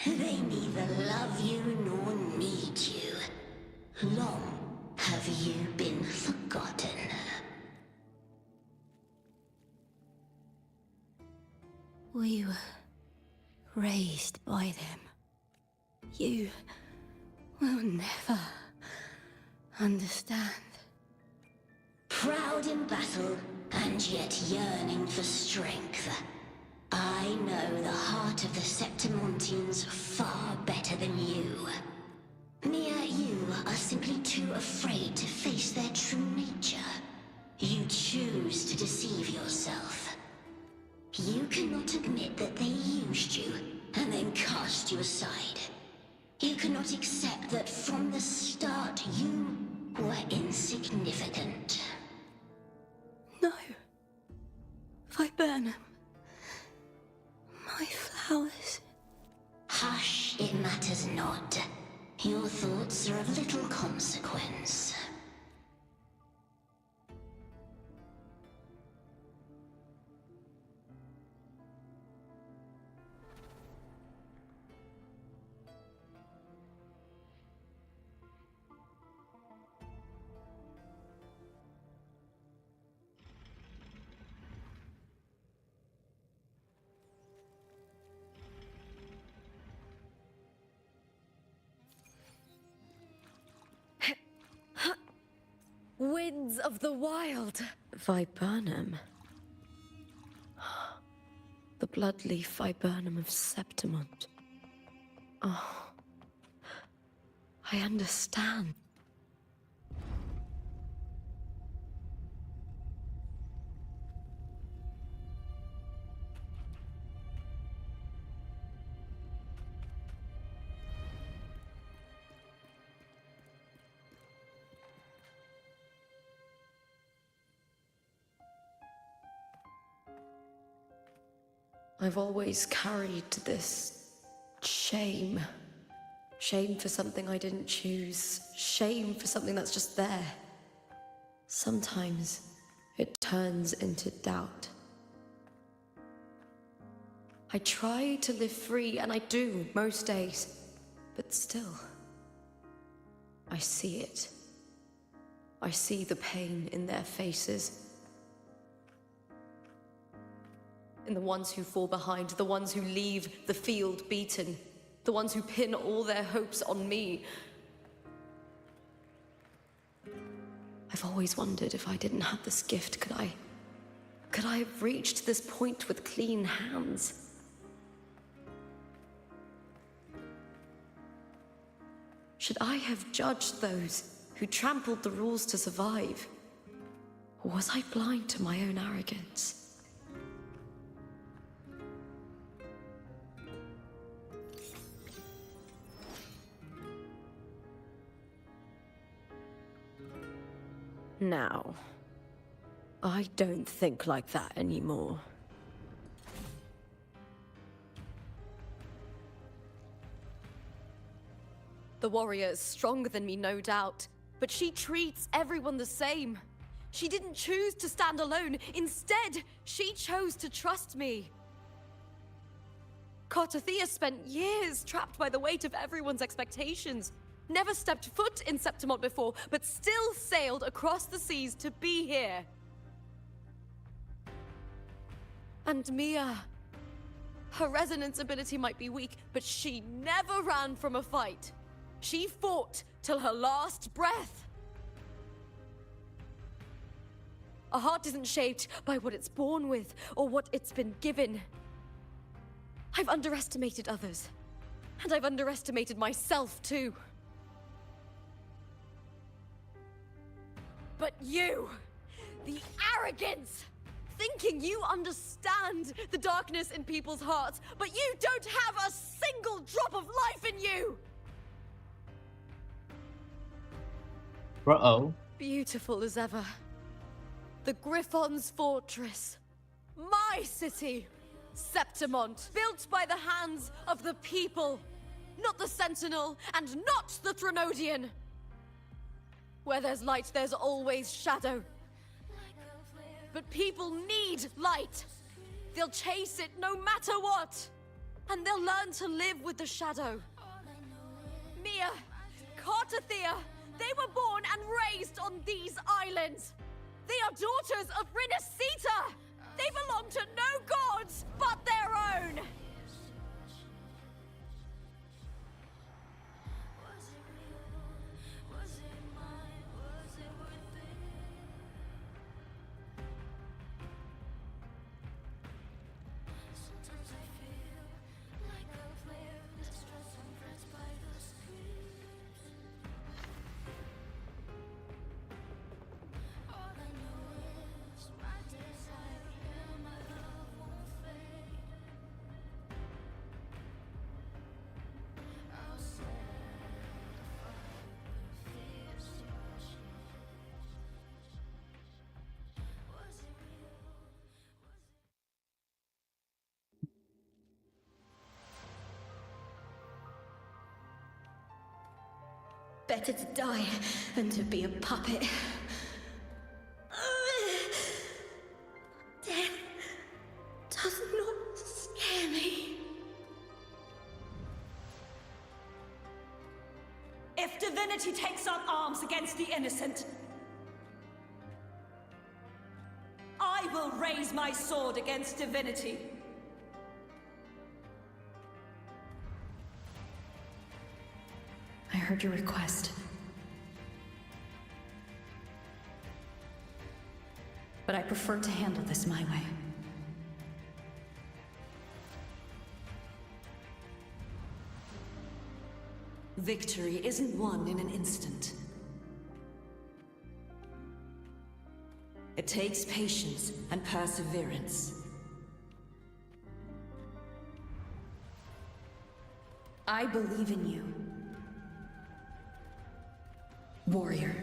They neither love you nor need you. Long have you been forgotten. We were raised by them. You will never understand. Proud in battle, and yet yearning for strength. I know the heart of the Septimontians far better than you. Mia, you are simply too afraid to face their true nature. You choose to deceive yourself. You cannot admit that they used you, and then cast you aside. You cannot accept that from the start you were insignificant. No. Viburnum. My flowers. Hush, it matters not. Your thoughts are of little consequence. Winds of the Wild! Viburnum. The bloodleaf viburnum of Septimont. Oh. I understand. I've always carried this shame. Shame for something I didn't choose. Shame for something that's just there. Sometimes it turns into doubt. I try to live free, and I do most days. But still, I see it. I see the pain in their faces. In the ones who fall behind, the ones who leave the field beaten, the ones who pin all their hopes on me. I've always wondered if I didn't have this gift, could I have reached this point with clean hands? Should I have judged those who trampled the rules to survive? Or was I blind to my own arrogance? Now, I don't think like that anymore. The warrior is stronger than me, no doubt, but she treats everyone the same. She didn't choose to stand alone. Instead, she chose to trust me. Cartothea spent years trapped by the weight of everyone's expectations. Never stepped foot in Septimont before, but still sailed across the seas to be here. And Mia, her resonance ability might be weak, but she never ran from a fight. She fought till her last breath. A heart isn't shaped by what it's born with or what it's been given. I've underestimated others, and I've underestimated myself too. But you, the arrogance, thinking you understand the darkness in people's hearts, but you don't have a single drop of life in you! Uh-oh. Beautiful as ever. The Griffon's fortress. My city. Septimont. Built by the hands of the people. Not the Sentinel, and not the Threnodian. Where there's light, there's always shadow. But people need light. They'll chase it no matter what. And they'll learn to live with the shadow. Mia, Cartothea, they were born and raised on these islands. They are daughters of Rinascita. They belong to no gods but their own. Better to die than to be a puppet. Death does not scare me. If divinity takes up arms against the innocent, I will raise my sword against divinity. I heard your request. But I prefer to handle this my way. Victory isn't won in an instant. It takes patience and perseverance. I believe in you, warrior.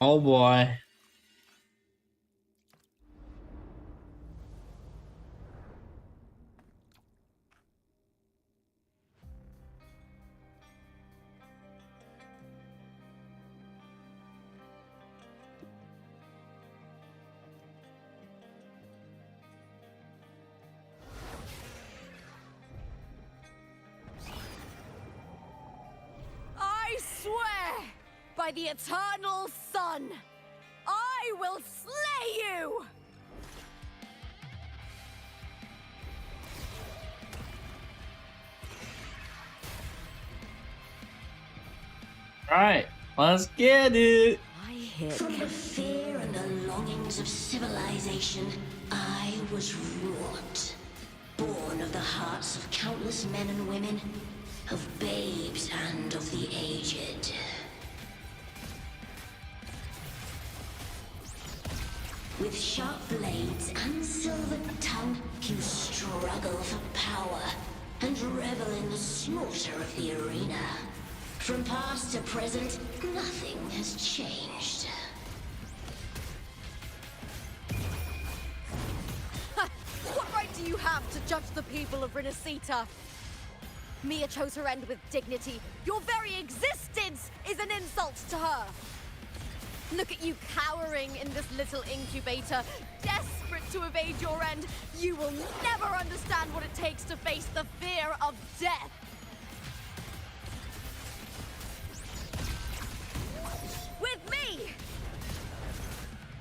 Oh boy. I swear by the eternal sun, I will slay you! Alright, let's get it! From the fear and the longings of civilization, I was wrought. Born of the hearts of countless men and women, of babes and of the aged. With sharp blades and silver tongue, you struggle for power. slaughter of the arena. From past to present, nothing has changed. What right do you have to judge the people of Renacita? Mia chose her end with dignity. Your very existence is an insult to her. Look at you cowering in this little incubator, desperate to evade your end. You will never understand what it takes to face the fear of death. With me!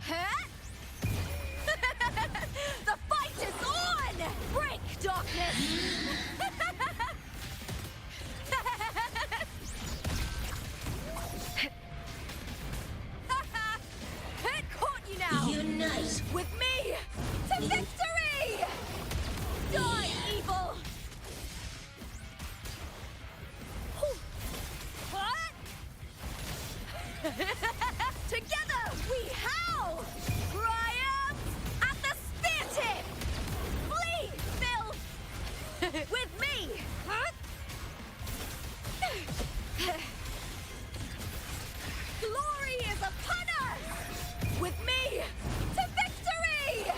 Huh? The fight is on! Break, darkness! Caught you now! Unite! With me! To victory! Die, evil! What? Together we howl! Triumph at the spear tip! Flee, Phil! With me! Glory is upon us! With me! To victory!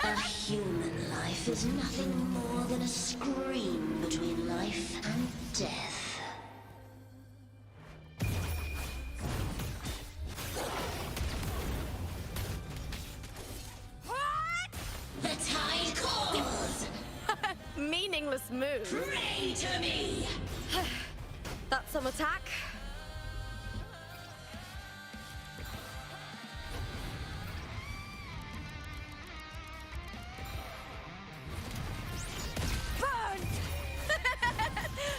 A human life is nothing more than a scream between life and death. The tide calls! Meaningless move. Pray to me! That's some attack. Burn!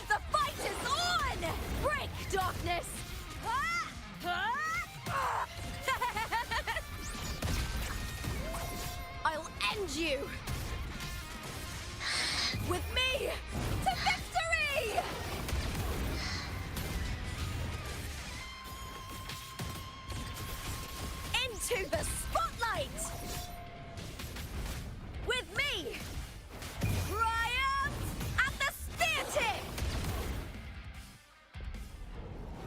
The fight is on! Break, darkness! I'll end you! With me! To victory! Into the spotlight! With me! Triumph at the spear tip!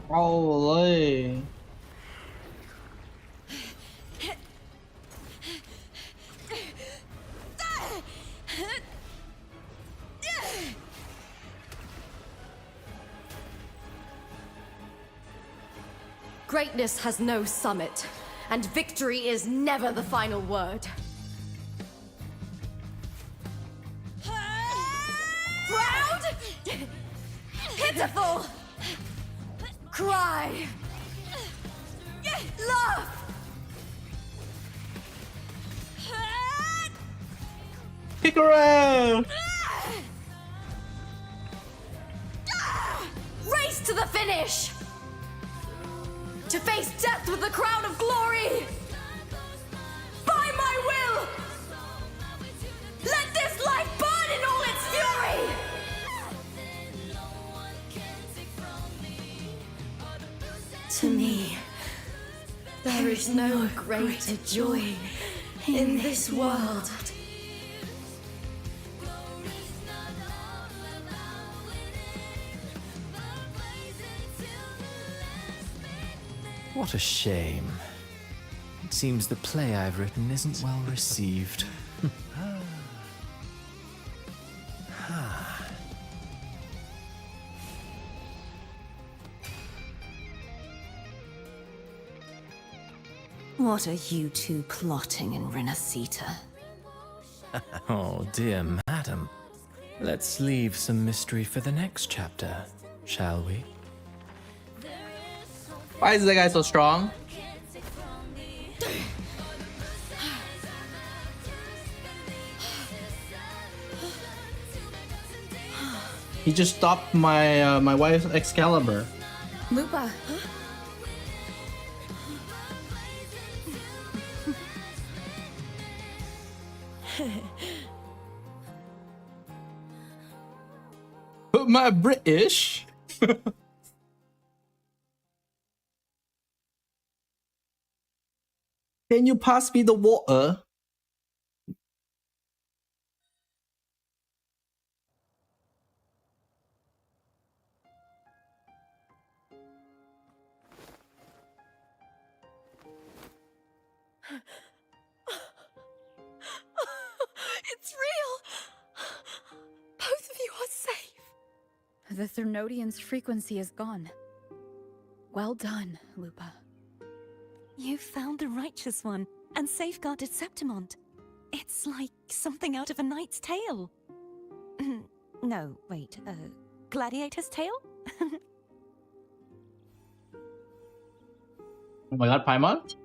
Holy. Greatness has no summit, and victory is never the final word. Proud? Pitiful? Cry? Love? Kick around! Race to the finish! To face death with the crown of glory! By my will! Let this life burn in all its fury! To me, there is no greater joy in this world. What a shame. It seems the play I've written isn't well received. What are you two plotting in Renacita? Oh, dear madam. Let's leave some mystery for the next chapter, shall we? Why is that guy so strong? He just stopped my my wife's Excalibur. Lupa. But my British. Can you pass me the water? The Threnodian's frequency is gone. Well done, Lupa. You found the Righteous One and safeguarded Septimont. It's like something out of a knight's tale. No, wait, gladiator's tale? Oh my god, Paimon?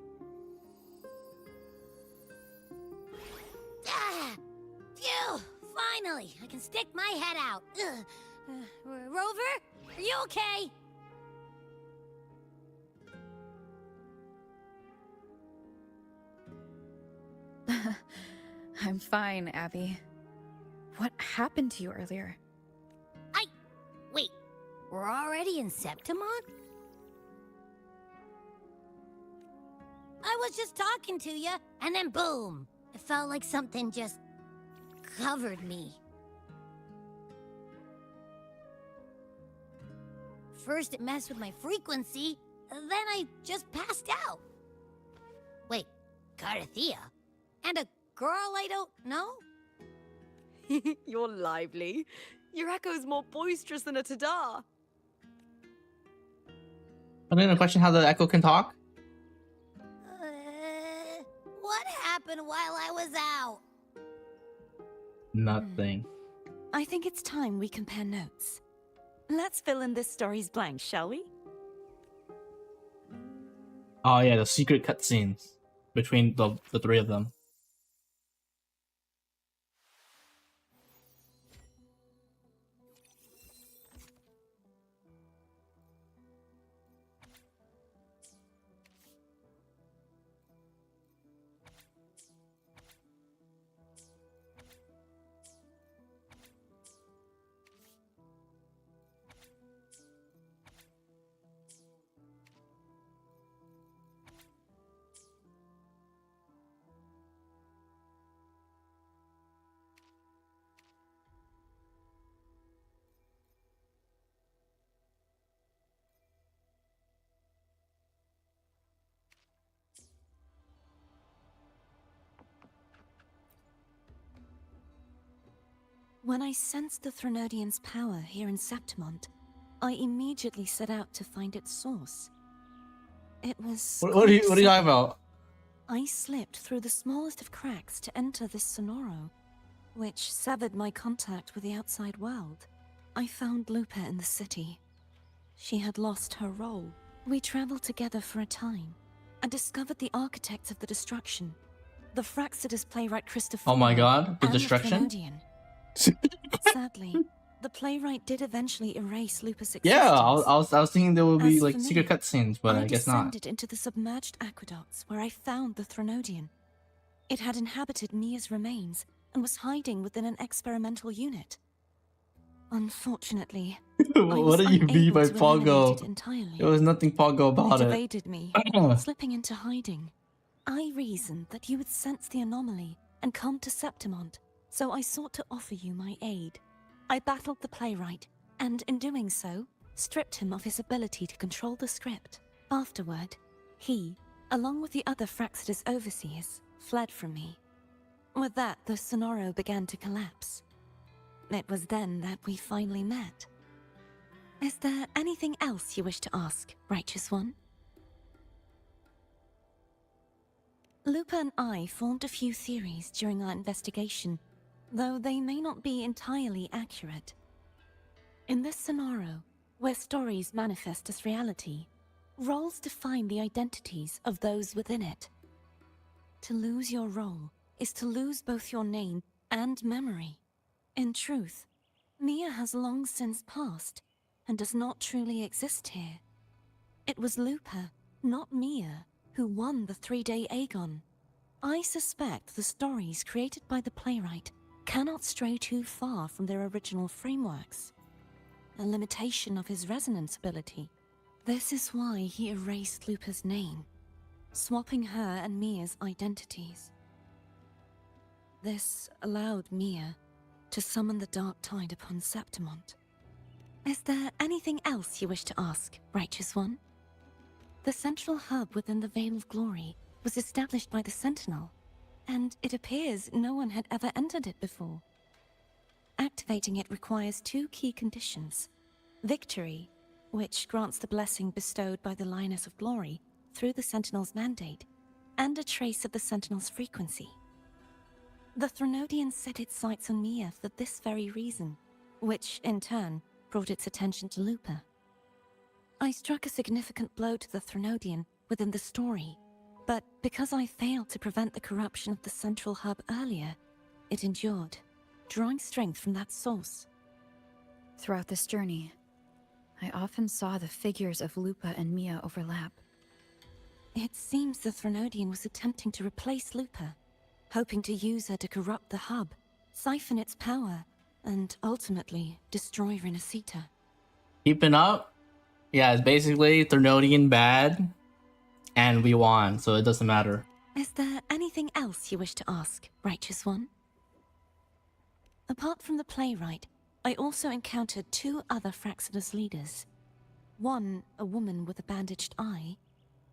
Ah! Phew! Finally, I can stick my head out. Rover, are you okay? I'm fine, Abby. What happened to you earlier? Wait, we're already in Septimont? I was just talking to you, and then boom! It felt like something just covered me. First it messed with my frequency, then I just passed out. Wait, Carthea? And a girl I don't know? You're lively. Your echo's more boisterous than a Tadar. I'm gonna question how the Echo can talk. What happened while I was out? Nothing. I think it's time we compare notes. Let's fill in this story's blanks, shall we? Oh yeah, the secret cutscenes between the three of them. When I sensed the Threnodian's power here in Septimont, I immediately set out to find its source. It was... What are you talking about? I slipped through the smallest of cracks to enter this Sonoro, which severed my contact with the outside world. I found Lupa in the city. She had lost her role. We traveled together for a time, and discovered the architects of the destruction, the Fraxidus playwright Christopher. Oh my god, the and destruction? The Threnodian. Sadly, the playwright did eventually erase Lupa's existence. Yeah, I was thinking there would be As like for secret me, cutscenes, but I guess not. descended into the submerged aqueducts where I found the Threnodian. It had inhabited Mia's remains and was hiding within an experimental unit. Unfortunately, What do you mean by to eliminate Pogo? it entirely. There was nothing Pogo about It it. evaded me, slipping into hiding. I reasoned that you would sense the anomaly and come to Septimont, so I sought to offer you my aid. I battled the playwright, and in doing so, stripped him of his ability to control the script. Afterward, he, along with the other Fraxidus overseers, fled from me. With that, the Sonoro began to collapse. It was then that we finally met. Is there anything else you wish to ask, Righteous One? Lupa and I formed a few theories during our investigation, though they may not be entirely accurate. In this Sonoro, where stories manifest as reality, roles define the identities of those within it. To lose your role is to lose both your name and memory. In truth, Mia has long since passed and does not truly exist here. It was Lupa, not Mia, who won the 3-day Aegon. I suspect the stories created by the playwright cannot stray too far from their original frameworks, a limitation of his resonance ability. This is why he erased Lupa's name, swapping her and Mia's identities. This allowed Mia to summon the Dark Tide upon Septimont. Is there anything else you wish to ask, Righteous One? The central hub within the Veil of Glory was established by the Sentinel, and it appears no one had ever entered it before. Activating it requires 2 key conditions: Victory, which grants the blessing bestowed by the Lioness of Glory through the Sentinel's mandate, and a trace of the Sentinel's frequency. The Threnodian set its sights on Mia for this very reason, which, in turn, brought its attention to Lupa. I struck a significant blow to the Threnodian within the story, but because I failed to prevent the corruption of the central hub earlier, it endured, drawing strength from that source. Throughout this journey, I often saw the figures of Lupa and Mia overlap. It seems the Threnodian was attempting to replace Lupa, hoping to use her to corrupt the hub, siphon its power, and ultimately destroy Renacita. Keeping up? Yeah, it's basically Threnodian bad, and we won, so it doesn't matter. Is there anything else you wish to ask, Righteous One? Apart from the playwright, I also encountered 2 other Fraxidus leaders. One, a woman with a bandaged eye.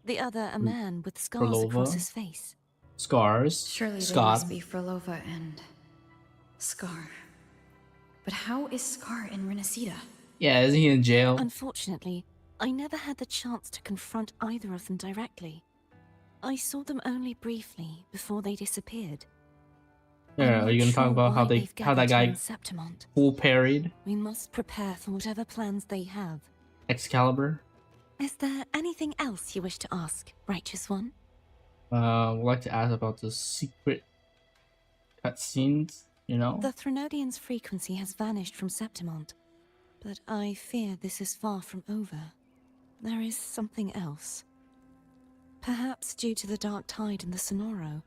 The other, a man with scars Frolova. across his face. Scars. Surely they Scott. must be Frolova and Scar. But how is Scar in Renacita? Yeah, isn't he in jail? Unfortunately, I never had the chance to confront either of them directly. I saw them only briefly before they disappeared. Yeah, are you gonna talk about how that guy full parried We must prepare for whatever plans they have. Excalibur? Is there anything else you wish to ask, Righteous One? Would like to ask about the secret cutscenes, you know? The Threnodian's frequency has vanished from Septimont, but I fear this is far from over. There is something else. Perhaps due to the dark tide in the Sonoro,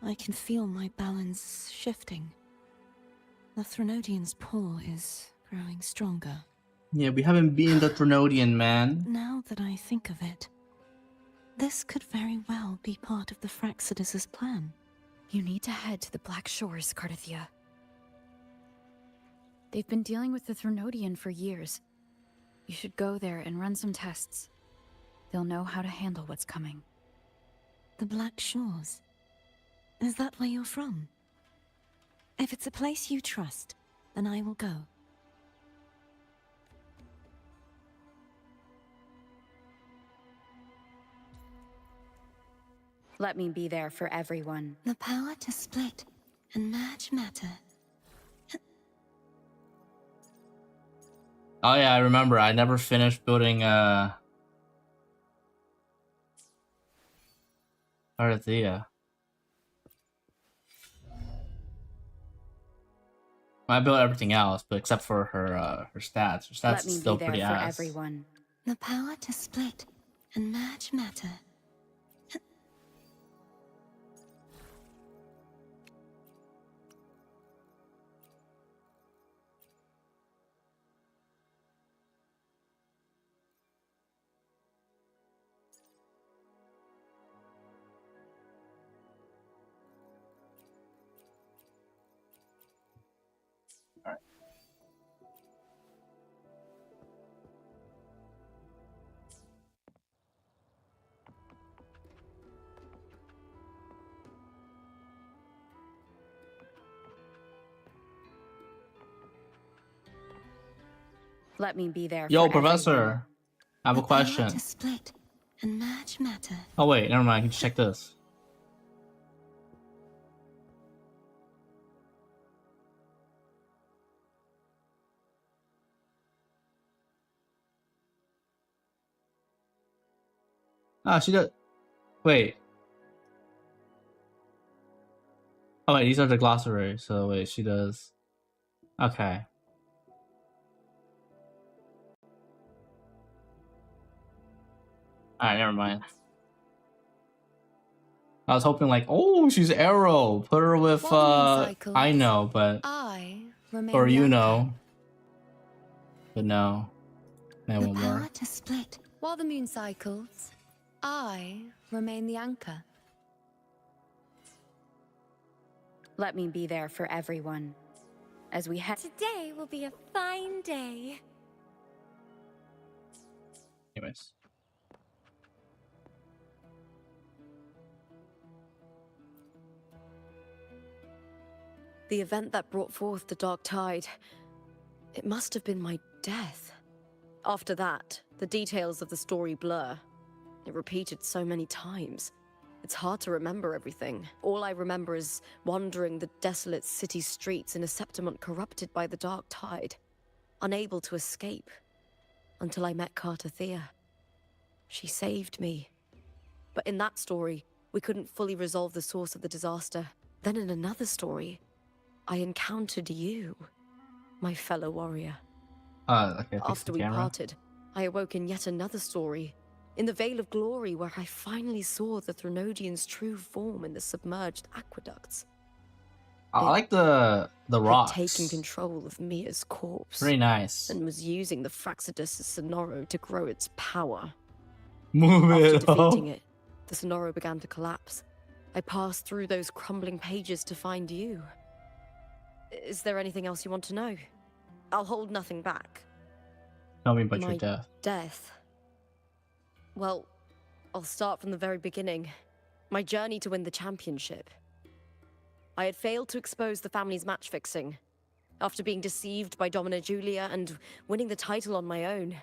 I can feel my balance shifting. The Threnodian's pull is growing stronger. Yeah, we haven't beaten the Threnodian, man. Now that I think of it, this could very well be part of the Fraxidus' plan. You need to head to the Black Shores, Cardathia. They've been dealing with the Threnodian for years. You should go there and run some tests. They'll know how to handle what's coming. The Black Shores? Is that where you're from? If it's a place you trust, then I will go. Let me be there for everyone. The power to split and merge matter. Oh yeah, I remember. I never finished building Cardathia. I built everything else, but except for her stats. Her stats Let me is still be there pretty for ass. everyone. The power to split and merge matter. Let me be there Yo, for Professor, everyone. I have a question. To split and merge matter. Oh wait, never mind. I can check this. Ah, she does. Wait. Oh wait, these are the glossary. So wait, she does. Okay. Alright, never mind. I was hoping like, oh, she's Arrow. Put her with I know, but or you know. But no. I want more. To split. While the moon cycles, I remain the anchor. Let me be there for everyone. As we head. Today will be a fine day. Anyways. The event that brought forth the dark tide. It must have been my death. After that, the details of the story blur. It repeated so many times. It's hard to remember everything. All I remember is wandering the desolate city streets in a Septimont corrupted by the dark tide, unable to escape, until I met Carter Thea. She saved me. But in that story, we couldn't fully resolve the source of the disaster. Then in another story, I encountered you, my fellow warrior. Okay, After we parted, I awoke in yet another story, in the Vale of Glory, where I finally saw the Threnodian's true form in the submerged aqueducts. I like the rocks. Had taken control of Mia's corpse. Pretty nice. And was using the Fraxidus' Sonoro to grow its power. Move it After up. defeating it, the Sonoro began to collapse. I passed through those crumbling pages to find you. Is there anything else you want to know? I'll hold nothing back. Tell me about My your death. Death. Well, I'll start from the very beginning. My journey to win the championship. I had failed to expose the family's match fixing. After being deceived by Domina Julia and winning the title on my own,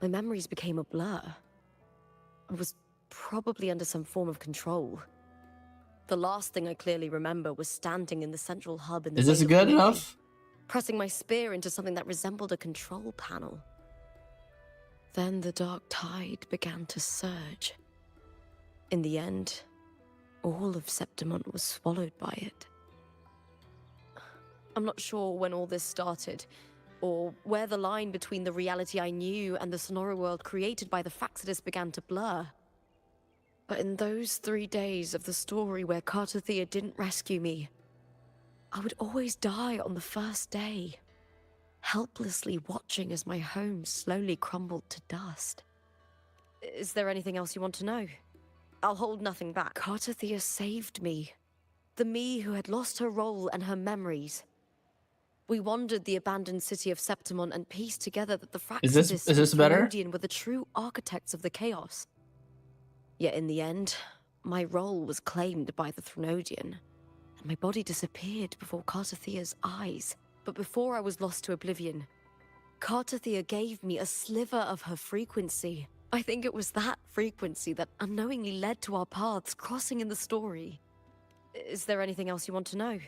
my memories became a blur. I was probably under some form of control. The last thing I clearly remember was standing in the central hub in the Is this Vale of good Glory, enough? pressing my spear into something that resembled a control panel. Then the dark tide began to surge. In the end, all of Septimont was swallowed by it. I'm not sure when all this started, or where the line between the reality I knew and the Sonoro world created by the Fraxidus began to blur. But in those 3 days of the story where Carter Thea didn't rescue me, I would always die on the first day, helplessly watching as my home slowly crumbled to dust. Is there anything else you want to know? I'll hold nothing back. Carter Thea saved me. The me who had lost her role and her memories. We wandered the abandoned city of Septimont and pieced together that the Fraxidus is this better? and Thenodian were the true architects of the chaos. Yet in the end, my role was claimed by the Threnodian, and my body disappeared before Carter Thea's eyes. But before I was lost to oblivion, Carter Thea gave me a sliver of her frequency. I think it was that frequency that unknowingly led to our paths crossing in the story. Is there anything else you want to know?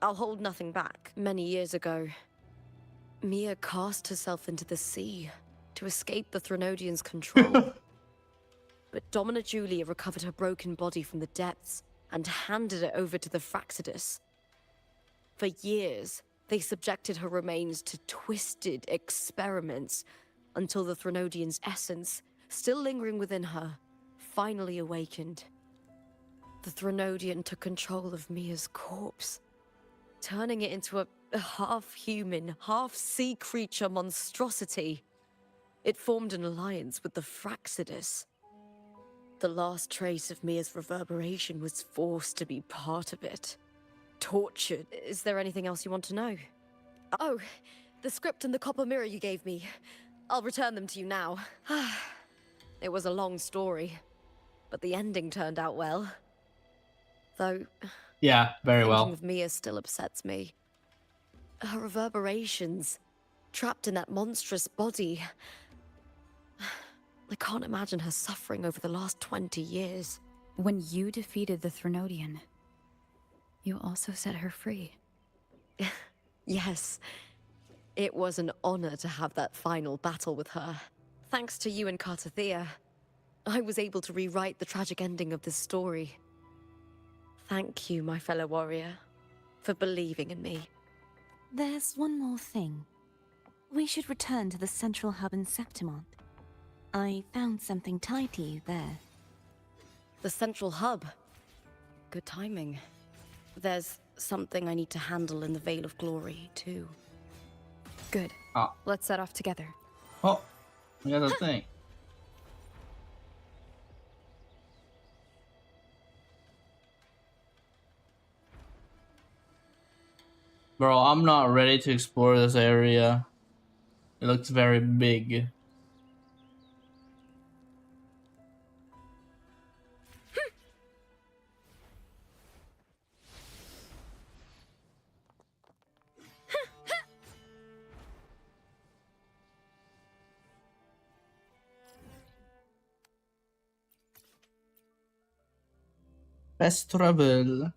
I'll hold nothing back. Many years ago, Mia cast herself into the sea to escape the Threnodian's control. But Domina Julia recovered her broken body from the depths and handed it over to the Fraxidus. For years, they subjected her remains to twisted experiments until the Threnodian's essence, still lingering within her, finally awakened. The Threnodian took control of Mia's corpse, turning it into a half-human, half-sea creature monstrosity. It formed an alliance with the Fraxidus. The last trace of Mia's reverberation was forced to be part of it. Tortured. Is there anything else you want to know? Oh, the script and the copper mirror you gave me. I'll return them to you now. It was a long story, but the ending turned out well. Though, Yeah, very thinking well. of Mia still upsets me. Her reverberations, trapped in that monstrous body. I can't imagine her suffering over the last 20 years. When you defeated the Threnodian, you also set her free. Yes. It was an honor to have that final battle with her. Thanks to you and Carter Thea, I was able to rewrite the tragic ending of this story. Thank you, my fellow warrior, for believing in me. There's one more thing. We should return to the central hub in Septimont. I found something tied to you there. The central hub. Good timing. There's something I need to handle in the Vale of Glory, too. Good. Ah. Let's set off together. Oh, I got a thing. Bro, I'm not ready to explore this area. It looks very big. Best trouble.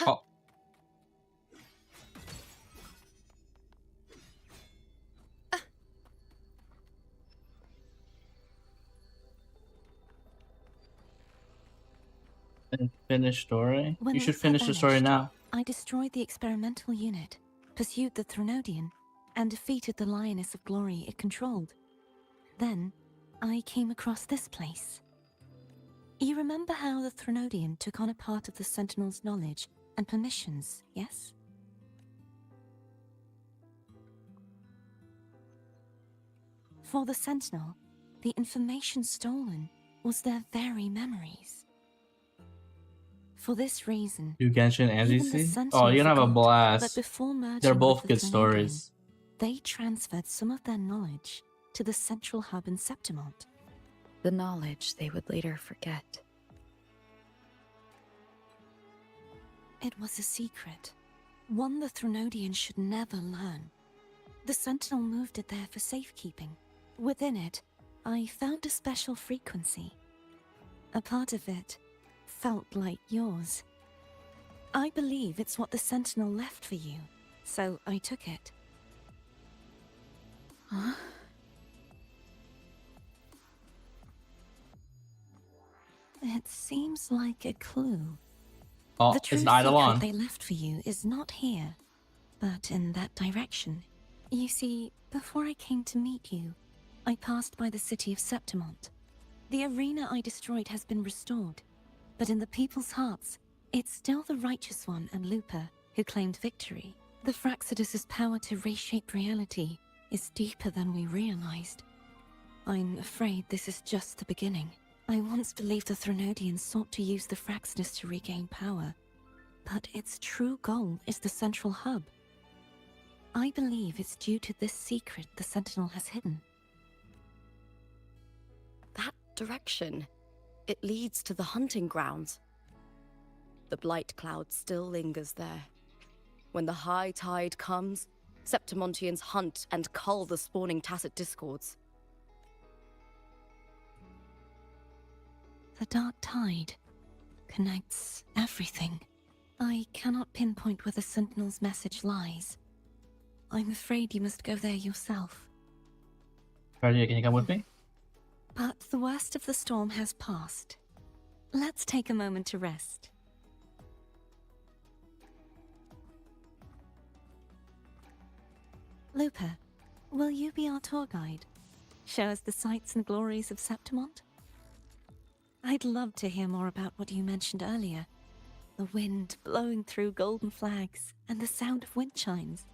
Oh. And finish story? When You should Lupa finish the story vanished, now. I destroyed the experimental unit, pursued the Threnodian, and defeated the Lioness of Glory it controlled. Then, I came across this place. You remember how the Threnodian took on a part of the Sentinel's knowledge and permissions, yes? For the Sentinel, the information stolen was their very memories. For this reason, You Genshin and even the ZC? Oh, Sentinel you're gonna have a forgot blast. that before merging They're with both the good Threnodian, stories. they transferred some of their knowledge to the central hub in Septimont. The knowledge they would later forget. It was a secret, one the Threnodian should never learn. The Sentinel moved it there for safekeeping. Within it, I found a special frequency. A part of it felt like yours. I believe it's what the Sentinel left for you, so I took it. Huh? It seems like a clue. Oh, The true it's Eidolon. secret they left for you is not here, but in that direction. You see, before I came to meet you, I passed by the city of Septimont. The arena I destroyed has been restored, but in the people's hearts, it's still the Righteous One and Lupa who claimed victory. The Fraxidus' power to reshape reality is deeper than we realized. I'm afraid this is just the beginning. I once believed the Threnodians sought to use the Fraxidus to regain power, but its true goal is the central hub. I believe it's due to this secret the Sentinel has hidden. That direction, it leads to the hunting grounds. The blight cloud still lingers there. When the high tide comes, Septimontians hunt and cull the spawning Tacet Discords. The dark tide connects everything. I cannot pinpoint where the Sentinel's message lies. I'm afraid you must go there yourself. Cardia, can you come with me? But the worst of the storm has passed. Let's take a moment to rest. Lupa, will you be our tour guide? Show us the sights and glories of Septimont? I'd love to hear more about what you mentioned earlier. The wind blowing through golden flags and the sound of wind chimes.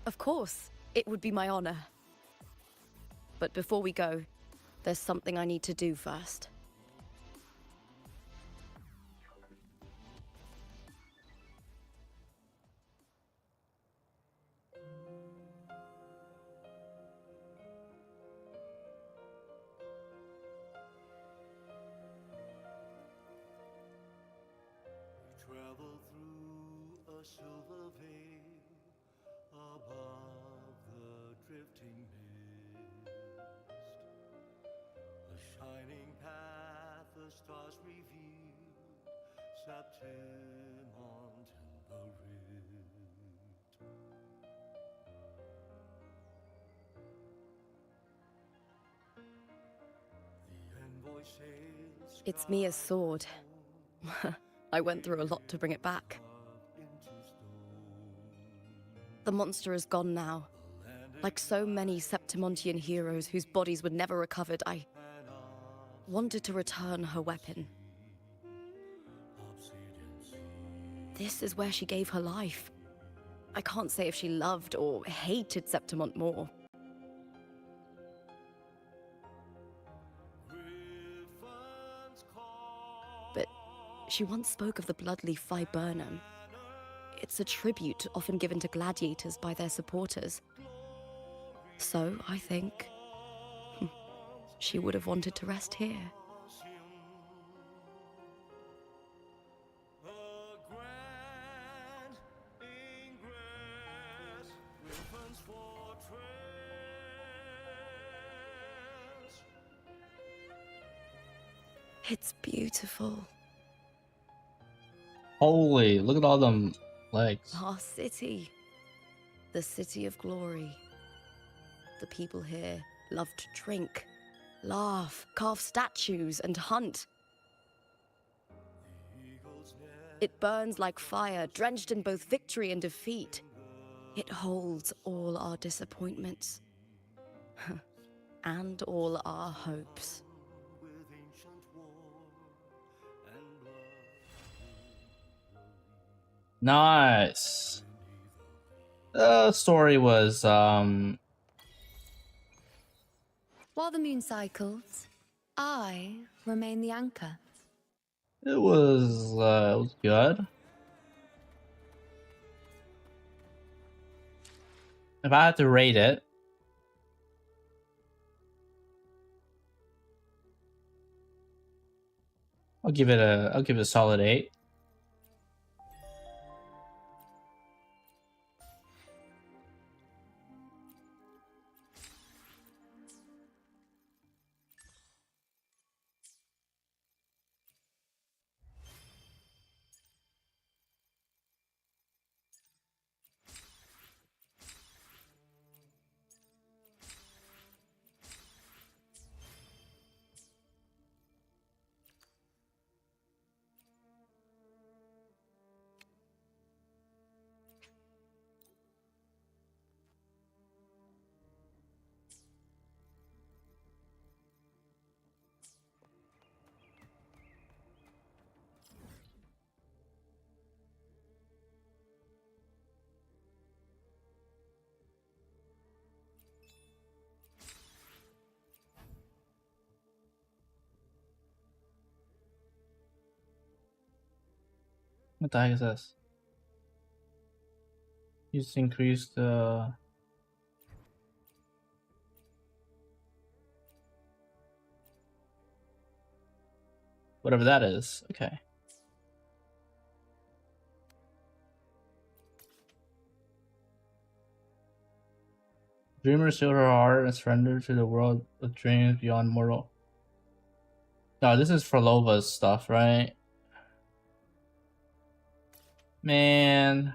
Of course, it would be my honor. But before we go, there's something I need to do first. Travel through a silver veil above the drifting mist. A shining path, the stars revealed, Septimont in the rift. The envoy sails. It's Mia's sword. I went through a lot to bring it back. The monster is gone now. Like so many Septimontian heroes whose bodies were never recovered, I wanted to return her weapon. This is where she gave her life. I can't say if she loved or hated Septimont more. But she once spoke of the bloodleaf viburnum. It's a tribute often given to gladiators by their supporters. So, I think, she would have wanted to rest here. It's beautiful. Holy, look at all them legs. Our city. The city of glory. The people here love to drink, laugh, carve statues, and hunt. It burns like fire, drenched in both victory and defeat. It holds all our disappointments. And all our hopes. Nice. The story was While the moon cycles, I remain the anchor. it was good. If I had to rate it, I'll give it a solid 8. What the heck is this? Just increase the whatever that is. Okay. Dreamer sealed her heart and surrendered to the world of dreams beyond mortal. No, this is for Lova's stuff, right? Man.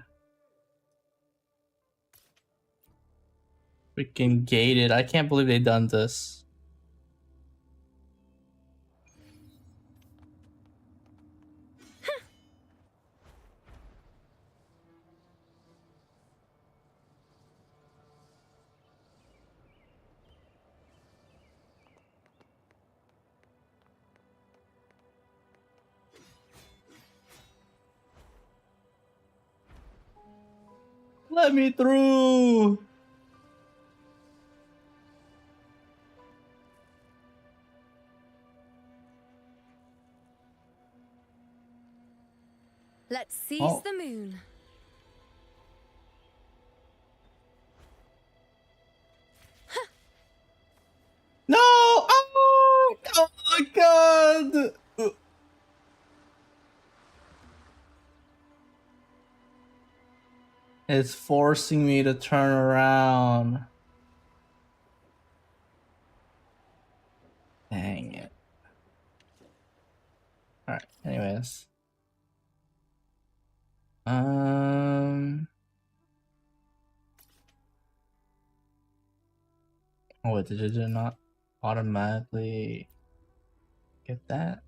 Freaking gated. I can't believe they done this. Let me through. Let's seize the moon. No! Oh my god! It's forcing me to turn around. Dang it. Alright, anyways. Oh wait, did it not automatically get that?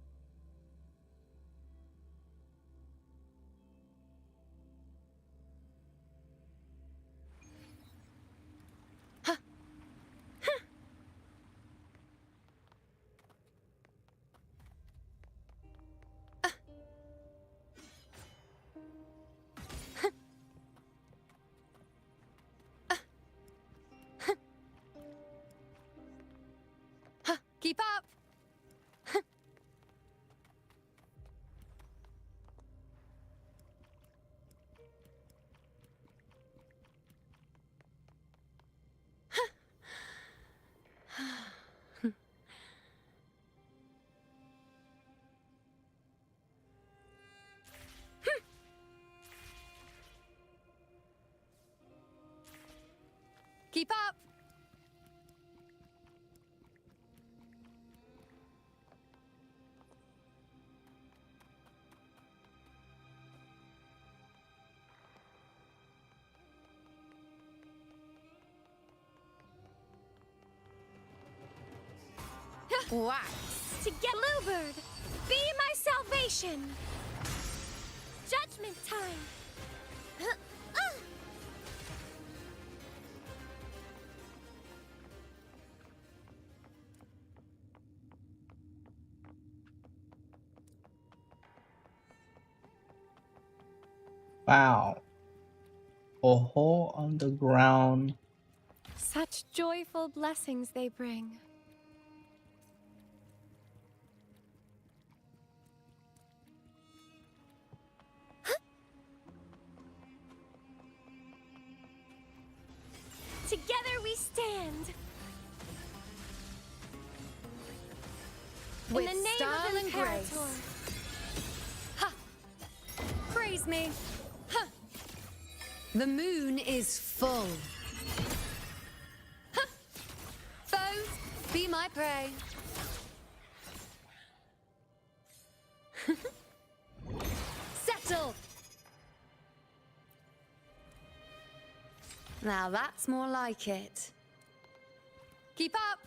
Keep up. Keep up. Wax. To get Bluebird, be my salvation. Judgment time. Wow. A hole on the ground. Such joyful blessings they bring. Together we stand. With In the name style of and Imperator. grace. Ha! Praise me. Ha! The moon is full. Ha! Foes, be my prey. Settle! Now that's more like it. Keep up!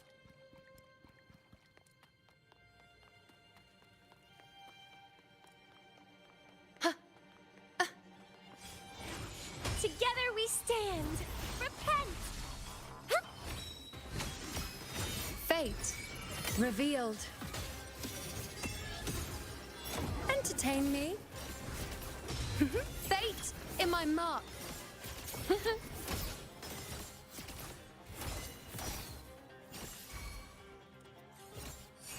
Together we stand. Repent. Fate revealed. Entertain me. Fate in my mark.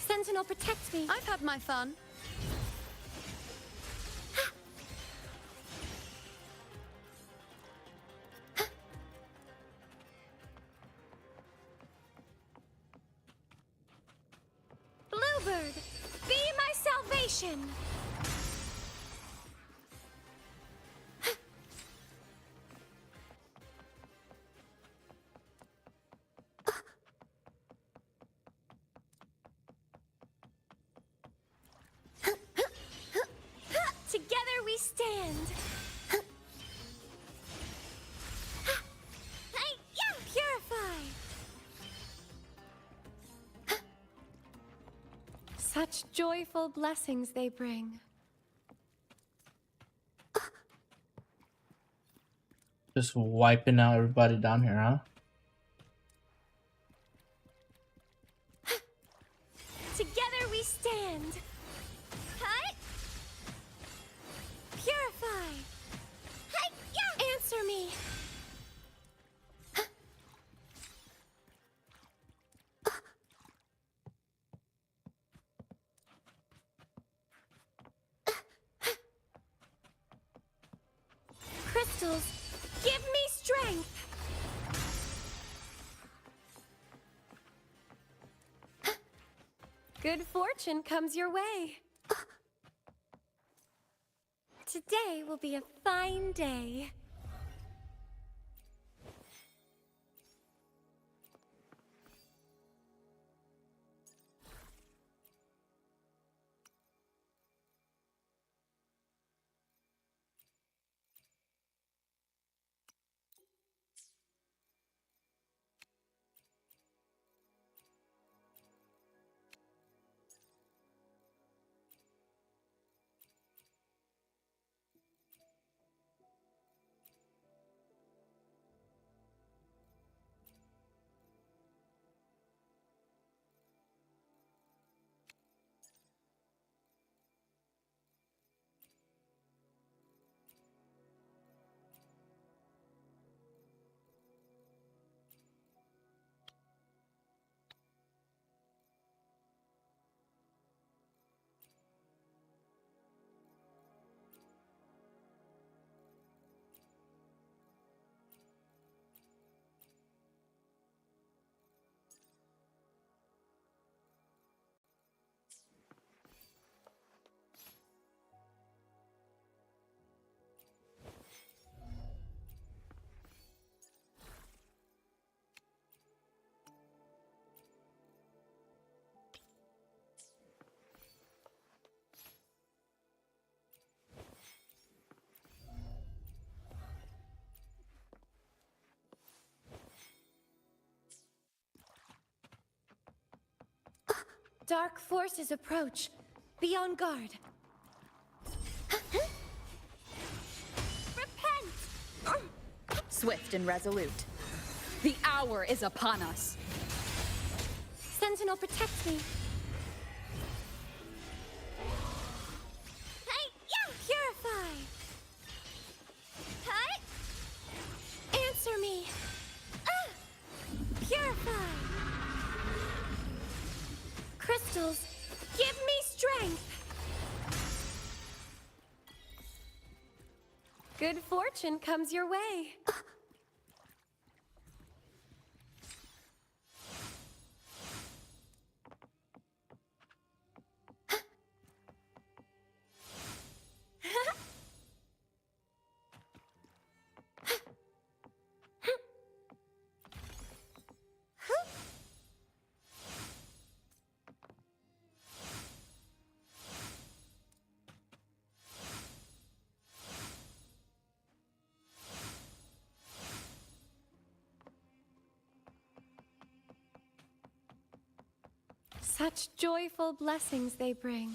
Sentinel, protect me. I've had my fun. Bluebird, be my salvation. Together we stand. Purify. Such joyful blessings they bring. Just wiping out everybody down here, huh? Together we stand. Purify. Answer me. Crystals, give me strength. Good fortune comes your way. Today will be a fine day. Dark forces approach. Be on guard. Repent! Swift and resolute. The hour is upon us. Sentinel, protect me. Hey, yeah! Purify! Cut! Answer me! Purify! Crystals, give me strength! Good fortune comes your way. Such joyful blessings they bring.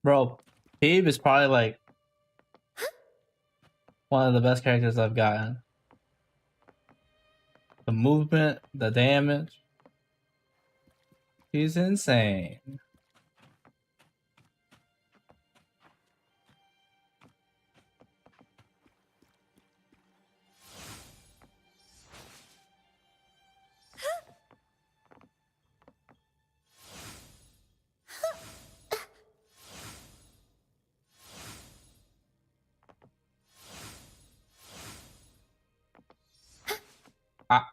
Bro, Phoebe is probably like one of the best characters I've gotten. The movement, the damage. She's insane. Ah.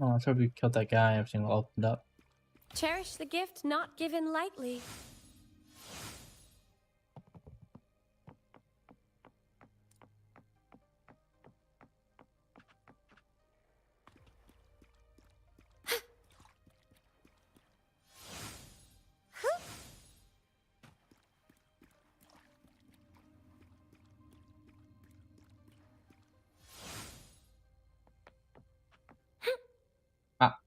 Oh, I thought we killed that guy. Everything opened up. Cherish the gift not given lightly. Ah.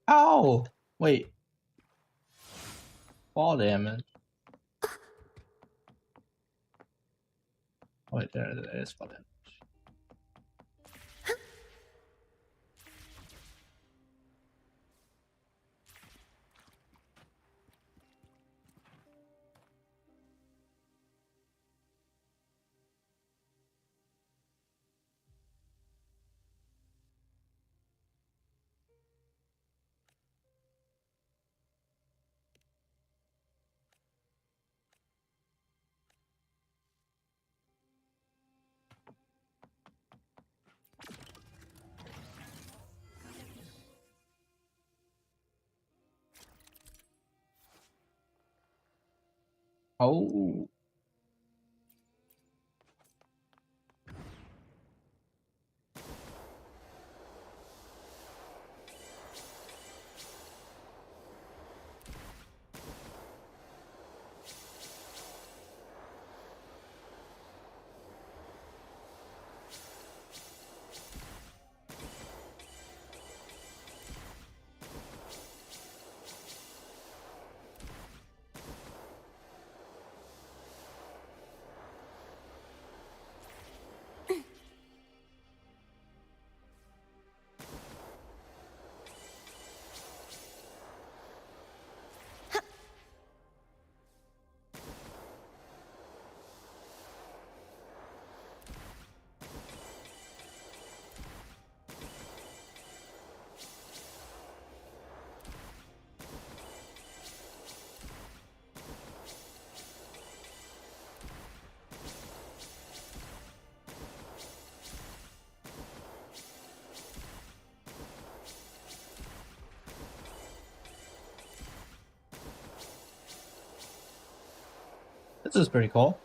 Ow! Wait. Fall damage. Wait, there it is. Fall damage. Oh. This is pretty cool.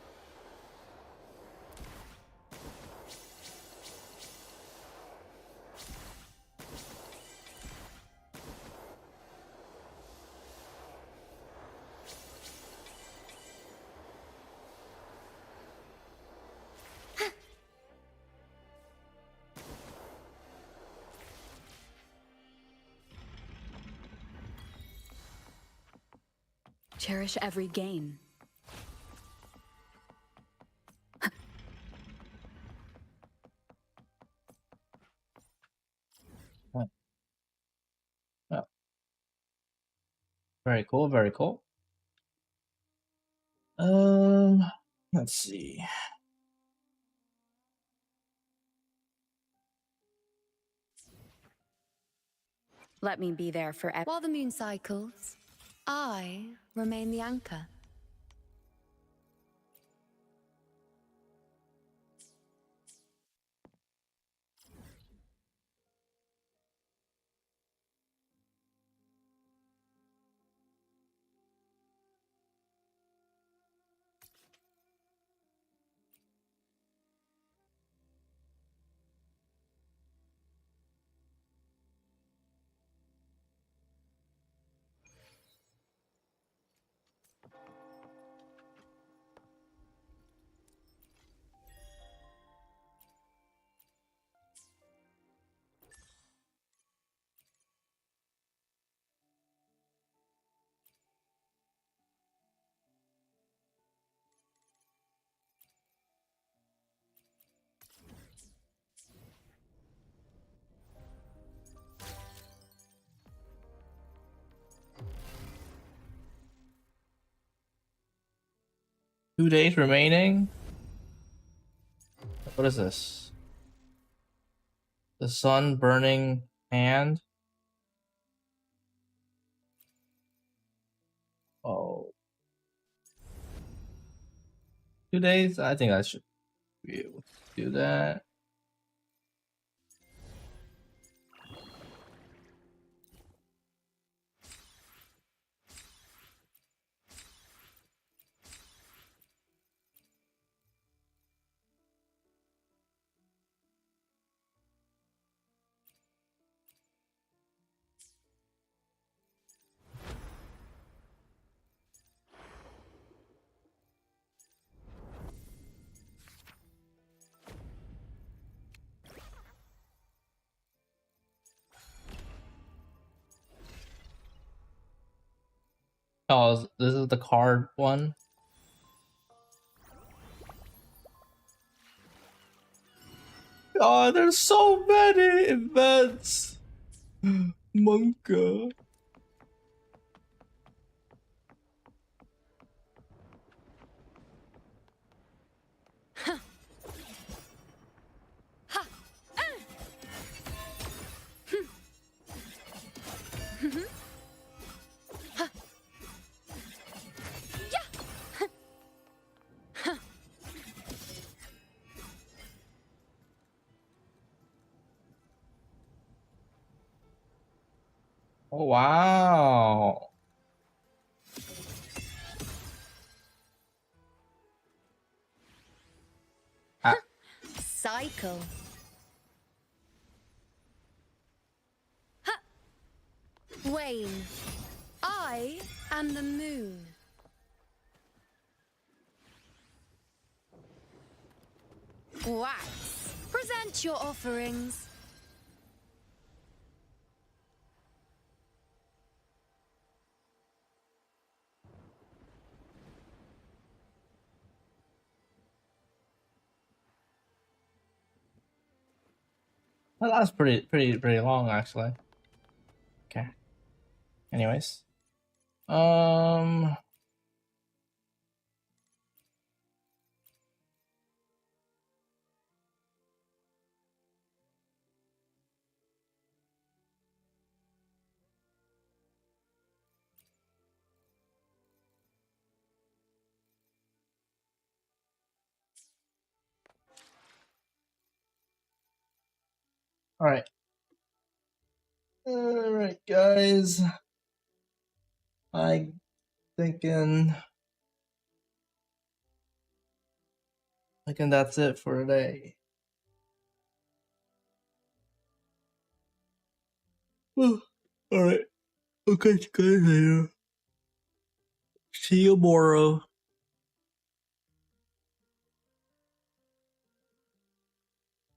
cherish every gain. Oh. Very cool, very cool. Let's see. Let me be there forever. While the moon cycles, I remain the anchor. Two days remaining. What is this? The sun burning hand. Oh. 2 days? I think I should be able to do that. Oh, this is the card one. Oh, there's so many events. Monka. Oh, wow. Cycle. Wane, I am the moon. Wax, present your offerings. Well, that's pretty long actually. Okay. Anyways. Alright. Alright, guys. I thinking that's it for today. Alright. Okay, guys later. See you tomorrow.